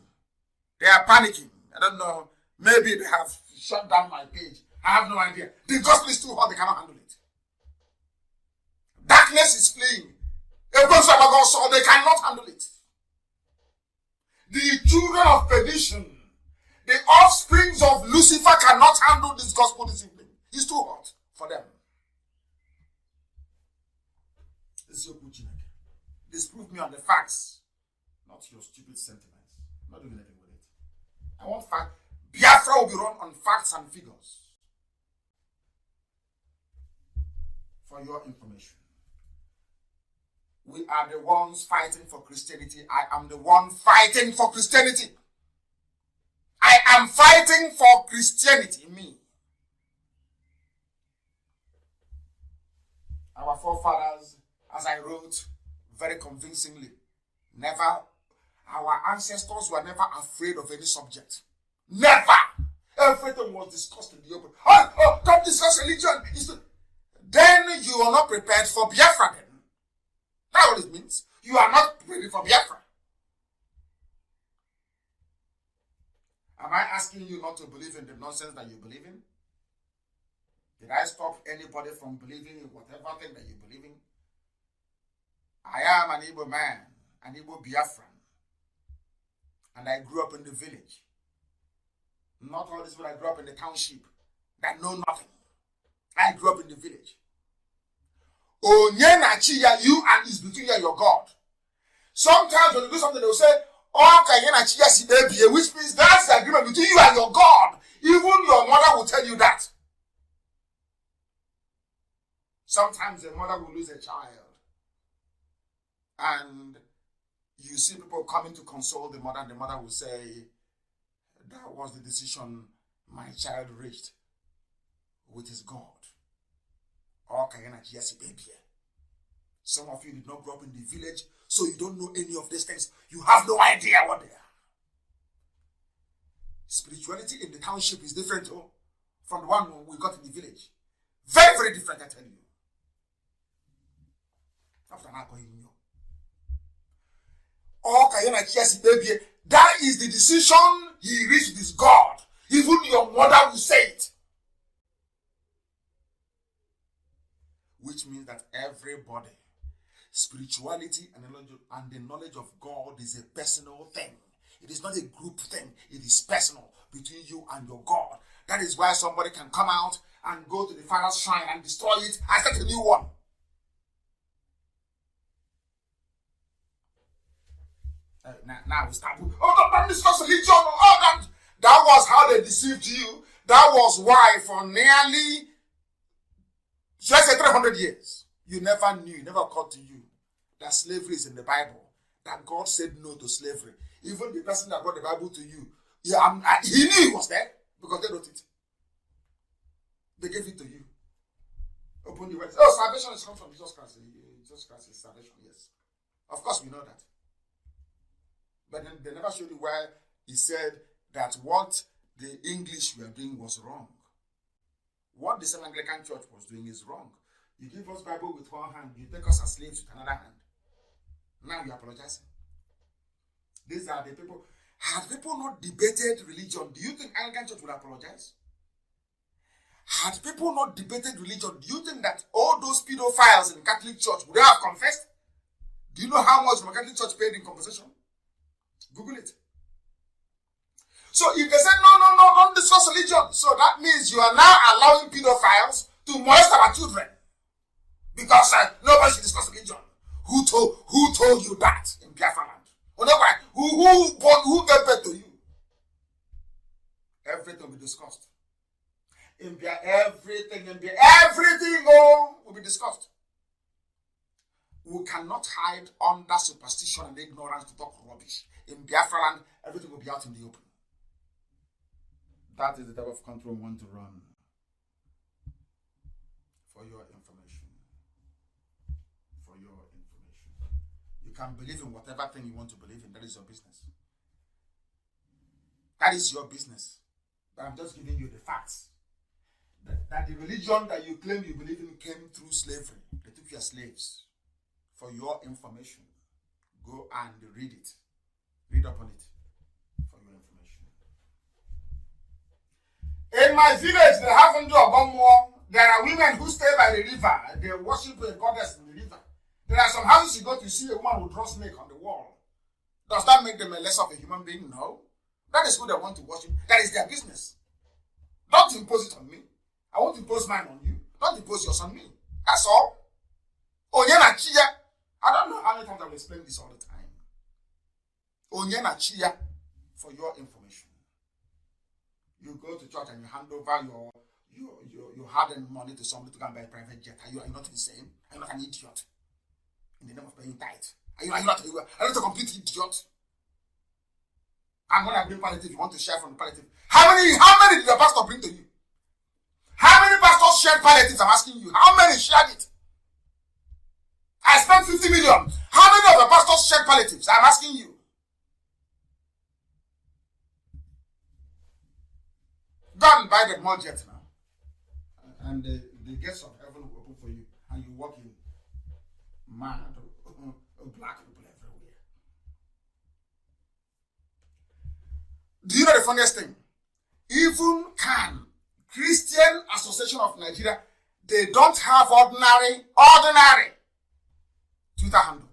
They are panicking. I don't know. Maybe they have shut down my page. I have no idea. The gospel is too hot. They cannot handle it. Darkness is fleeing. They cannot handle it. The children of perdition, the offsprings of Lucifer cannot handle this gospel this evening. It's too hot for them. Disprove me on the facts, not your stupid sentiments. I'm not doing anything with it. I want facts. Biafra will be run on facts and figures. For your information. We are the ones fighting for Christianity. I am the one fighting for Christianity. I am fighting for Christianity, me. Our forefathers, as I wrote very convincingly, our ancestors were never afraid of any subject. Never! Everything was discussed in the open. Don't discuss religion. Then you are not prepared for Biafra then. That's what it means. You are not ready for Biafra. Am I asking you not to believe in the nonsense that you believe in? Did I stop anybody from believing in whatever thing that you believe in? I am an Igbo man, an Igbo Biafran. And I grew up in the village. Not all this, but I grew up in the township that know nothing. I grew up in the village. Onyenachiya, you and is between you and your God. Sometimes when you do something, they will say, which means that's the agreement between you and your God. Even your mother will tell you that. Sometimes a mother will lose a child. And you see people coming to console the mother, and the mother will say, that was the decision my child reached. with his God. Some of you did not grow up in the village, so you don't know any of these things. You have no idea what they are. Spirituality in the township is different from the one we got in the village. Very, very different, I tell you. That is the decision he reached with his God. Even your mother will say it. Which means that everybody, spirituality and the knowledge of God is a personal thing. It is not a group thing. It is personal between you and your God. That is why somebody can come out and go to the Father's shrine and destroy it and start a new one. Now we start. Don't discuss religion. That was how they deceived you. That was why for nearly, let's say 300 years, you never knew, it never occurred to you that slavery is in the Bible. That God said no to slavery. Even the person that brought the Bible to you, he knew it was there because they wrote it. They gave it to you. Open the words. Oh, salvation is come from Jesus Christ. Jesus Christ is salvation, yes. Of course, we know that. But then they never showed you where he said that what the English were doing was wrong. What the Seventh Anglican Church was doing is wrong. You give us Bible with one hand, you take us as slaves with another hand. Now you're apologizing. These are the people. Had people not debated religion, do you think Anglican Church would apologize? Had people not debated religion, do you think that all those pedophiles in the Catholic Church would have confessed? Do you know how much the Catholic Church paid in compensation? Google it. So if they say, no, don't discuss religion, so that means you are now allowing pedophiles to molest our children. Because nobody should discuss religion. Who told you that in Biafra land? Who gave birth to you? Everything will be discussed. Everything will be discussed. We cannot hide under superstition and ignorance to talk rubbish. In Biafra land, everything will be out in the open. That is the type of country we want to run. For your information. You can believe in whatever thing you want to believe in. That is your business. That is your business. But I'm just giving you the facts. That the religion that you claim you believe in came through slavery. They took you as slaves. For your information. Go and read it. Read up on it. For your information. In my village, they haven't done one more. There are women who stay by the river. They worship a goddess in the river. There are some houses you go to see a woman who draws snake on the wall. Does that make them a less of a human being? No. That is who they want to worship. That is their business. Don't impose it on me. I won't impose mine on you. Don't impose yours on me. That's all. Onyena chia. I don't know how many times I will explain this all the time. Onyena chia, for your information. You go to church and you hand over your hard-earned money to somebody to go and buy a private jet. Are you not insane? Are you not an idiot? In the name of paying tithe. Are you not a complete idiot? And when I bring palliative, you want to share from the palliative. How many did the pastor bring to you? How many pastors shared palliatives? I'm asking you. How many shared it? I spent 50 million. How many of the pastors shared palliatives? I'm asking you. Go and buy the more jet now. And the gates of heaven will open for you. And you walk in. Mad, black people everywhere. Do you know the funniest thing? Even Christian Association of Nigeria, they don't have ordinary Twitter handle.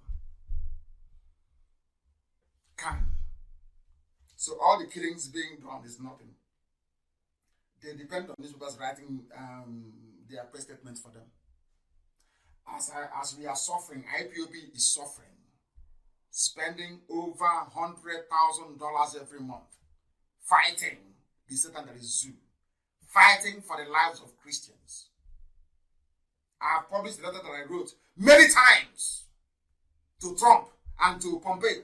So all the killings being done is nothing. They depend on newspapers writing their press statements for them. As we are suffering, IPOB is suffering, spending over $100,000 every month, fighting the Satan that is zoo, fighting for the lives of Christians. I have published the letter that I wrote many times to Trump and to Pompeo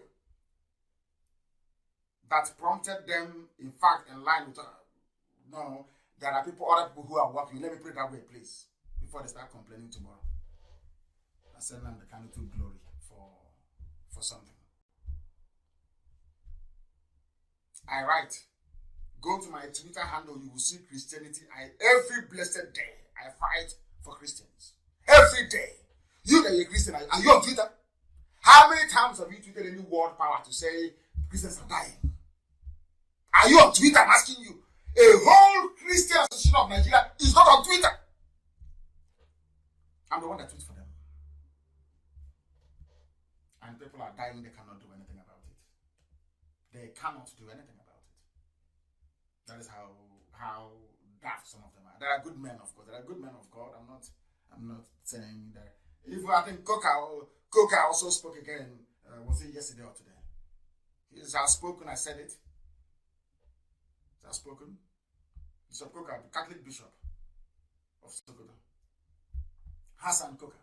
that prompted them, in fact, in line with There are people, other people who are working. Let me put it that way, please, before they start complaining tomorrow. I send them the kind of glory for something. I write. Go to my Twitter handle. You will see Christianity. Every blessed day I fight for Christians. Every day. You that you're a Christian, are you on Twitter? How many times have you tweeted any world power to say Christians are dying? Are you on Twitter? I'm asking you. A whole Christian Association of Nigeria is not on Twitter. I'm the one that tweets for them. And people are dying, they cannot do anything about it. They cannot do anything about it. That is how daft some of them are. There are good men, of course. There are good men of God. I'm not saying that. I think Coca also spoke again. Was it yesterday or today? He has spoken. I said it. He has spoken. Bishop Coca, the Catholic Bishop of Sokoto. Hassan Coca.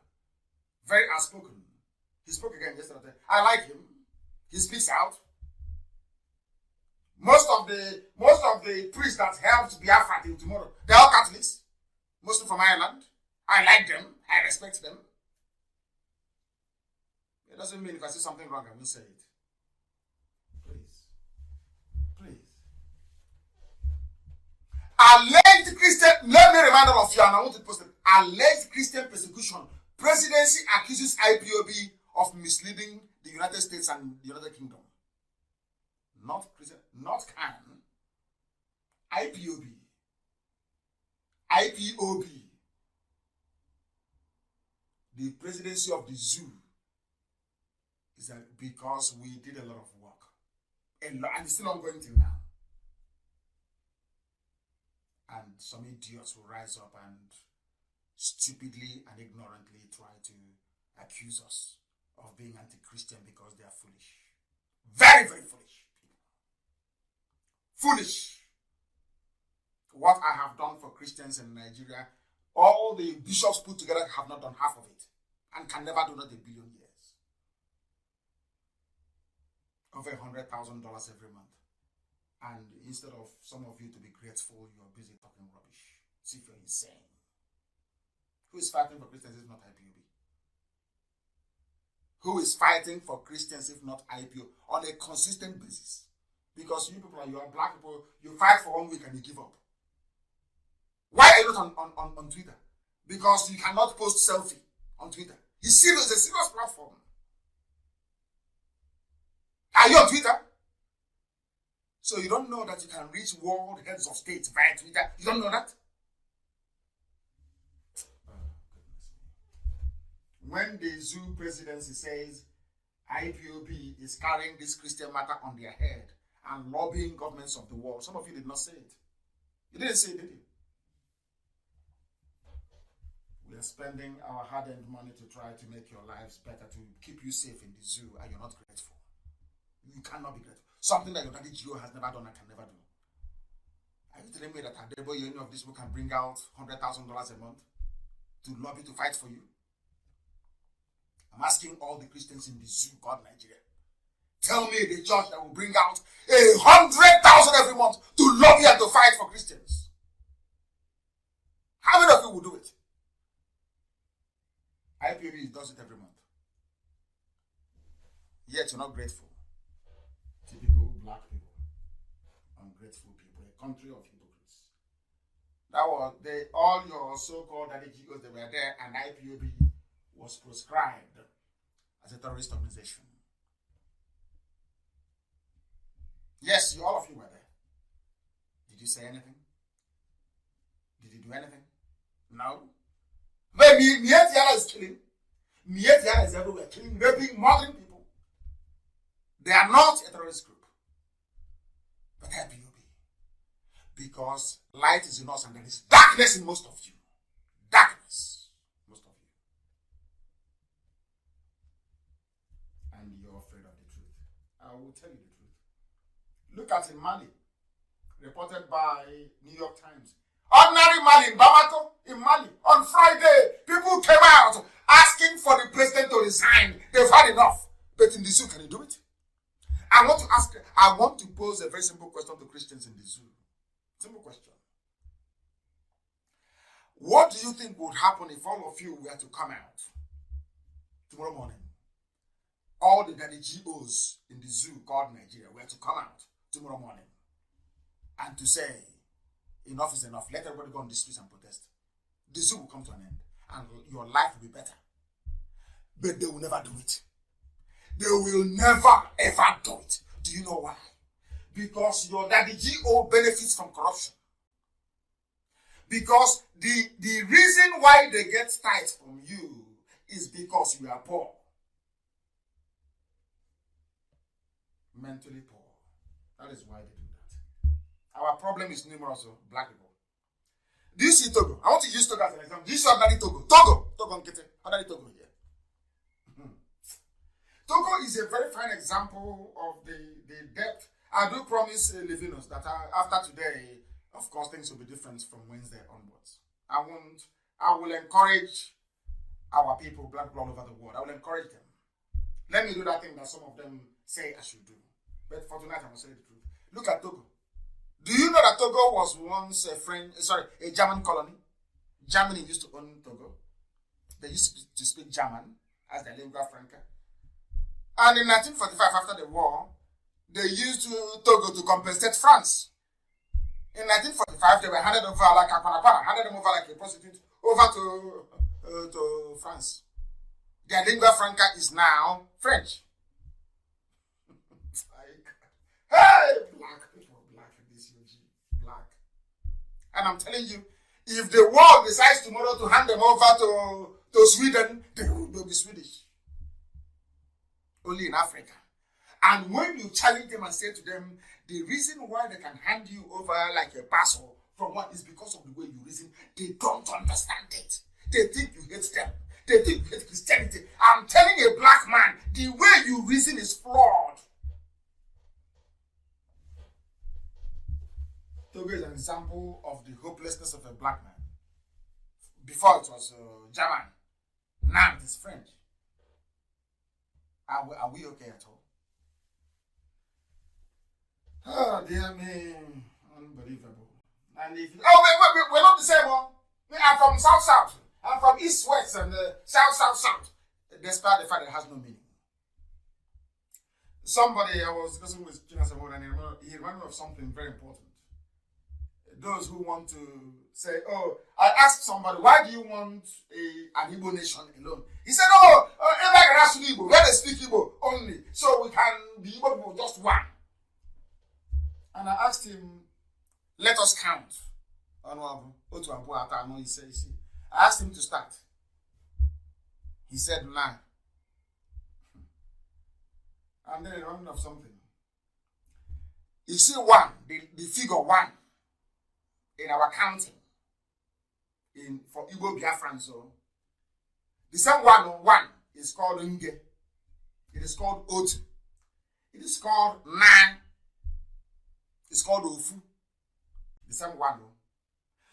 Very outspoken. He spoke again yesterday. I like him. He speaks out. Most of the priests that helped Biafra till tomorrow, they're all Catholics. Mostly from Ireland. I like them. I respect them. It doesn't mean if I see something wrong, I will say it. Please. Alleged Christian, let me remind all of you, and I want to post it. Alleged Christian persecution. Presidency accuses IPOB of misleading the United States and the United Kingdom. Not Christian, not Kanu. IPOB. The presidency of the zoo is that because we did a lot of work. And it's still ongoing till now. And some idiots will rise up and stupidly and ignorantly try to accuse us of being anti-Christian because they are foolish. Very, very foolish people. Foolish. What I have done for Christians in Nigeria, all the bishops put together have not done half of it and can never do not a billion years. Over $100,000 every month. And instead of some of you to be grateful, you're busy talking rubbish. See if you're insane. Who is fighting for Christians if not IPOB? Who is fighting for Christians if not IPOB on a consistent basis? Because you people, you are black people, you fight for 1 week and you give up. Why are you not on Twitter? Because you cannot post selfie on Twitter. It's a serious platform. Are you on Twitter? So you don't know that you can reach world heads of state via Twitter? You don't know that? When the zoo presidency says IPOB is carrying this Christian matter on their head and lobbying governments of the world, some of you did not say it. You didn't say it, did you? We are spending our hard-earned money to try to make your lives better, to keep you safe in the zoo, and you're not grateful. You cannot be grateful. Something that your daddy Gio has never done and can never do. Are you telling me that Adebo, any of these people can bring out $100,000 a month to lobby to fight for you? I'm asking all the Christians in the zoo, God, Nigeria. Tell me the church that will bring out 100,000 every month to lobby and to fight for Christians. How many of you will do it? IPOB does it every month. Yet you're not grateful. Typical black people. Ungrateful people. A country of hypocrites. That was all your so-called daddy GOs, they were there, and IPOB was proscribed as a terrorist organization. Yes, all of you were there. Did you say anything? Did you do anything? No. But Mietiara is killing. Mietiara is everywhere, killing, raping, murdering people. They are not a terrorist group. But IPOB. Because light is in us and there is darkness in most of you. Darkness. Most of you. And you're afraid of the truth. I will tell you the truth. Look at in Mali. Reported by New York Times. Ordinary Mali in Bamako, in Mali, on Friday, people came out asking for the president to resign. They've had enough. But in the zoo, can you do it? I want to pose a very simple question to Christians in the zoo. Simple question. What do you think would happen if all of you were to come out tomorrow morning? All the daddy GOs in the zoo called Nigeria were to come out tomorrow morning and to say, enough is enough. Let everybody go on the streets and protest. The zoo will come to an end and your life will be better. But they will never do it. They will never ever do it. Do you know why? Because your daddy GO benefits from corruption. Because the reason why they get tithes from you is because you are poor. Mentally poor. That is why they do that. Our problem is numerous, black people. Do you see Togo? I want to use Togo as an example. Do you see ordinary Togo? Togo ordinary Togo here. Togo is a very fine example of the depth. I do promise Levinos that after today, of course, things will be different from Wednesday onwards. I will encourage our people, black people all over the world. I will encourage them. Let me do that thing that some of them say I should do. But for tonight, I will say the truth. Look at Togo. Do you know that Togo was once a German colony? Germany used to own Togo. They used to speak German as their lingua franca. And in 1945, after the war, they used Togo to compensate France. In 1945, they were handed over like a panapana, handed them over like a prostitute, over to France. Their lingua franca is now French. Hey, black people, black in this UG, black. And I'm telling you, if the world decides tomorrow to hand them over to Sweden, they will be Swedish. Only in Africa. And when you challenge them and say to them, the reason why they can hand you over like a parcel from one is because of the way you reason, they don't understand it. They think you hate them. They think you hate Christianity. I'm telling a black man, the way you reason is flawed. Togo is an example of the hopelessness of a black man. Before it was German. Now it is French. Are we okay at all? Oh, dear me. Unbelievable. And if we're not the same one. I'm from South. I'm from East-West and South. Despite the fact that it has no meaning. Somebody, I was discussing with Gina Samoa and he reminded me of something very important. Those who want to say, I asked somebody, why do you want an Igbo nation alone? He said, everybody has to be Igbo. Let us speak Igbo only. So we can be Igbo people, just one. And I asked him, let us count. He said, I asked him to start. He said 9. And then I remembered of something. You see 1, the figure 1 in our counting for IPOB Biafran. So the same 1 is called Nge. It is called Otu. It is called 9. It's called Ofu. The same 1.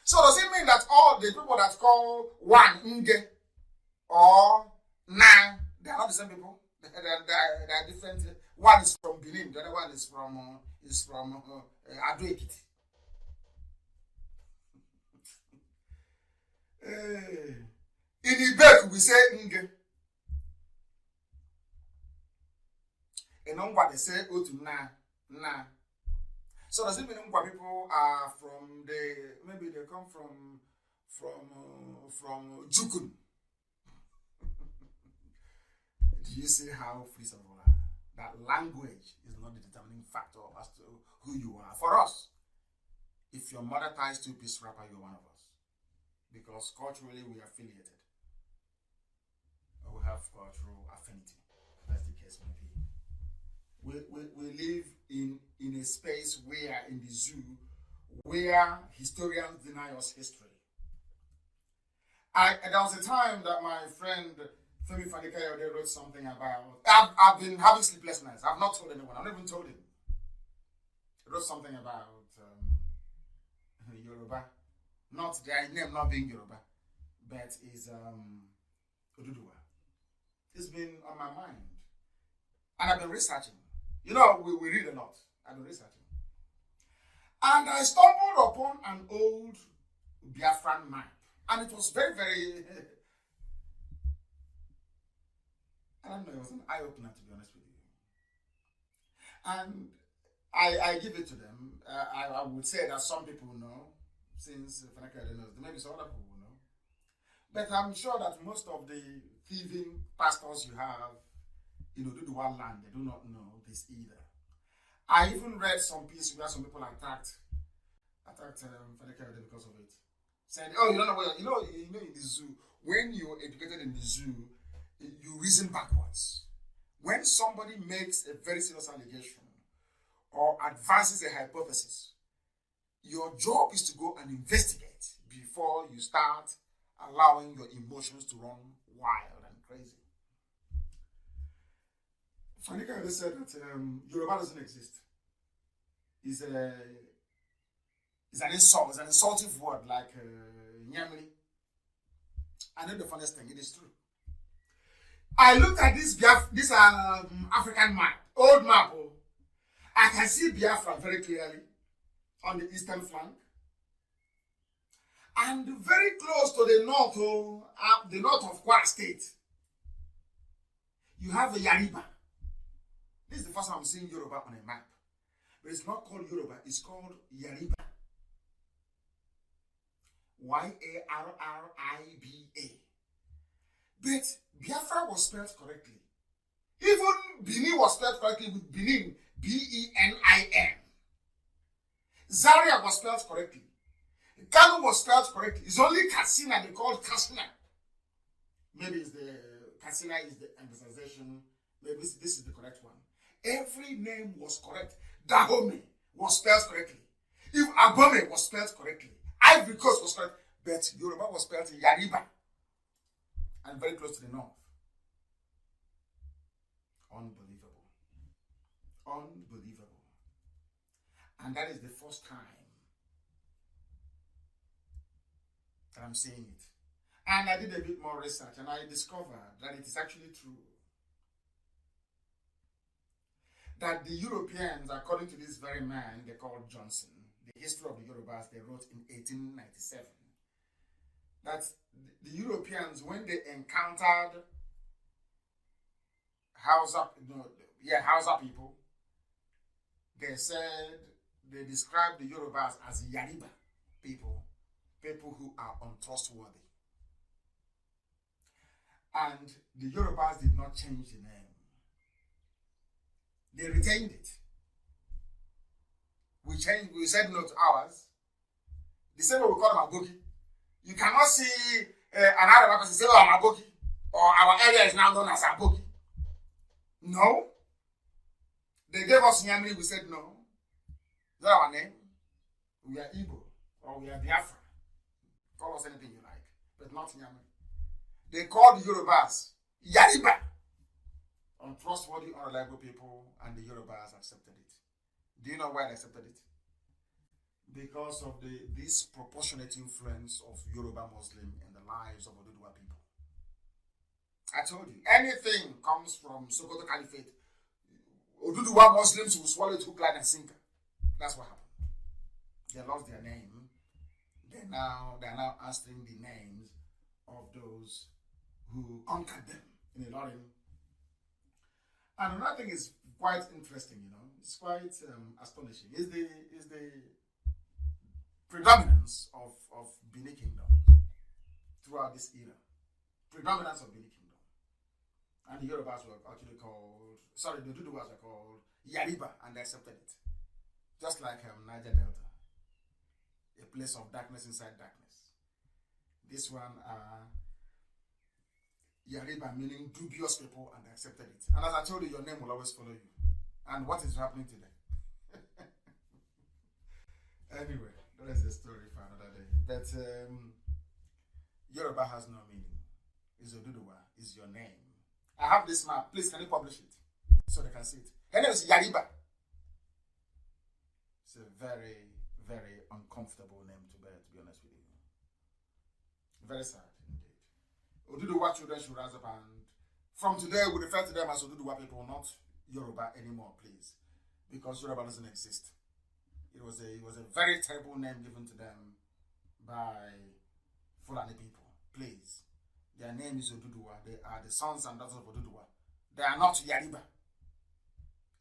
So does it mean that all the people that call 1 Nge or 9, they are not the same people? They are different. One is from Benin, the other one is from Ado Ekiti. In Ibek, we say Nge. In Ongwa, they say Otu Na. So does it mean Ongwa people are maybe they come from Jukun? Do you see how free some are? That language is not the determining factor as to who you are. For us, if your mother ties 2-piece wrapper, you're one of us. Because culturally we are affiliated. Or we have cultural affinity. That's the case may be. We live in a space where, in the zoo, where historians deny us history. There was a time that my friend Femi Fadikayode wrote something about. I've been having sleepless nights. I've not told anyone. I've not even told him. He wrote something about Yoruba. Not their name not being Yoruba, but is Oduduwa. It's been on my mind. And I've been researching. You know, we read a lot. I've been researching. And I stumbled upon an old Biafran map And it was very, very, I don't know, it was an eye-opener, to be honest with you. And I give it to them. I would say that some people know, since Fanaka knows, maybe some other people know. But I'm sure that most of the thieving pastors you have, do the one land, they do not know this either. I even read some piece where some people attacked Fanaka because of it. Said, oh, you don't know where, you know in the zoo, when you're educated in the zoo, you reason backwards. When somebody makes a very serious allegation or advances a hypothesis, your job is to go and investigate before you start allowing your emotions to run wild and crazy. Fanika said that Yoruba doesn't exist. It's an insult. It's an insultive word like Nyamiri. I know the funniest thing. It is true. I looked at this African map, old map. I can see Biafra very clearly on the eastern flank. And very close to the north of Kwara State, you have the Yariba. This is the first time I'm seeing Yoruba on a map. But it's not called Yoruba, it's called Yariba. Yarriba. But Biafra was spelled correctly. Even Benin was spelled correctly with Benin, Benin. Zaria was spelled correctly. Kanu was spelled correctly. It's only Katsina they called Katsina. Maybe it's the Katsina is the emphasization. Maybe this is the correct one. Every name was correct. Dahomey was spelled correctly. If Abome was spelled correctly. Ivory Coast was correct. But Yoruba was spelled Yariba. And very close to the north. Unbelievable. Unbelievable. And that is the first time that I'm saying it. And I did a bit more research and I discovered that it is actually true. That the Europeans, according to this very man they called Johnson, the history of the Yorubas they wrote in 1897, that the Europeans, when they encountered Hausa people, they said, they described the Yorubas as Yariba people who are untrustworthy. And the Yorubas did not change the name. They retained it. We said no to ours. The same way we call them Aboki. You cannot see an Arab person say, oh, I'm Aboki, or our area is now known as Aboki. No. They gave us Nyamiri, we said no. Is that our name? We are Igbo, or we are Biafra. Call us anything you like, but not Nyamiri. They called the Yorubas Yariba. Untrustworthy, unreliable people, and the Yorubas accepted it. Do you know why they accepted it? Because of the disproportionate influence of Yoruba Muslim in the lives of Oduduwa people. I told you, anything comes from Sokoto Caliphate, Oduduwa Muslims will swallow it hook, line, and sinker. That's what happened. They lost their name. They are now answering the names of those who conquered them in Ilorin. And another thing is quite interesting, it's quite astonishing. Is the predominance of Benin Kingdom throughout this era. Predominance of Benin Kingdom. And the Yorubas were actually the Oduduwas were called Yariba, and they accepted it. Just like Niger Delta, a place of darkness inside darkness. This one, Yariba, meaning dubious people, and they accepted it. And as I told you, your name will always follow you. And what is happening today? Anyway, that is a story for another day. But Yoruba has no meaning. It's Oduduwa, is your name. I have this map. Please, can you publish it? So they can see it. Her name is Yariba. It's a very, very uncomfortable name to bear, to be honest with you. Very sad, indeed. Oduduwa children should rise up, and from today we refer to them as Oduduwa people, not Yoruba anymore, please. Because Yoruba doesn't exist. It was a very terrible name given to them by Fulani people, please. Their name is Oduduwa. They are the sons and daughters of Oduduwa. They are not Yariba.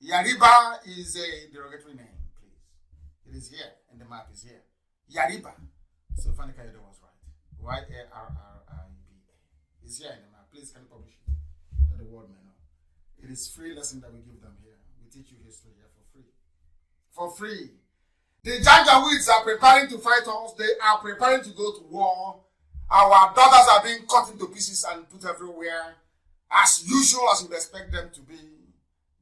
Yariba is a derogatory name, please. It is here, and the map is here. Yariba. So Fani Kayode was right. Y-A-R-R-I-B-A. It's here in the map. Please, can you publish it so the world may know? It is free lesson that we give them here. We teach you history here for free. For free. The Janjaweeds are preparing to fight us. They are preparing to go to war. Our daughters are being cut into pieces and put everywhere. As usual, as you would expect them to be.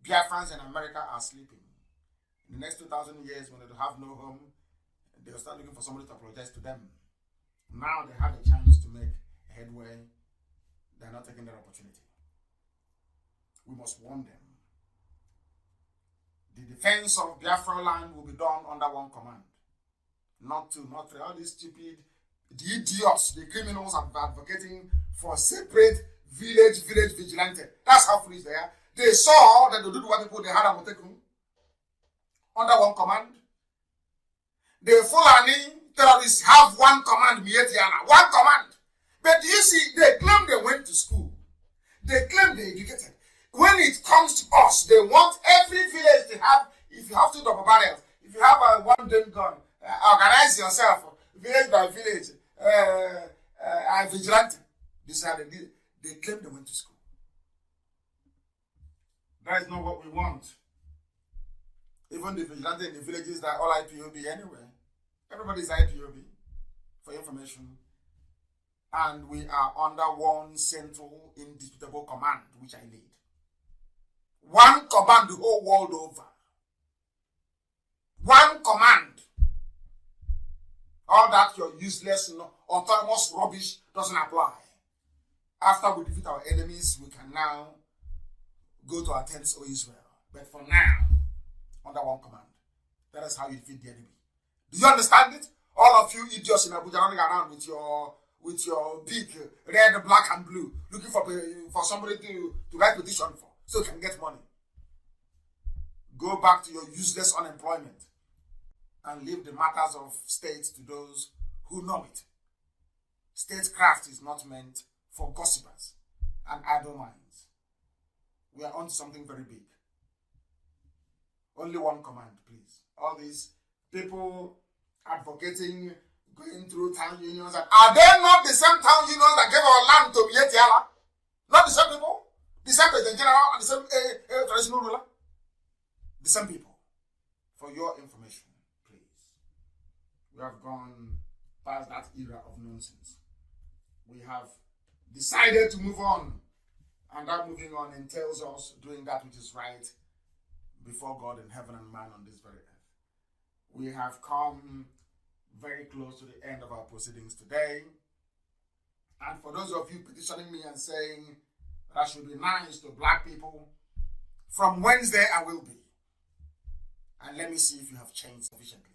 Biafrans in America are sleeping. In the next 2,000 years, when they have no home, they'll start looking for somebody to apologize to them. Now they have a chance to make a headway. They're not taking that opportunity. We must warn them. The defense of Biafra land will be done under one command. Not two, not three. All these stupid, the idiots, the criminals are advocating for separate village vigilante. That's how foolish they are. They saw that the Duduwa people, they had a Motekun under one command. The Fulani terrorists have one command, Mietiana, one command. But you see, they claim they went to school. They claim they educated. When it comes to us, they want every village to have, if you have two double barrels, if you have a one-gun gun, organize yourself, village by village, vigilante. This is how they did. They claim they went to school. That is not what we want. Even the vigilante in the villages, that are all IPOB anyway. Everybody is IPOB, for information. And we are under one central, indisputable command, which I lead. One command the whole world over. One command. All that your useless, autonomous rubbish doesn't apply. After we defeat our enemies, we can now go to our tents, O Israel. But for now, under one command. That is how you defeat the enemy. Do you understand it? All of you idiots in Abuja running around with your big red, black, and blue, looking for somebody to write petition for, so you can get money. Go back to your useless unemployment and leave the matters of state to those who know it. Statecraft is not meant for gossipers and idle minds. We are on to something very big. Only one command, please. All these people advocating, going through town unions, and are they not the same town unions that gave our land to Mietiala? Not the same people? The same president general and the same traditional ruler? The same people. For your information, please. We have gone past that era of nonsense. We have decided to move on. And that moving on entails us doing that which is right before God in heaven and man on this very earth. We have come very close to the end of our proceedings today. And for those of you petitioning me and saying that I should be nice to black people, from Wednesday I will be. And let me see if you have changed sufficiently.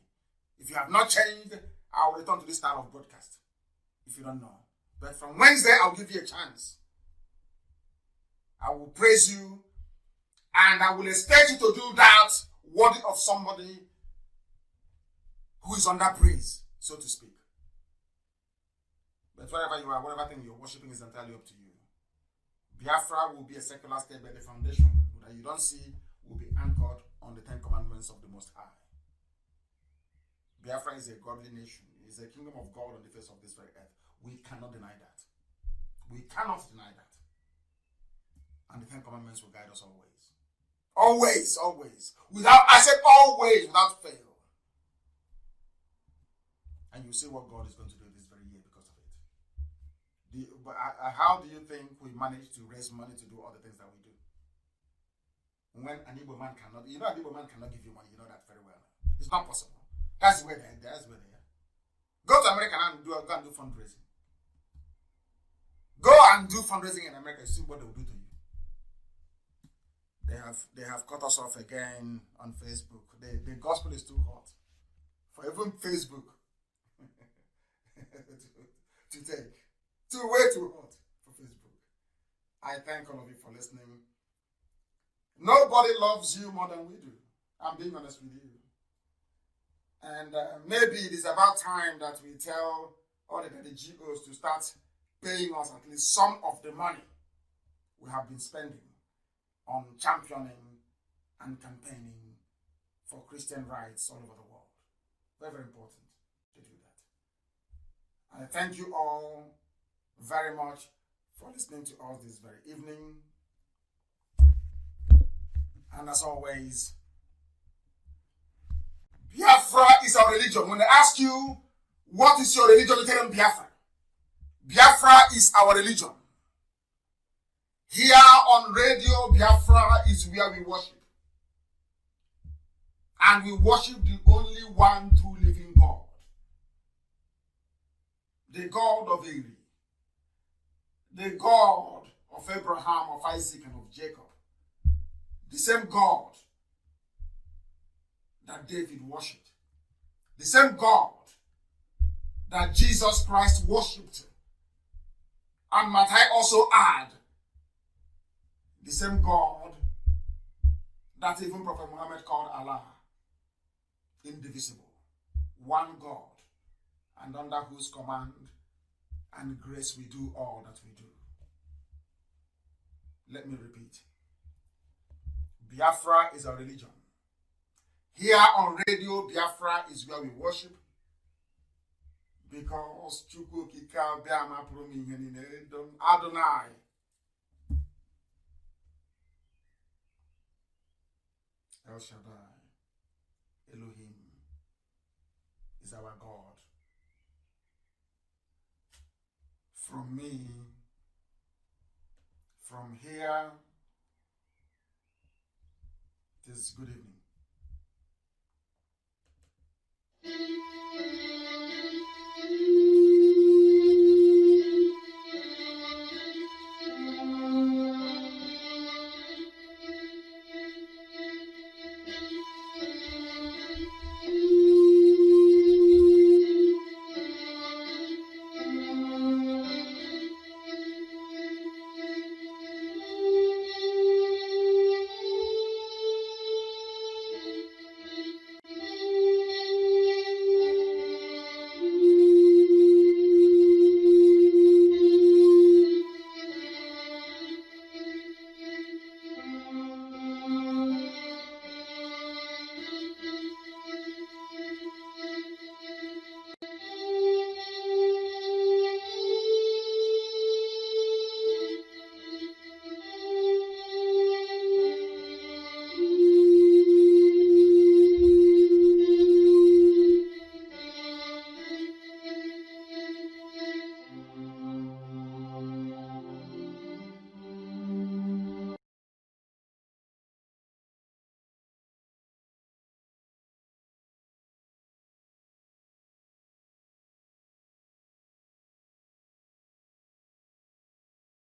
If you have not changed, I will return to this style of broadcast. If you don't know. But from Wednesday, I'll give you a chance. I will praise you. And I will expect you to do that worthy of somebody who is under praise, so to speak. But wherever you are, whatever thing you're worshiping is entirely up to you. Biafra will be a secular state, but the foundation that you don't see will be anchored on the 10 commandments of the Most High. Biafra is a godly nation. It is a kingdom of God on the face of this very earth. We cannot deny that. We cannot deny that. And the 10 commandments will guide us always. Always, always. I said always, without fail. And you see what God is going to do this very year because of it. How do you think we manage to raise money to do all the things that we do? When an Igbo man cannot, an Igbo man cannot give you money, you know that very well. It's not possible. That's where they are. Go to America and go and do fundraising. Go and do fundraising in America, see what they will do to you. They have cut us off again on Facebook. The gospel is too hot for even Facebook to take. Way too hot for Facebook. I thank all of you for listening. Nobody loves you more than we do. I'm being honest with you. And maybe it is about time that we tell all the GOs to start paying us at least some of the money we have been spending on championing and campaigning for Christian rights all over the world. Very, very important to do that. I thank you all very much for listening to us this very evening. And as always, Biafra is our religion. When they ask you, what is your religion, you tell them Biafra. Biafra is our religion. Here on Radio Biafra is where we worship. And we worship the only one true living God. The God of Eri. The God of Abraham, of Isaac, and of Jacob. The same God that David worshipped. The same God that Jesus Christ worshipped. And might I also add, the same God that even Prophet Muhammad called Allah. Indivisible. One God. And under whose command and grace we do all that we do. Let me repeat. Biafra is our religion. Here on Radio Biafra is where we worship. Because Chukwu Kika Biama Promi Adonai. El Shaddai, Elohim is our God. From me, from here, it is good evening.